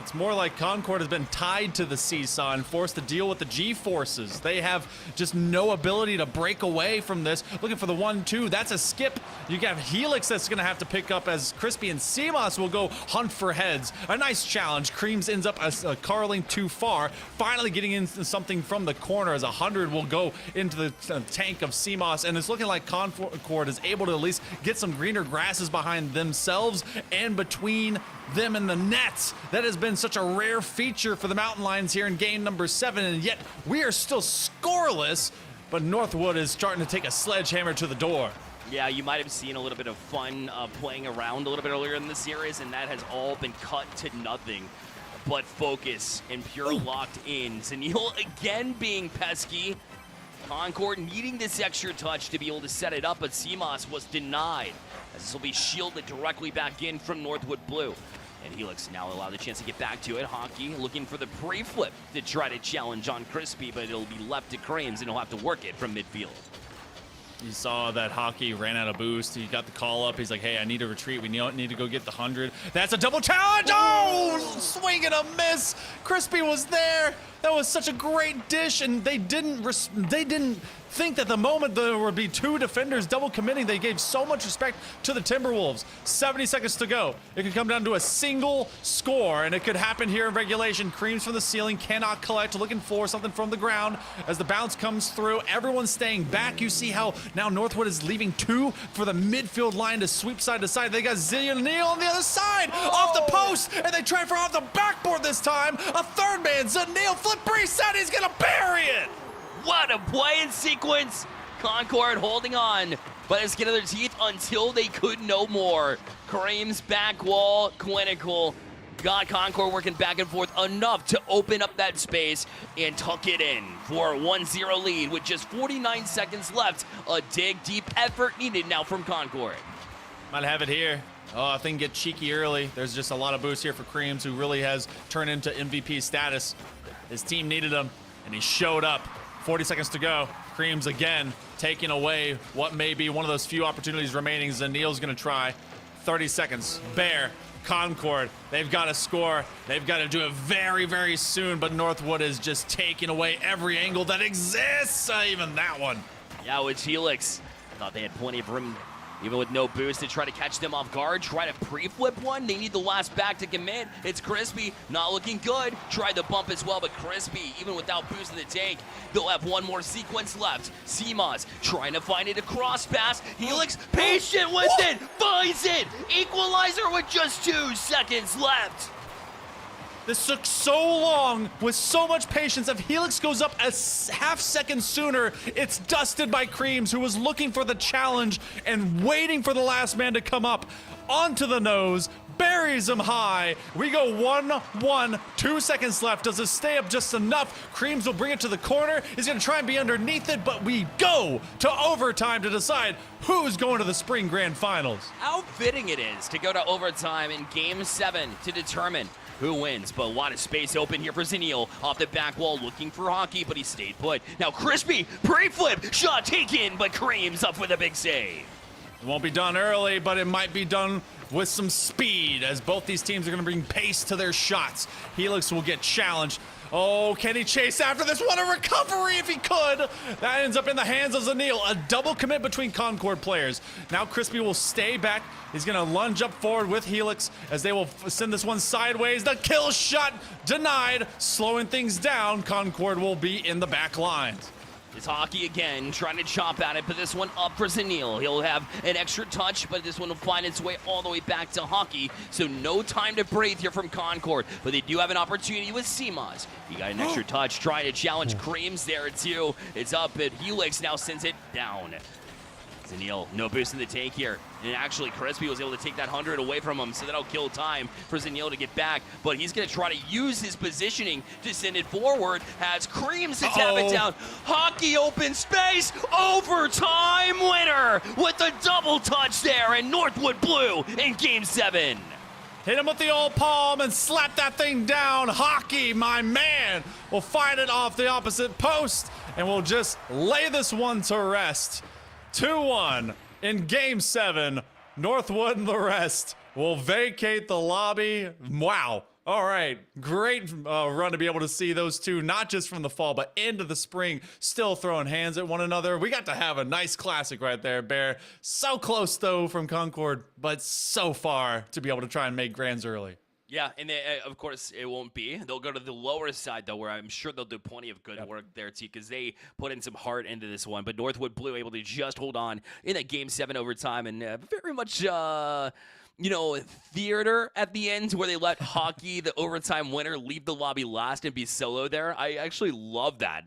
It's more like Concord has been tied to the seesaw and forced to deal with the G-forces. They have just no ability to break away from this. Looking for the 1-2. That's a skip. You got Helix that's going to have to pick up as Crispy and CMOS will go hunt for heads. A nice challenge. Creams ends up as carling too far. Finally getting into something from the corner as 100 will go into the tank of CMOS. And it's looking like Concord is able to at least get some greener grasses behind themselves and between them and the nets. That has been such a rare feature for the Mountain Lions here in game number 7, and yet we are still scoreless, but Northwood is starting to take a sledgehammer to the door. Yeah, you might have seen a little bit of fun playing around a little bit earlier in the series, and that has all been cut to nothing but focus and pure locked in. Zanil again being pesky. Concord needing this extra touch to be able to set it up, but CMOS was denied, as this will be shielded directly back in from Northwood Blue. And Helix now allowed the chance to get back to it. Hockey looking for the pre-flip to try to challenge on Crispy, but it'll be left to Creams, and he'll have to work it from midfield. You saw that Hockey ran out of boost. He got the call up. He's like, hey, I need to retreat. We need to go get the 100. That's a double challenge. Oh, swing and a miss. Crispy was there. That was such a great dish, and they didn't think that the moment there would be two defenders double committing. They gave so much respect to the Timberwolves. 70 seconds to go. It could come down to a single score, and it could happen here in regulation. Creams from the ceiling cannot collect, looking for something from the ground as the bounce comes through. Everyone's staying back. You see how now Northwood is leaving two for the midfield line to sweep side to side. They got Zanil on the other side, off the post, and they try for off the backboard this time. A third man, Zanil, flip reset, he's gonna bury it! What a play in sequence! Concord holding on, but it's skin of their teeth until they could no more. Creams back wall, clinical. Got Concord working back and forth enough to open up that space and tuck it in for a 1-0 lead with just 49 seconds left. A dig deep effort needed now from Concord. Might have it here. Oh, I think get cheeky early. There's just a lot of boost here for Creams, who really has turned into MVP status. His team needed him, and he showed up. 40 seconds to go. Creams again taking away what may be one of those few opportunities remaining. Zanil's gonna try. 30 seconds. Bear, Concord, they've got to score. They've got to do it very, very soon, but Northwood is just taking away every angle that exists. Even that one. Yeah, with Helix. I thought they had plenty of room, even with no boost, to try to catch them off guard, try to pre-flip one. They need the last back to commit. It's Crispy, not looking good. Tried the bump as well, but Crispy, even without boost in the tank, they'll have one more sequence left. CMOS trying to find it across pass. Helix, patient with it, finds it. Equalizer with just 2 seconds left. This took so long with so much patience. If Helix goes up a half second sooner, it's dusted by Creams, who was looking for the challenge and waiting for the last man to come up. Onto the nose, buries him high. We go 1-1, 2 seconds left. Does it stay up just enough? Creams will bring it to the corner. He's gonna try and be underneath it, but we go to overtime to decide who's going to the Spring Grand Finals. How fitting it is to go to overtime in Game 7 to determine who wins, but a lot of space open here for Zenil off the back wall looking for Hockey, but he stayed put. Now Crispy, pre-flip, shot taken, but Creams up with a big save. It won't be done early, but it might be done with some speed as both these teams are going to bring pace to their shots. Helix will get challenged. Oh, can he chase after this? What a recovery if he could. That ends up in the hands of Zenil. A double commit between Concord players. Now Crispy will stay back. He's going to lunge up forward with Helix as they will send this one sideways. The kill shot denied, slowing things down. Concord will be in the back lines. It's Hockey again, trying to chop at it, but this one up for Zenil. He'll have an extra touch, but this one will find its way all the way back to Hockey, so no time to breathe here from Concord, but they do have an opportunity with CMOS. He got an extra touch, trying to challenge Creams there too. It's up, but Helix now sends it down. Zenil, no boost in the tank here. And actually, Crispy was able to take that 100 away from him, so that'll kill time for Zenil to get back. But he's going to try to use his positioning to send it forward as Creams to tap it down. Hockey open space, overtime winner with a double touch there, and Northwood Blue in Game 7. Hit him with the old palm and slap that thing down. Hockey, my man, will fight it off the opposite post, and we'll just lay this one to rest. 2-1 in Game 7. Northwood and the rest will vacate the lobby. Wow. All right. Great run to be able to see those two, not just from the fall, but into the spring, still throwing hands at one another. We got to have a nice classic right there, Bear. So close, though, from Concord, but so far to be able to try and make grands early. Yeah, and they, of course, it won't be. They'll go to the lower side, though, where I'm sure they'll do plenty of good work there, too, because they put in some heart into this one. But Northwood Blue able to just hold on in that Game 7 overtime, and very much, you know, theater at the end where they let Hockey, the overtime winner, leave the lobby last and be solo there. I actually love that.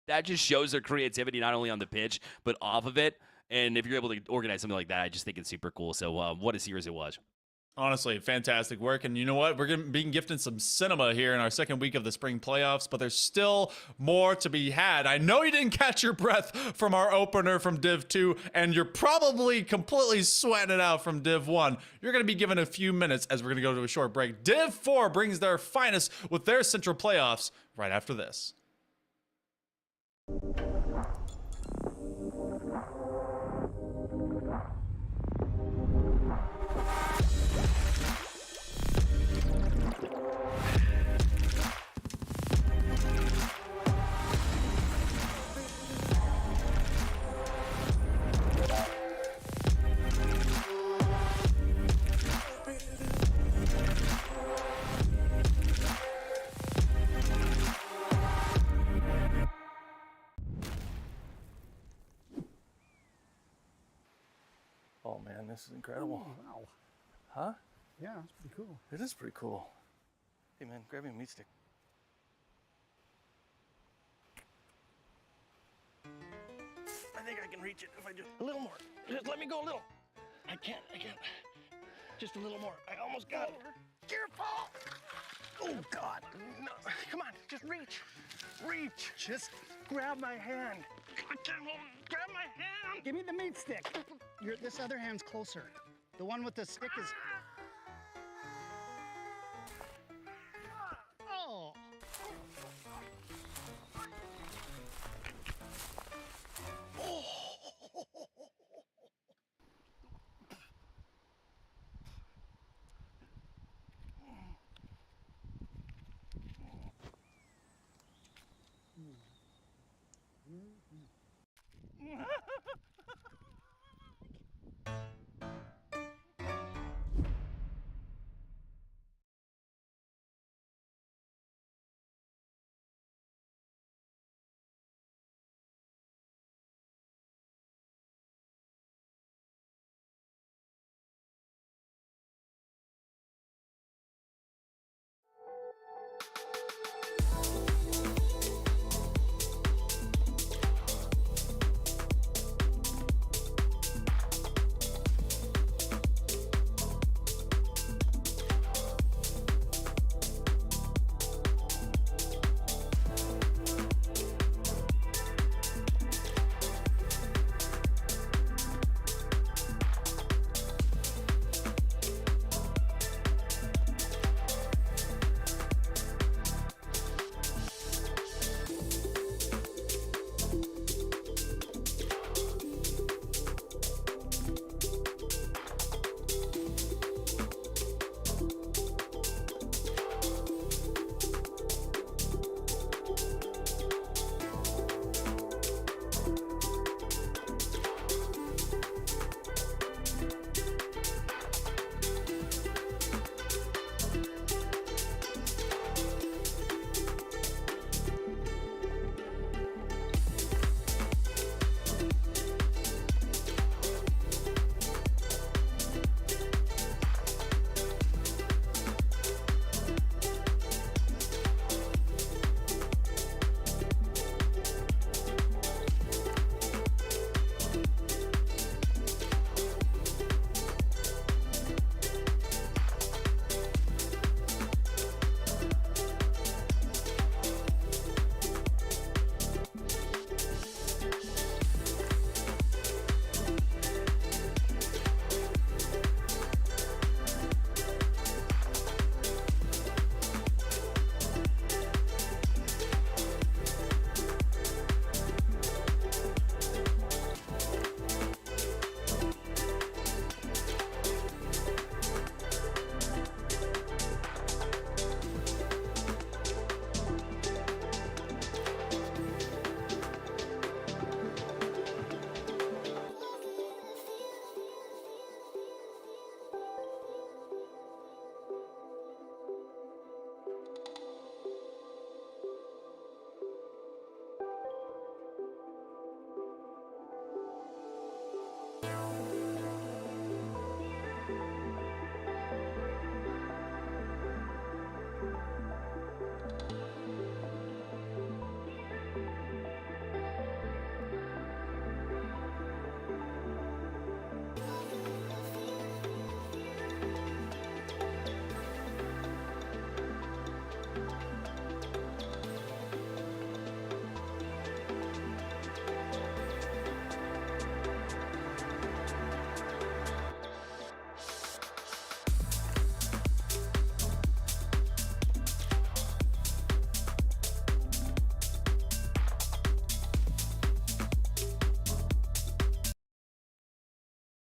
That just shows their creativity not only on the pitch, but off of it. And if you're able to organize something like that, I just think it's super cool. So what a series it was. Honestly, fantastic work. And you know what? We're being gifted some cinema here in our second week of the spring playoffs, but there's still more to be had. I know you didn't catch your breath from our opener from Div 2, and you're probably completely sweating it out from Div 1. You're going to be given a few minutes as we're going to go to a short break. Div 4 brings their finest with their central playoffs right after this. Oh man, this is incredible. Oh, wow. Huh? Yeah, it's pretty cool. It is pretty cool. Hey man, grab me a meat stick. I think I can reach it if I just a little more. Just let me go a little. I can't. Just a little more. I almost got it. Careful! Oh God! No. Come on, just reach. Reach. Just Grab my hand. I can't hold. Grab my hand. give me the meat stick. This other hand's closer. The one with the stick is... Oh!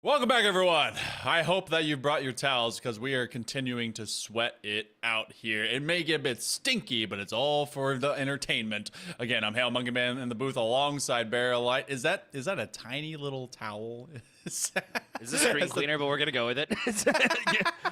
Welcome back, everyone. I hope that you brought your towels because we are continuing to sweat it out here. It may get a bit stinky, but it's all for the entertainment. Again, I'm Hail Monkey Man in the booth alongside Barrel Light. Is that a tiny little towel? Is a screen cleaner, but we're gonna go with it.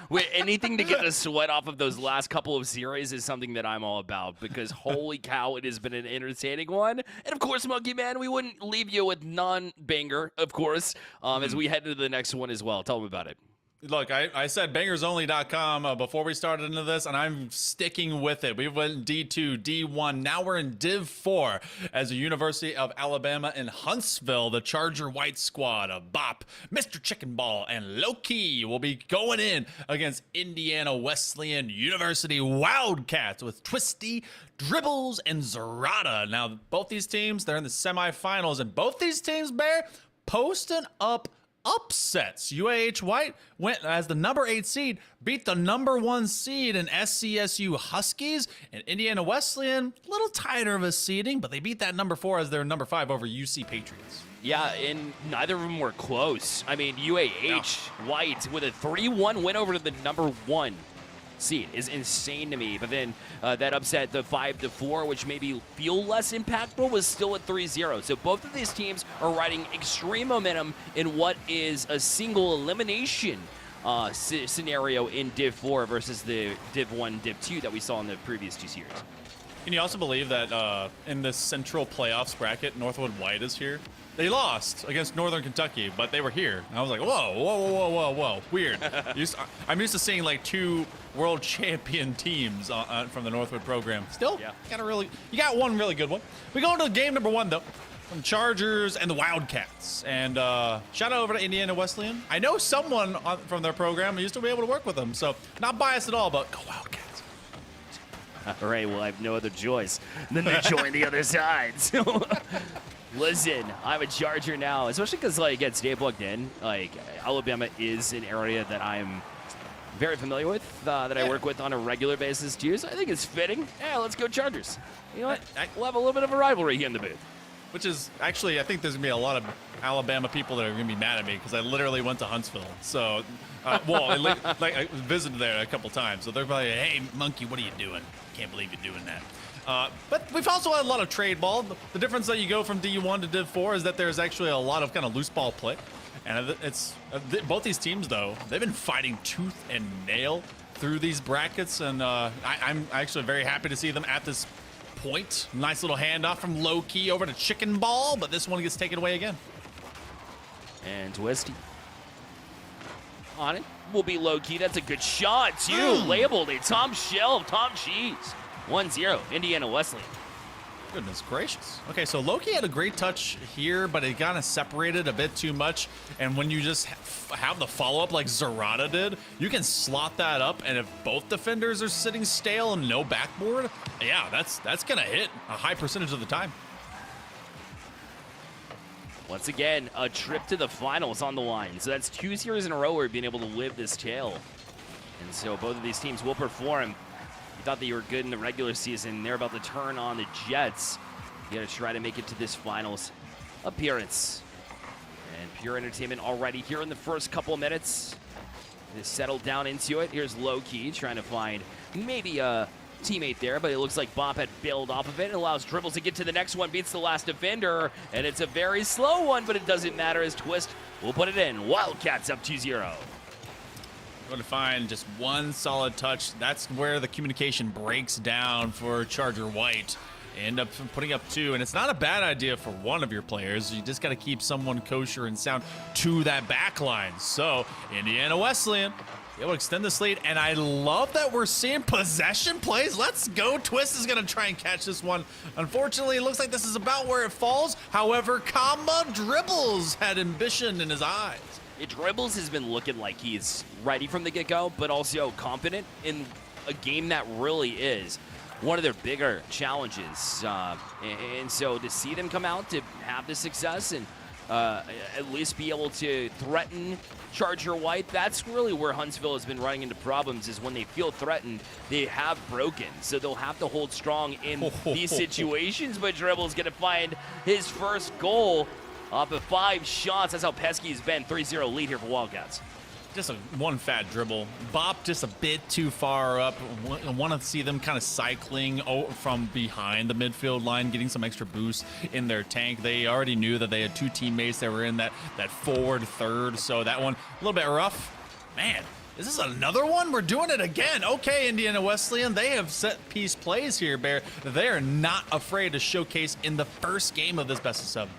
Wait, anything to get the sweat off of those last couple of series is something that I'm all about, because holy cow, it has been an entertaining one. And of course, Monkey Man, we wouldn't leave you with non-banger, of course, as we head into the next one as well. Tell them about it. Look, I said bangersonly.com before we started into this, and I'm sticking with it. We went D2, D1. Now we're in Div 4 as the University of Alabama in Huntsville. The Charger White squad of Bop, Mr. Chicken Ball, and Low-Key will be going in against Indiana Wesleyan University Wildcats with Twisty, Dribbles, and Zerrata. Now, both these teams, they're in the semifinals, and both these teams, Bear, posting up upsets. UAH White went as the number 8 seed, beat the number 1 seed in SCSU Huskies, and Indiana Wesleyan, a little tighter of a seeding, but they beat that number 4 as their number 5 over UC Patriots. Yeah, and neither of them were close. I mean, UAH White with a 3-1 win over the number 1 seed is insane to me. But then that upset, the 5-4, which maybe feel less impactful, was still at 3-0. So both of these teams are riding extreme momentum in what is a single elimination scenario in Div 4 versus the Div 1, Div 2 that we saw in the previous 2 series. Can you also believe that in this central playoffs bracket, Northwood White is here? They lost against Northern Kentucky, but they were here. And I was like, whoa, weird. I'm used to seeing like 2 world champion teams from the Northwood program. Still, you got one really good one. We go into game number 1, though, from Chargers and the Wildcats. And shout out over to Indiana Wesleyan. I know someone from their program. I used to be able to work with them, so not biased at all, but go Wildcats. All right, well, I have no other choice than to join the other side. So, listen, I'm a Charger now, especially because, like, again, stay plugged in. Like, Alabama is an area that I'm very familiar with, that I work with on a regular basis, too. So I think it's fitting. Yeah, let's go Chargers. You know what? We'll have a little bit of a rivalry here in the booth. Which is, actually, I think there's going to be a lot of Alabama people that are going to be mad at me because I literally went to Huntsville. So, I visited there a couple times. So they're probably, hey, Monkey, what are you doing? Can't believe you're doing that. But we've also had a lot of trade ball. The difference that you go from D1 to Div 4 is that there's actually a lot of kind of loose ball play. And both these teams, though, they've been fighting tooth and nail through these brackets. And I'm actually very happy to see them at this point. Nice little handoff from Low-Key over to Chicken Ball, but this one gets taken away again. And Twisty on it will be Low-Key. That's a good shot, too. Labeled a Tom Shell, Tom Cheese. 1-0, Indiana Wesleyan. Goodness gracious. Okay, so Low-Key had a great touch here, but it kind of separated a bit too much. And when you just have the follow-up like Zerrata did, you can slot that up. And if both defenders are sitting stale and no backboard, yeah, that's going to hit a high percentage of the time. Once again, a trip to the finals on the line. So that's 2 series in a row where we've been able to live this tale. And so both of these teams will perform. You thought that you were good in the regular season. They're about to turn on the Jets. You got to try to make it to this finals appearance. And pure entertainment already here in the first couple of minutes. They settled down into it. Here's Low-Key trying to find maybe a teammate there, but it looks like Bop had bailed off of it. It allows Dribbles to get to the next one, beats the last defender, and it's a very slow one, but it doesn't matter as Twist will put it in. Wildcats up 2-0. Going to find just one solid touch. That's where the communication breaks down for Charger White. End up putting up 2, and it's not a bad idea for one of your players. You just got to keep someone kosher and sound to that back line. So Indiana Wesleyan able to extend this lead, and I love that we're seeing possession plays. Let's go. Twist is going to try and catch this one. Unfortunately, it looks like this is about where it falls. However, Dribbles had ambition in his eyes. Dribbles has been looking like he's ready from the get-go, but also confident in a game that really is one of their bigger challenges. And so to see them come out to have the success and at least be able to threaten Charger White, that's really where Huntsville has been running into problems, is when they feel threatened, they have broken. So they'll have to hold strong in these situations, but Dribble's going to find his first goal Off of 5 shots, that's how pesky he's been. 3-0 lead here for Wildcats. Just one fat dribble. Bop just a bit too far up. I want to see them kind of cycling from behind the midfield line, getting some extra boost in their tank. They already knew that they had 2 teammates that were in that forward third, so that one a little bit rough. Man, is this another one? We're doing it again. Okay, Indiana Wesleyan, they have set piece plays here, Bear. They are not afraid to showcase in the first game of this best of 7.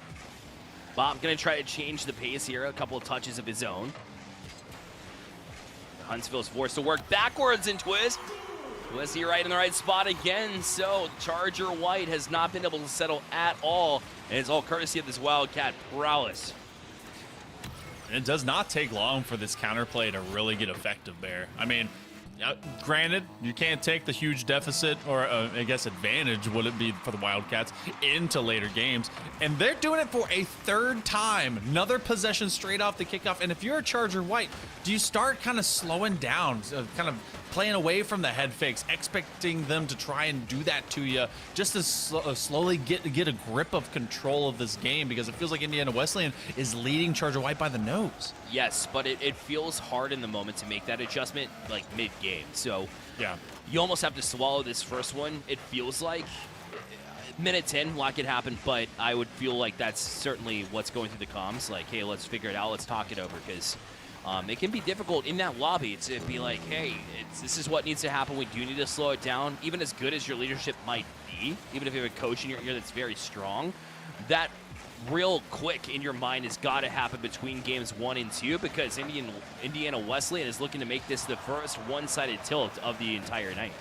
Bob going to try to change the pace here. A couple of touches of his own. Huntsville is forced to work backwards and twist. Twist here right in the right spot again. So Charger White has not been able to settle at all. And it's all courtesy of this Wildcat prowess. And it does not take long for this counterplay to really get effective, Bear. I mean, granted, you can't take the huge deficit or I guess advantage would it be for the Wildcats into later games, and they're doing it for a 3rd time. Another possession straight off the kickoff. And if you're a Charger White, do you start kind of slowing down, kind of playing away from the head fakes, expecting them to try and do that to you just to slowly get a grip of control of this game, because it feels like Indiana Wesleyan is leading Charger White by the nose? Yes, but it feels hard in the moment to make that adjustment like mid-game. So yeah, you almost have to swallow this first one. It feels like minute 10, a lot could happen, but I would feel like that's certainly what's going through the comms. Like, hey, let's figure it out. Let's talk it over, because it can be difficult in that lobby to be like, hey, this is what needs to happen. We do need to slow it down. Even as good as your leadership might be, even if you have a coach in your ear that's very strong, that real quick in your mind has got to happen between games 1 and 2, because Indiana Wesleyan is looking to make this the first one-sided tilt of the entire night.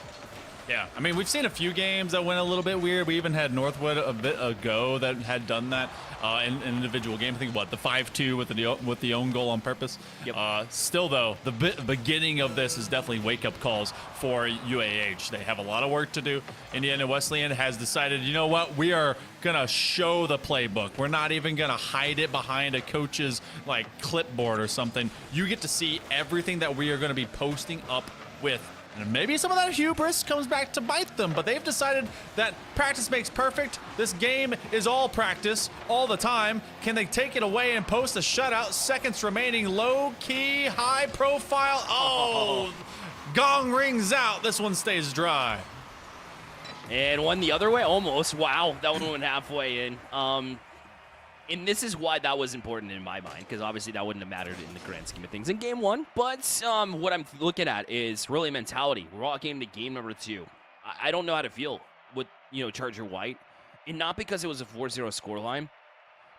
Yeah, I mean, we've seen a few games that went a little bit weird. We even had Northwood a bit ago that had done that in an individual game. I think, what, the 5-2 with the own goal on purpose? Yep. Still, though, the beginning of this is definitely wake-up calls for UAH. They have a lot of work to do. Indiana Wesleyan has decided, you know what, we are going to show the playbook. We're not even going to hide it behind a coach's, like, clipboard or something. You get to see everything that we are going to be posting up with. And maybe some of that hubris comes back to bite them, but they've decided that practice makes perfect. This game is all practice, all the time. Can they take it away and post a shutout? Seconds remaining, low-key, high-profile. Oh, gong rings out. This one stays dry. And one the other way, almost. Wow, that one went halfway in. And this is why that was important in my mind, because obviously that wouldn't have mattered in the grand scheme of things in game 1. But what I'm looking at is really mentality. We're all game to game number 2. I don't know how to feel with, Charger White. And not because it was a 4-0 scoreline,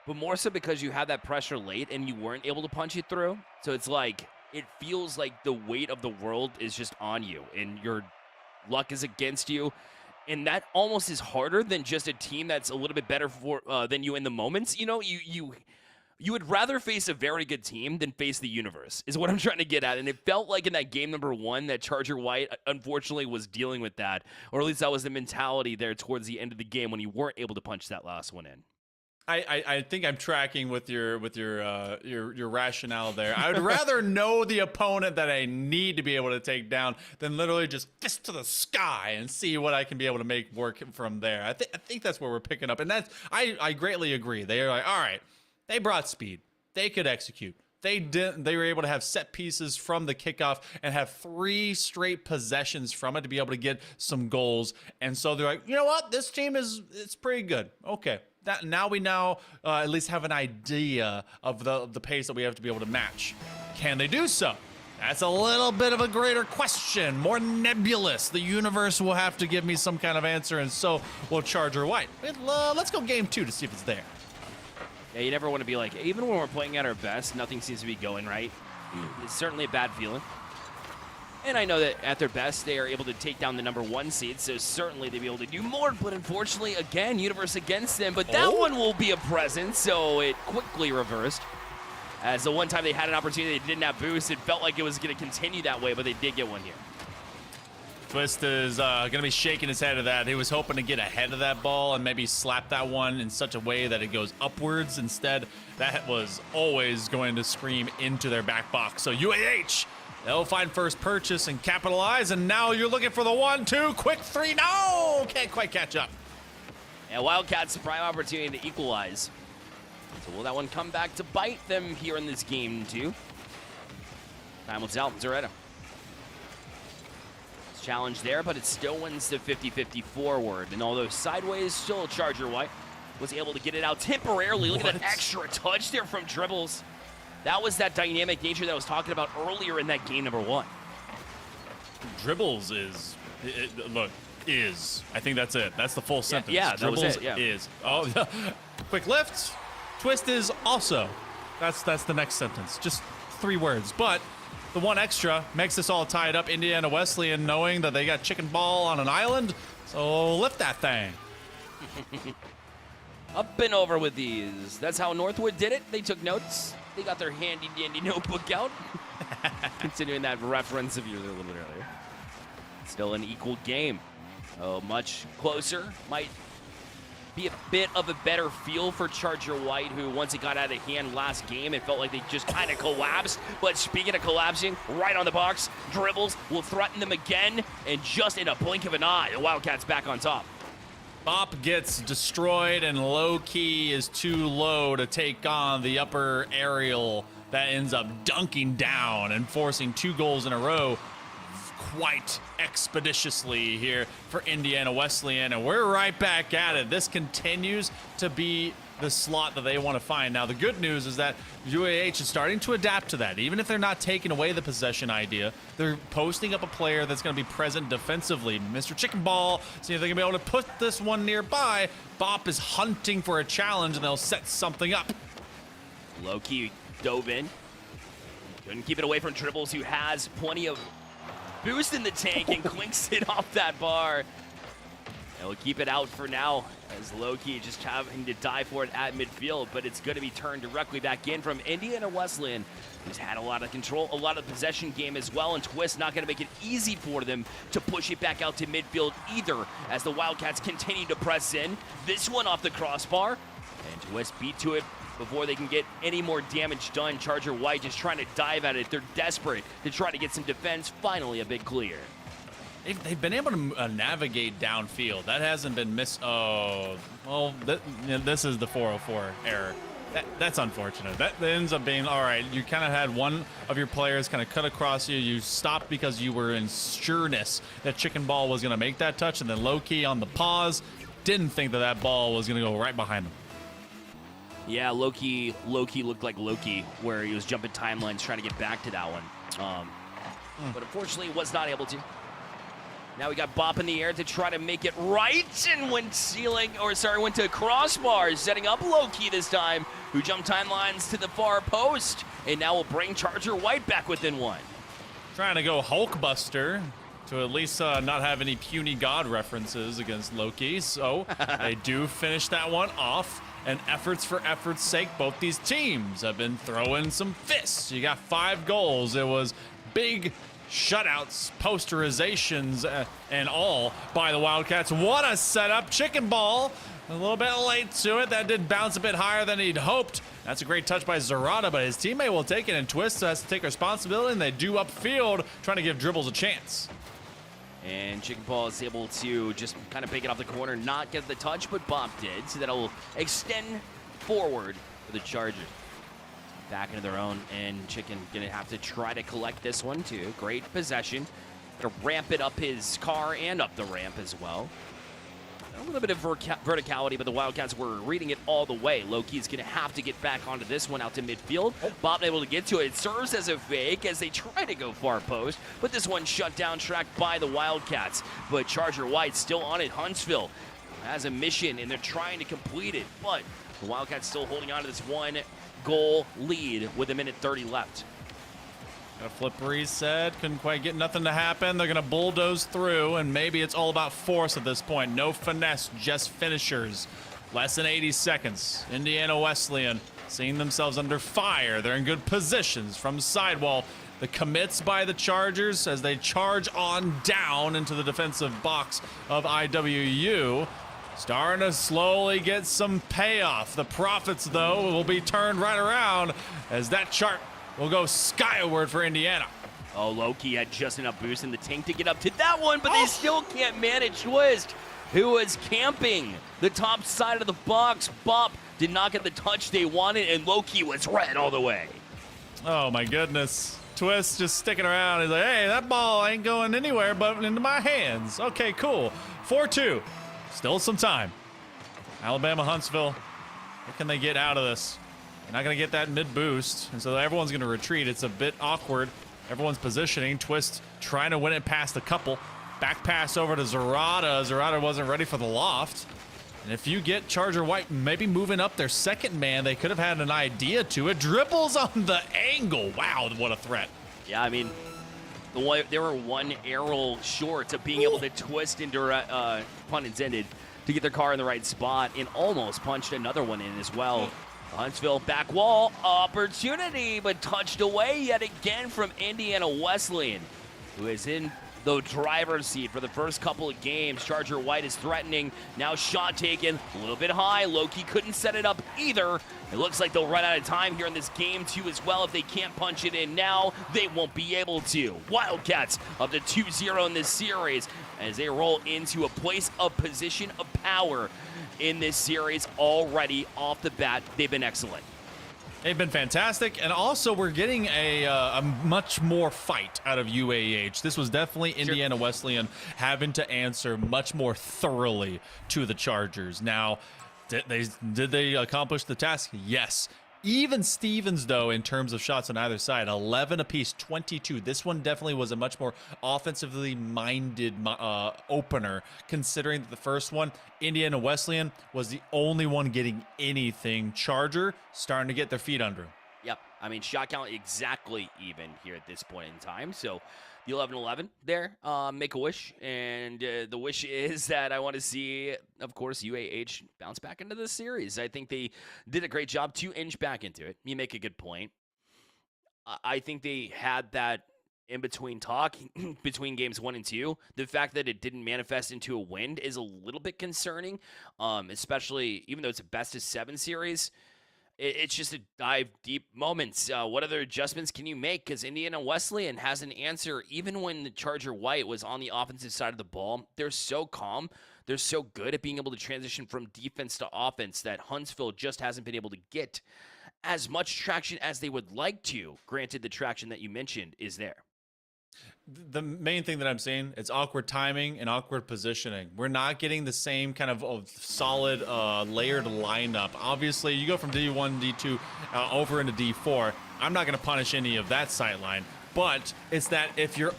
but more so because you had that pressure late and you weren't able to punch it through. So it's like, it feels like the weight of the world is just on you and your luck is against you. And that almost is harder than just a team that's a little bit better than you in the moments. You would rather face a very good team than face the universe, is what I'm trying to get at. And it felt like in that game number 1 that Charger White, unfortunately, was dealing with that. Or at least that was the mentality there towards the end of the game when you weren't able to punch that last one in. I think I'm tracking with your rationale there. I would rather know the opponent that I need to be able to take down than literally just fist to the sky and see what I can be able to make work from there. I think that's where we're picking up, and I greatly agree. They are like, all right, they brought speed, they could execute. They were able to have set pieces from the kickoff and have 3 straight possessions from it to be able to get some goals. And so they're like, you know what, this team it's pretty good. Okay. Now we at least have an idea of the pace that we have to be able to match. Can they do so? That's a little bit of a greater question, more nebulous. The universe will have to give me some kind of answer, and so will Charger White. Let's go game 2 to see if it's there. Yeah, you never want to be like, even when we're playing at our best, nothing seems to be going right. It's certainly a bad feeling. And I know that at their best, they are able to take down the number 1 seed, so certainly they'll be able to do more. But unfortunately, again, universe against them. But that one will be a present, so it quickly reversed. As the one time they had an opportunity, they didn't have boost. It felt like it was going to continue that way, but they did get one here. Twist is going to be shaking his head at that. He was hoping to get ahead of that ball and maybe slap that one in such a way that it goes upwards. Instead, that was always going to scream into their back box. So UAH, they'll find first purchase and capitalize, and now you're looking for the 1-2, quick 3. No, can't quite catch up. And Wildcats' prime opportunity to equalize. So will that one come back to bite them here in this game, too? Time will tell. Zaretta. Challenge there, but it still wins the 50-50 forward. And although sideways, still Charger White was able to get it out temporarily. Look at that extra touch there from Dribbles. That was that dynamic nature that I was talking about earlier in that game number 1. Dribbles is, I think that's it. That's the full sentence. Yeah, that Dribbles was it, yeah. is. Oh, quick lift. Twist is also. That's the next sentence. Just 3 words. But the one extra makes this all tied up. Indiana Wesleyan knowing that they got chicken ball on an island. So lift that thing. Up and over with these. That's how Northwood did it. They took notes. They got their handy-dandy notebook out. Continuing that reference of yours a little bit earlier. Still an equal game. Oh, much closer. Might be a bit of a better feel for Charger White, who once it got out of hand last game, it felt like they just kind of collapsed. But speaking of collapsing, right on the box, Dribbles will threaten them again, and just in a blink of an eye, the Wildcats back on top. Bop gets destroyed, and low key is too low to take on the upper aerial that ends up dunking down and forcing 2 goals in a row quite expeditiously here for Indiana Wesleyan, and we're right back at it. This continues to be the slot that they want to find. Now, the good news is that UAH is starting to adapt to that. Even if they're not taking away the possession idea, they're posting up a player that's going to be present defensively. Mr. Chicken Ball, see if they can be able to put this one nearby. Bop is hunting for a challenge, and they'll set something up. Low-key dove in. Couldn't keep it away from Dribbles, who has plenty of boost in the tank and clinks it off that bar. And we'll keep it out for now, as Loki just having to die for it at midfield, but it's going to be turned directly back in from Indiana Wesleyan, who's had a lot of control, a lot of possession game as well, and Twist not going to make it easy for them to push it back out to midfield either, as the Wildcats continue to press in. This one off the crossbar, and Twist beat to it before they can get any more damage done. Charger White just trying to dive at it. They're desperate to try to get some defense. Finally, a big clear. They've been able to navigate downfield. That hasn't been missed. Oh, well, this is the 404 error. That's unfortunate. That ends up being, all right, you kind of had one of your players kind of cut across you. You stopped because you were in sureness that Chicken Ball was going to make that touch, and then low-key on the pause, didn't think that ball was going to go right behind them. Yeah, Loki looked like Loki, where he was jumping timelines trying to get back to that one. But unfortunately, was not able to. Now we got Bop in the air to try to make it right, and went to crossbar, setting up Loki this time, who jumped timelines to the far post, and now will bring Charger White back within 1. Trying to go Hulkbuster to at least not have any puny god references against Loki, so they do finish that one off. And efforts for effort's sake, both these teams have been throwing some fists. You got 5 goals. It was big shutouts, posterizations, and all by the Wildcats. What a setup. Chicken Ball, a little bit late to it. That did bounce a bit higher than he'd hoped. That's a great touch by Zarata, but his teammate will take it, and Twist has to take responsibility, and they do upfield, trying to give Dribbles a chance. And Chicken Ball is able to just kind of pick it off the corner, not get the touch, but Bop did. So that'll extend forward for the Chargers. Back into their own, and Chicken gonna have to try to collect this one too. Great possession. Gonna ramp it up his car and up the ramp as well. A little bit of verticality, but the Wildcats were reading it all the way. Loki's going to have to get back onto this one out to midfield. Bob able to get to it. It serves as a fake as they try to go far post, but this one shut down track by the Wildcats. But Charger White still on it. Huntsville has a mission, and they're trying to complete it, but the Wildcats still holding on to this 1-goal lead with 1:30 left. Got a flip reset, couldn't quite get nothing to happen. They're going to bulldoze through, and maybe it's all about force at this point. No finesse, just finishers. Less than 80 seconds. Indiana Wesleyan seeing themselves under fire. They're in good positions from sidewall. The commits by the Chargers as they charge on down into the defensive box of IWU. Starting to slowly get some payoff. The profits, though, will be turned right around as that chart will go skyward for Indiana. Oh, Loki had just enough boost in the tank to get up to that one, but they still can't manage Twist, who was camping the top side of the box. Bop did not get the touch they wanted, and Loki was red all the way. Oh my goodness. Twist just sticking around. He's like, hey, that ball ain't going anywhere but into my hands. Okay, cool. 4-2. Still some time. Alabama, Huntsville. What can they get out of this? They're not going to get that mid boost, and so everyone's going to retreat. It's a bit awkward. Everyone's positioning. Twist trying to win it past a couple. Back pass over to Zerata. Zerata wasn't ready for the loft. And if you get Charger White maybe moving up their second man, they could have had an idea to it. Dribbles on the angle. Wow, what a threat. Yeah, I mean, they were one arrow short of being able to twist into, pun intended, to get their car in the right spot, and almost punched another one in as well. Huntsville back wall opportunity, but touched away yet again from Indiana Wesleyan, who is in the driver's seat for the first couple of games. Charger White is threatening. Now shot taken a little bit high. Loki couldn't set it up either. It looks like they'll run out of time here in this game too as well. If they can't punch it in now, they won't be able to. Wildcats up to 2-0 in this series as they roll into a place of position of power in this series already off the bat. They've been excellent. They've been fantastic, and also we're getting a much more fight out of UAH. This was definitely Indiana Wesleyan having to answer much more thoroughly to the Chargers. Now, did they accomplish the task? Yes. Even Stevens, though, in terms of shots on either side, 11 apiece, 22. This one definitely was a much more offensively minded opener, considering that the first one, Indiana Wesleyan, was the only one getting anything. Charger starting to get their feet under him. Yep. I mean, shot count exactly even here at this point in time. So the 11-11 there, make a wish. And the wish is that I want to see, of course, UAH bounce back into the series. I think they did a great job to inch back into it. You make a good point. I think they had that in-between talk between games 1 and 2. The fact that it didn't manifest into a win is a little bit concerning, especially even though it's a best-of-7 series. It's just a dive deep moments. What other adjustments can you make? Because Indiana Wesleyan has an answer. Even when the Charger White was on the offensive side of the ball, they're so calm. They're so good at being able to transition from defense to offense that Huntsville just hasn't been able to get as much traction as they would like to. Granted, the traction that you mentioned is there. The main thing that I'm seeing, it's awkward timing and awkward positioning. We're not getting the same kind of solid layered lineup. Obviously, you go from D1, D2 over into D4. I'm not going to punish any of that sight line. But it's that if your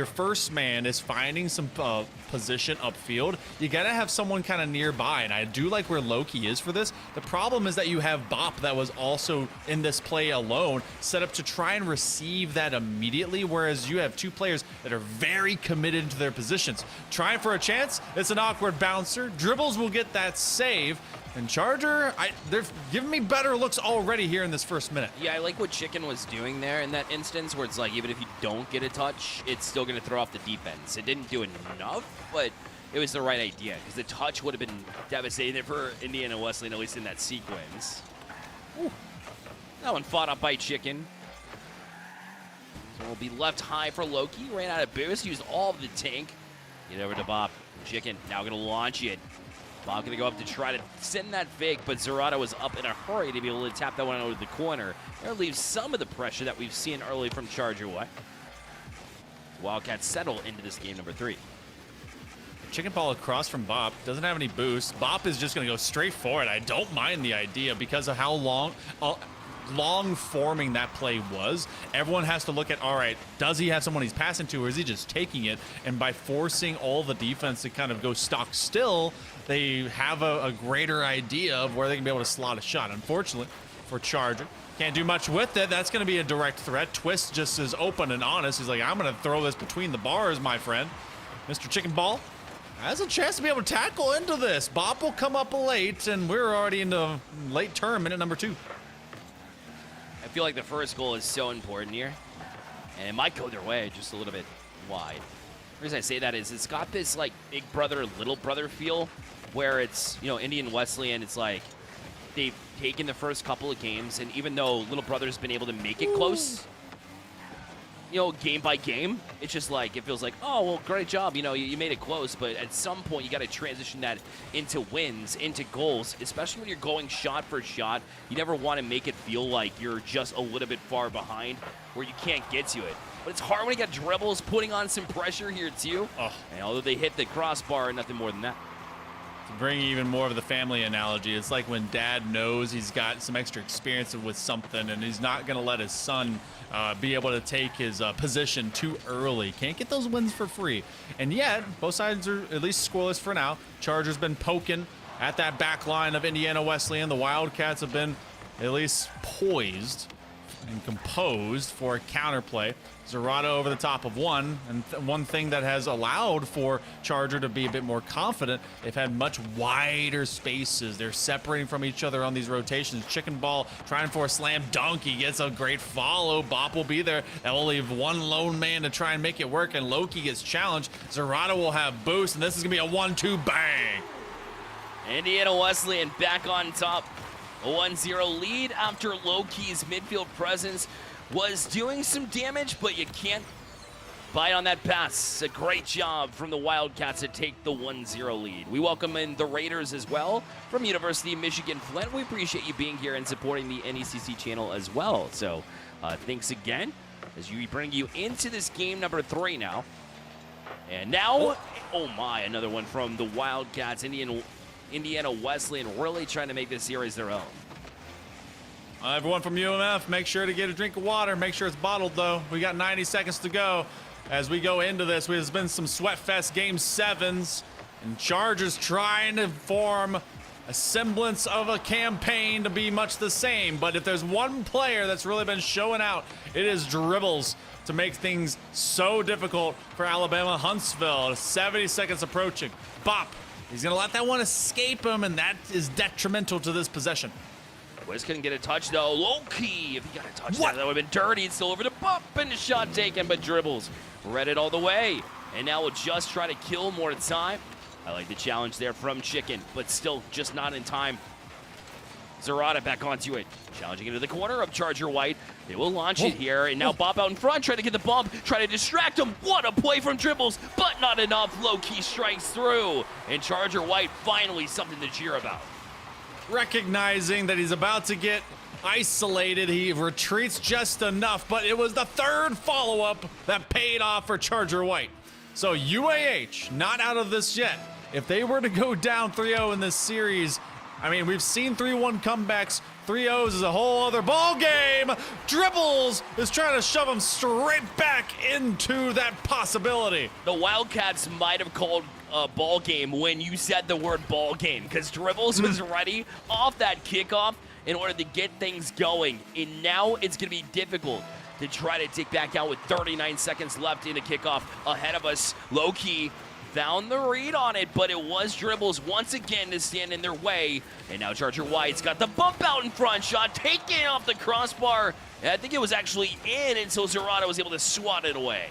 first man is finding some position upfield, you got to have someone kind of nearby. And I do like where Loki is for this. The problem is that you have Bop that was also in this play alone, set up to try and receive that immediately, whereas you have two players that are very committed to their positions. Trying for a chance, it's an awkward bouncer. Dribbles will get that save. And Charger, they're giving me better looks already here in this first minute. Yeah, I like what Chicken was doing there in that instance, where it's like, even if you don't get a touch, it's still going to throw off the defense. It didn't do enough, but it was the right idea, because the touch would have been devastating for Indiana Wesleyan, at least in that sequence. Ooh. That one fought up by Chicken. So it'll be left high for Loki. Ran out of boost, used all of the tank. Get over to Bob. Chicken now going to launch it. Bob going to go up to try to send that fake, but Zerata was up in a hurry to be able to tap that one over the corner. That leaves some of the pressure that we've seen early from Charger White. Wildcats settle into this game number 3. Chicken ball across from Bop. Doesn't have any boost. Bop is just going to go straight for it. I don't mind the idea because of how long forming that play was. Everyone has to look at, all right, does he have someone he's passing to, or is he just taking it? And by forcing all the defense to kind of go stock still, they have a greater idea of where they can be able to slot a shot. Unfortunately for Charger, can't do much with it. That's going to be a direct threat. Twist just is open and honest. He's like, I'm going to throw this between the bars, my friend. Mr. Chicken Ball has a chance to be able to tackle into this. Bop will come up late, and we're already into late term, minute number 2. I feel like the first goal is so important here, and it might go their way just a little bit wide. The reason I say that is it's got this like big brother, little brother feel, where it's, you know, Indian Wesleyan, it's like they've taken the first couple of games, and even though little brother's been able to make it close, game by game. It's just like, it feels like, oh, well, great job. You made it close, but at some point you got to transition that into wins, into goals, especially when you're going shot for shot. You never want to make it feel like you're just a little bit far behind where you can't get to it. But it's hard when you got dribbles putting on some pressure here too. Oh. And although they hit the crossbar, nothing more than that. To bring even more of the family analogy, it's like when dad knows he's got some extra experience with something and he's not going to let his son be able to take his position too early. Can't get those wins for free. And yet, both sides are at least scoreless for now. Chargers been poking at that back line of Indiana Wesleyan. The Wildcats have been at least poised and composed for a counterplay. Zerrata over the top of one, and one thing that has allowed for Charger to be a bit more confident, they've had much wider spaces. They're separating from each other on these rotations. Chicken Ball trying for a slam dunk. He gets a great follow. Bop will be there. That will leave one lone man to try and make it work, and Loki gets challenged. Zerrata will have boost, and this is going to be a 1-2 bang. Indiana Wesleyan back on top. A 1-0 lead after Loki's midfield presence was doing some damage, but you can't bite on that pass. A great job from the Wildcats to take the 1-0 lead. We welcome in the Raiders as well from University of Michigan Flint. We appreciate you being here and supporting the NECC channel as well. So thanks again as we bring you into this game number 3 now. And now, oh my, another one from the Wildcats. Indiana Wesleyan really trying to make this series their own. Everyone from UMF, make sure to get a drink of water. Make sure it's bottled, though. We got 90 seconds to go as we go into this. There's been some Sweatfest Game 7s, and Chargers trying to form a semblance of a campaign to be much the same. But if there's one player that's really been showing out, it is dribbles to make things so difficult for Alabama Huntsville. 70 seconds approaching. Bop. He's going to let that one escape him, and that is detrimental to this possession. Wiz couldn't get a touch, though. Loki, if he got a touch, that would have been dirty. It's still over to Bop, and the shot taken, but dribbles. Read it all the way. And now we'll just try to kill more time. I like the challenge there from Chicken, but still just not in time. Zerrata back onto it. Challenging into the corner of Charger White. They will launch it here, and now Bop out in front, trying to get the bump, trying to distract him. What a play from dribbles, but not enough. Low-key strikes through, and Charger White finally something to cheer about. Recognizing that he's about to get isolated, he retreats just enough, but it was the third follow-up that paid off for Charger White. So UAH, not out of this yet. If they were to go down 3-0 in this series, I mean, we've seen 3-1 comebacks. 3-0s is a whole other ball game. Dribbles is trying to shove him straight back into that possibility. The Wildcats might have called a ball game when you said the word ball game, because Dribbles was ready off that kickoff in order to get things going. And now it's going to be difficult to try to take back out with 39 seconds left in the kickoff ahead of us. Low-key found the read on it, but it was Dribbles once again to stand in their way. And now Charger White's got the bump out in front. Shot taken off the crossbar. And I think it was actually in until Zerrata was able to swat it away.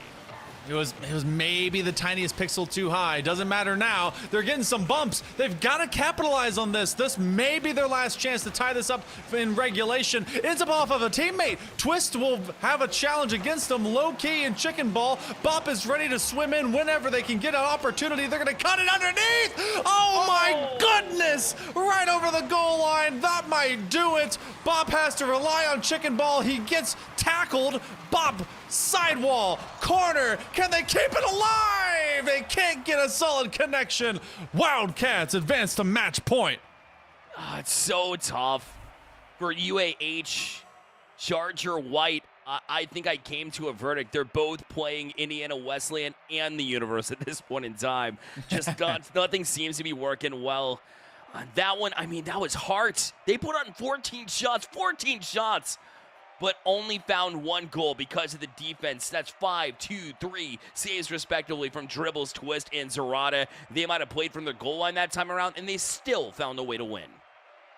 It was maybe the tiniest pixel too high. Doesn't matter now. They're getting some bumps. They've got to capitalize on this. This may be their last chance to tie this up in regulation. Ends up off of a teammate. Twist will have a challenge against them. Low-key and Chicken Ball. Bop is ready to swim in whenever they can get an opportunity. They're going to cut it underneath. Oh my goodness. Right over the goal line. That might do it. Bop has to rely on Chicken Ball. He gets tackled. Bop, sidewall, corner. Can they keep it alive? They can't get a solid connection. Wildcats advance to match point. Oh, it's so tough for UAH. Charger White, I think I came to a verdict. They're both playing Indiana Wesleyan and the Universe at this point in time. Just nothing seems to be working well. That one, I mean, that was Hart. They put on 14 shots. But only found one goal because of the defense. That's 5, 2, 3 saves respectively from Dribbles, Twist, and Zerrata. They might have played from their goal line that time around, and they still found a way to win.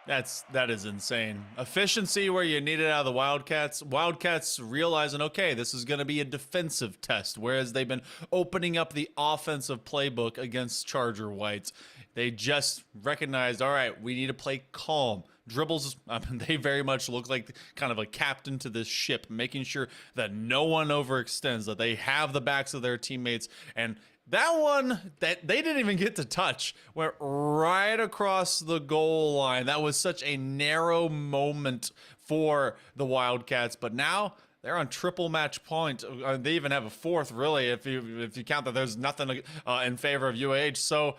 That is insane. Efficiency where you need it out of the Wildcats. Wildcats realizing, okay, this is going to be a defensive test, whereas they've been opening up the offensive playbook against Charger Whites. They just recognized, all right, we need to play calm. Dribbles, they very much look like kind of a captain to this ship, making sure that no one overextends, that they have the backs of their teammates. And that one that they didn't even get to touch went right across the goal line. That was such a narrow moment for the Wildcats, but now they're on triple match point. They even have a fourth, really, if you count that there's nothing in favor of UAH. So,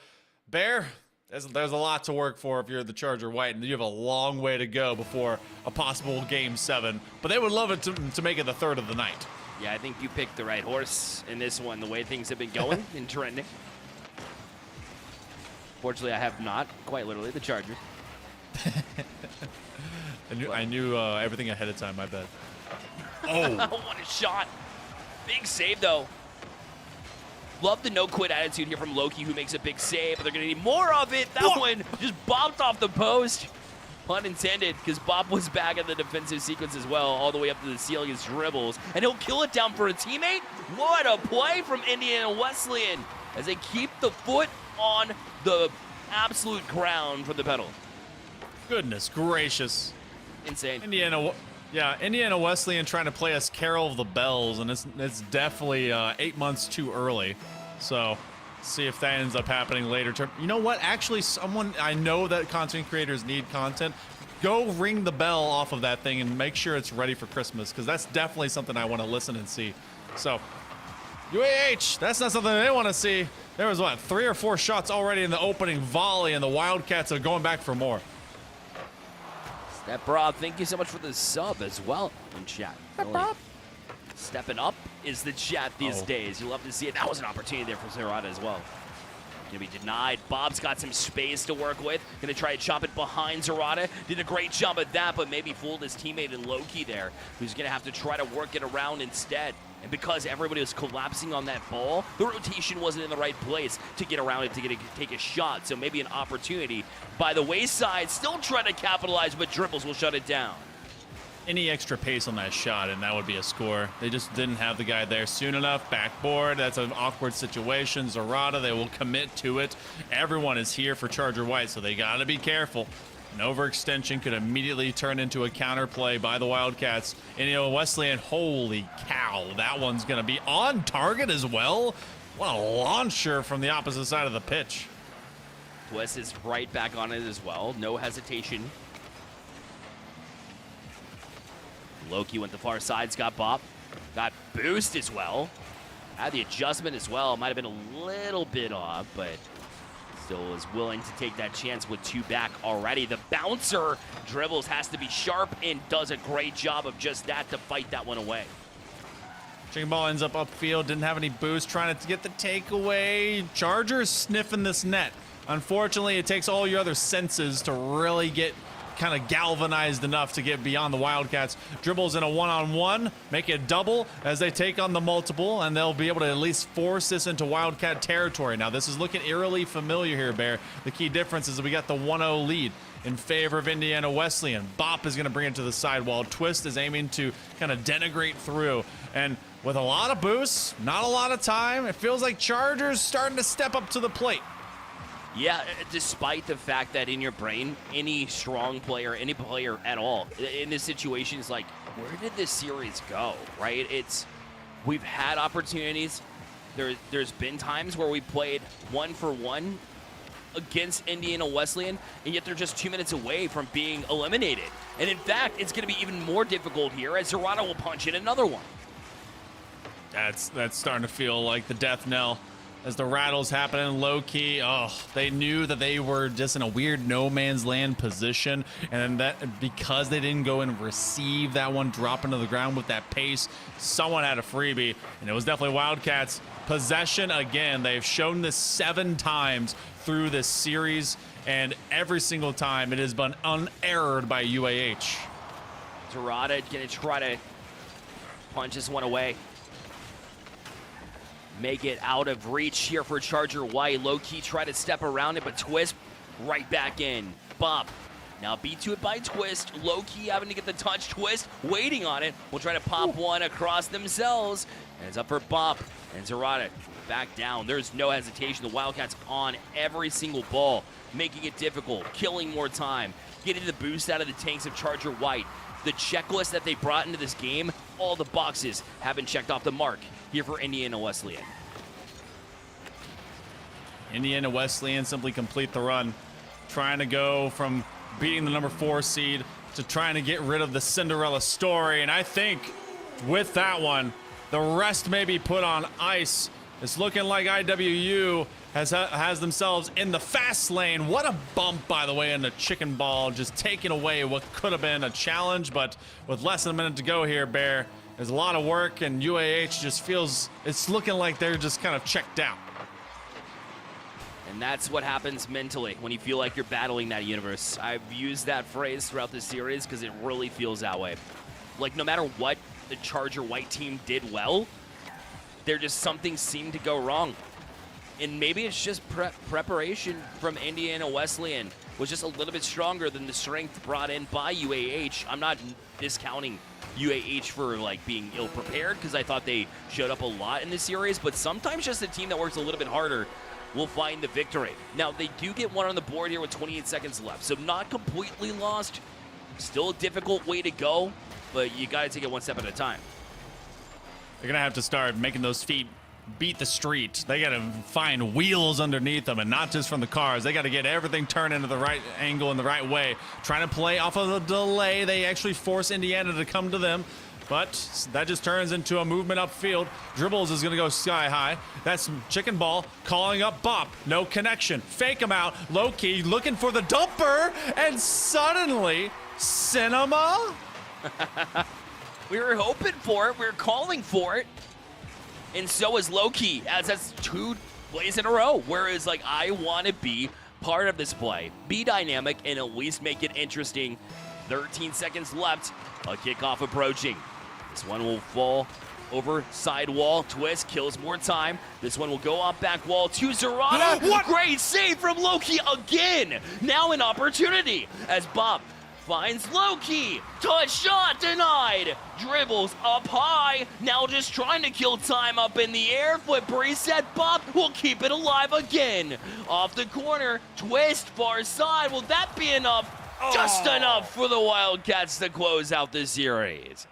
Bear, there's a lot to work for if you're the Charger White, and you have a long way to go before a possible Game 7. But they would love it to make it the third of the night. Yeah, I think you picked the right horse in this one, the way things have been going and trending. Fortunately, I have not, quite literally, the Chargers. I knew everything ahead of time, my bad. Oh. What a shot. Big save, though. Love the no-quit attitude here from Loki, who makes a big save, but they're going to need more of it. That one just bopped off the post. Pun intended, because Bob was back in the defensive sequence as well, all the way up to the ceiling as dribbles. And he'll kill it down for a teammate. What a play from Indiana Wesleyan as they keep the foot on the absolute ground for the pedal. Goodness gracious. Insane. Indiana Wesleyan trying to play us Carol of the Bells, and it's definitely 8 months too early. So, see if that ends up happening later. You know what? Actually, I know that content creators need content. Go ring the bell off of that thing and make sure it's ready for Christmas, because that's definitely something I want to listen and see. So, UAH, that's not something they want to see. There was, 3 or 4 shots already in the opening volley, and the Wildcats are going back for more. Step Rob, thank you so much for the sub as well in chat. Really stepping up is the chat these days. You love to see it. That was an opportunity there for Zerata as well. Gonna be denied. Bob's got some space to work with. Gonna try to chop it behind Zerata. Did a great job at that, but maybe fooled his teammate in Loki there, who's gonna have to try to work it around instead. And because everybody was collapsing on that ball, the rotation wasn't in the right place to get around it, to take a shot. So maybe an opportunity by the wayside, still trying to capitalize, but dribbles will shut it down. Any extra pace on that shot, and that would be a score. They just didn't have the guy there soon enough. Backboard, that's an awkward situation. Zerata, they will commit to it. Everyone is here for Charger White, so they gotta be careful. An overextension could immediately turn into a counterplay by the Wildcats. Indiana Wesleyan, holy cow, that one's gonna be on target as well. What a launcher from the opposite side of the pitch. Twist is right back on it as well. No hesitation. Loki went the far sides, got bop. Got boost as well. Had the adjustment as well. Might have been a little bit off, but still was willing to take that chance with 2 back already. The bouncer dribbles, has to be sharp, and does a great job of just that to fight that one away. Chicken ball ends up upfield, didn't have any boost, trying to get the takeaway. Chargers sniffing this net. Unfortunately, it takes all your other senses to really get kind of galvanized enough to get beyond the Wildcats. Dribbles in a one-on-one, make it double as they take on the multiple, and they'll be able to at least force this into Wildcat territory. Now, this is looking eerily familiar here, Bear. The key difference is that we got the 1-0 lead in favor of Indiana Wesleyan. Bop is going to bring it to the sidewall. Twist is aiming to kind of denigrate through. And with a lot of boosts, not a lot of time, it feels like Chargers starting to step up to the plate. Yeah, despite the fact that in your brain, any strong player, any player at all, in this situation is like, where did this series go, right? We've had opportunities. There's been times where we played 1-for-1 against Indiana Wesleyan, and yet they're just 2 minutes away from being eliminated. And in fact, it's going to be even more difficult here as Zerata will punch in another one. That's starting to feel like the death knell. As the rattle's happening low-key, they knew that they were just in a weird no-man's land position, and that because they didn't go and receive that one, drop into the ground with that pace, someone had a freebie, and it was definitely Wildcats. Possession again. They've shown this 7 times through this series, and every single time it has been unerred by UAH. Zerata gonna try to punch this one away. Make it out of reach here for Charger White. Low-key try to step around it, but Twist right back in. Bop. Now beat to it by Twist. Low-key having to get the touch. Twist waiting on it. Will try to pop one across themselves. And it's up for Bop. And Zerata back down. There's no hesitation. The Wildcats on every single ball, making it difficult, killing more time, getting the boost out of the tanks of Charger White. The checklist that they brought into this game, all the boxes have been checked off the mark here for Indiana Wesleyan. Indiana Wesleyan simply complete the run, trying to go from beating the number 4 seed to trying to get rid of the Cinderella story. And I think with that one, the rest may be put on ice. It's looking like IWU has themselves in the fast lane. What a bump, by the way, in the chicken ball, just taking away what could have been a challenge. But with less than a minute to go here, Bear, there's a lot of work, and UAH just feels it's looking like they're just kind of checked out. And that's what happens mentally when you feel like you're battling that universe. I've used that phrase throughout the series because it really feels that way. Like, no matter what the Charger White team did well, there just something seemed to go wrong. And maybe it's just preparation from Indiana Wesleyan was just a little bit stronger than the strength brought in by UAH. I'm not discounting UAH for like being ill-prepared because I thought they showed up a lot in this series, but sometimes just a team that works a little bit harder will find the victory. Now, they do get one on the board here with 28 seconds left, so not completely lost. Still a difficult way to go, but you got to take it one step at a time. They're going to have to start making those feet beat the street. They got to find wheels underneath them, and not just from the cars. They got to get everything turned into the right angle in the right way. Trying to play off of the delay. They actually force Indiana to come to them, but that just turns into a movement upfield. Dribbles is going to go sky high. That's chicken ball calling up Bop. No connection. Fake him out. Low key looking for the dumper, and suddenly Cinema. We were hoping for it. We were calling for it. And so is Loki, as that's 2 plays in a row. Whereas, like, I want to be part of this play. Be dynamic and at least make it interesting. 13 seconds left. A kickoff approaching. This one will fall over side wall. Twist kills more time. This one will go up back wall to Zerata. What? Great save from Loki again. Now an opportunity as Bob finds Loki. Touch shot denied. Dribbles up high. Now just trying to kill time up in the air. Flip reset. Bob will keep it alive again. Off the corner. Twist far side. Will that be enough? Oh. Just enough for the Wildcats to close out the series.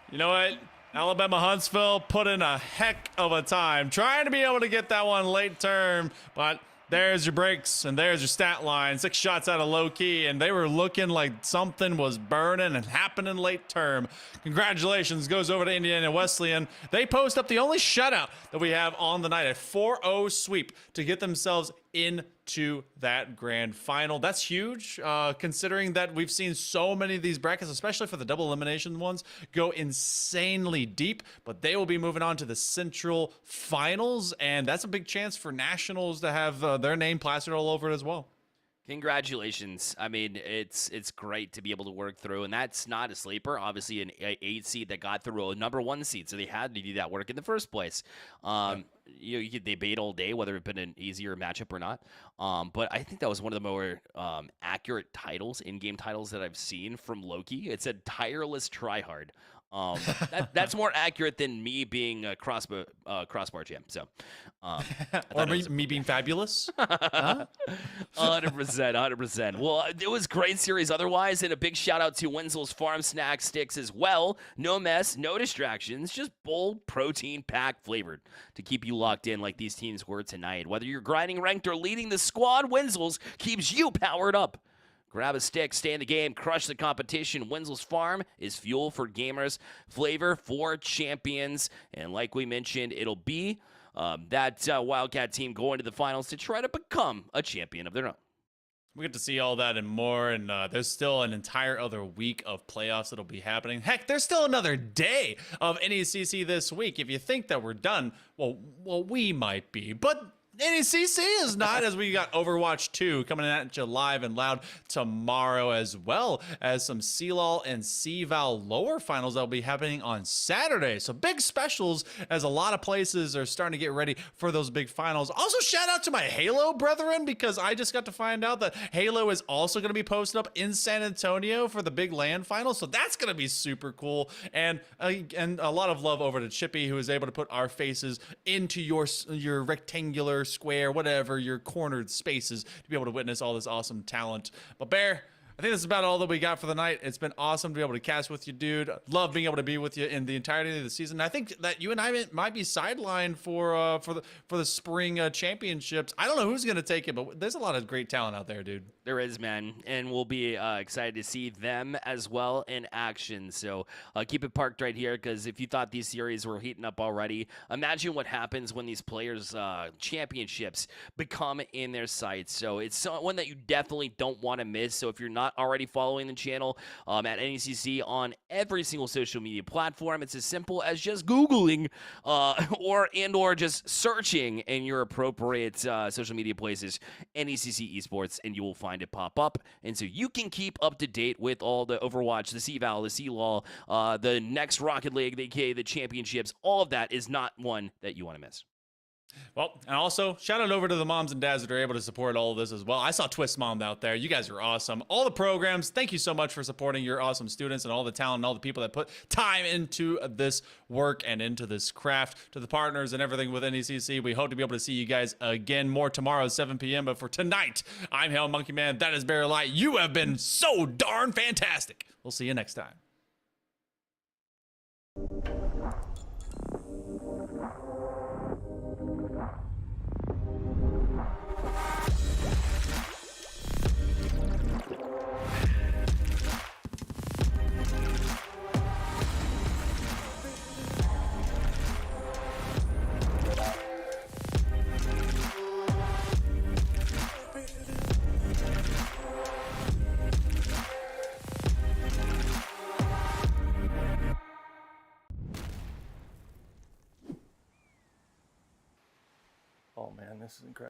You know what? Alabama Huntsville put in a heck of a time trying to be able to get that one late term, but there's your breaks, and there's your stat line. 6 shots out of low key, and they were looking like something was burning and happening late term. Congratulations goes over to Indiana Wesleyan. They post up the only shutout that we have on the night, a 4-0 sweep to get themselves into that grand final. That's huge, considering that we've seen so many of these brackets, especially for the double elimination ones, go insanely deep. But they will be moving on to the Central Finals, and that's a big chance for Nationals to have their name plastered all over it as well. Congratulations. I mean, it's great to be able to work through, and that's not a sleeper. Obviously, an 8 seed that got through a number 1 seed, so they had to do that work in the first place. You could debate all day whether it had been an easier matchup or not, but I think that was one of the more accurate titles, in-game titles that I've seen from Loki. It said tireless tryhard. That's more accurate than me being a crossbar champ. So, or me being fabulous. 100%. Well, it was a great series otherwise, and a big shout out to Wenzel's Farm Snack Sticks as well. No mess, no distractions, just bold, protein-packed flavored to keep you locked in like these teams were tonight. Whether you're grinding ranked or leading the squad, Wenzel's keeps you powered up. Grab a stick, stay in the game, crush the competition. Wenzel's Farm is fuel for gamers, flavor for champions. And like we mentioned, it'll be that Wildcat team going to the finals to try to become a champion of their own. We get to see all that and more, and there's still an entire other week of playoffs that'll be happening. Heck, there's still another day of NECC this week. If you think that we're done, well, we might be, but NECC is not, as we got Overwatch 2 coming at you live and loud tomorrow, as well as some CLOL and CVAL lower finals that will be happening on Saturday. So big specials as a lot of places are starting to get ready for those big finals. Also, shout out to my Halo brethren, because I just got to find out that Halo is also going to be posted up in San Antonio for the big LAN final. So that's going to be super cool. And a lot of love over to Chippy, who was able to put our faces into your rectangular, square, whatever, your cornered spaces to be able to witness all this awesome talent. But Bear, I think that's about all that we got for the night. It's been awesome to be able to cast with you, dude. Love being able to be with you in the entirety of the season. I think that you and I might be sidelined for the spring championships. I don't know who's gonna take it, but there's a lot of great talent out there, dude. There is, man, and we'll be excited to see them as well in action. So keep it parked right here, because if you thought these series were heating up already, imagine what happens when these players' championships become in their sights. So it's one that you definitely don't want to miss. So if you're not already following the channel at NECC on every single social media platform, it's as simple as just Googling or just searching in your appropriate social media places NECC Esports, and you will find it pop up. And so you can keep up to date with all the Overwatch, the CVAL, the CLOL, the next Rocket League, the championships. All of that is not one that you want to miss. Well, and also, shout out over to the moms and dads that are able to support all of this as well. I saw Twist Mom out there. You guys are awesome. All the programs, thank you so much for supporting your awesome students and all the talent and all the people that put time into this work and into this craft. To the partners and everything with NECC, we hope to be able to see you guys again more tomorrow at 7 p.m. But for tonight, I'm Hell Monkey Man. That is Bear Light. You have been so darn fantastic. We'll see you next time. Oh man, this is incredible.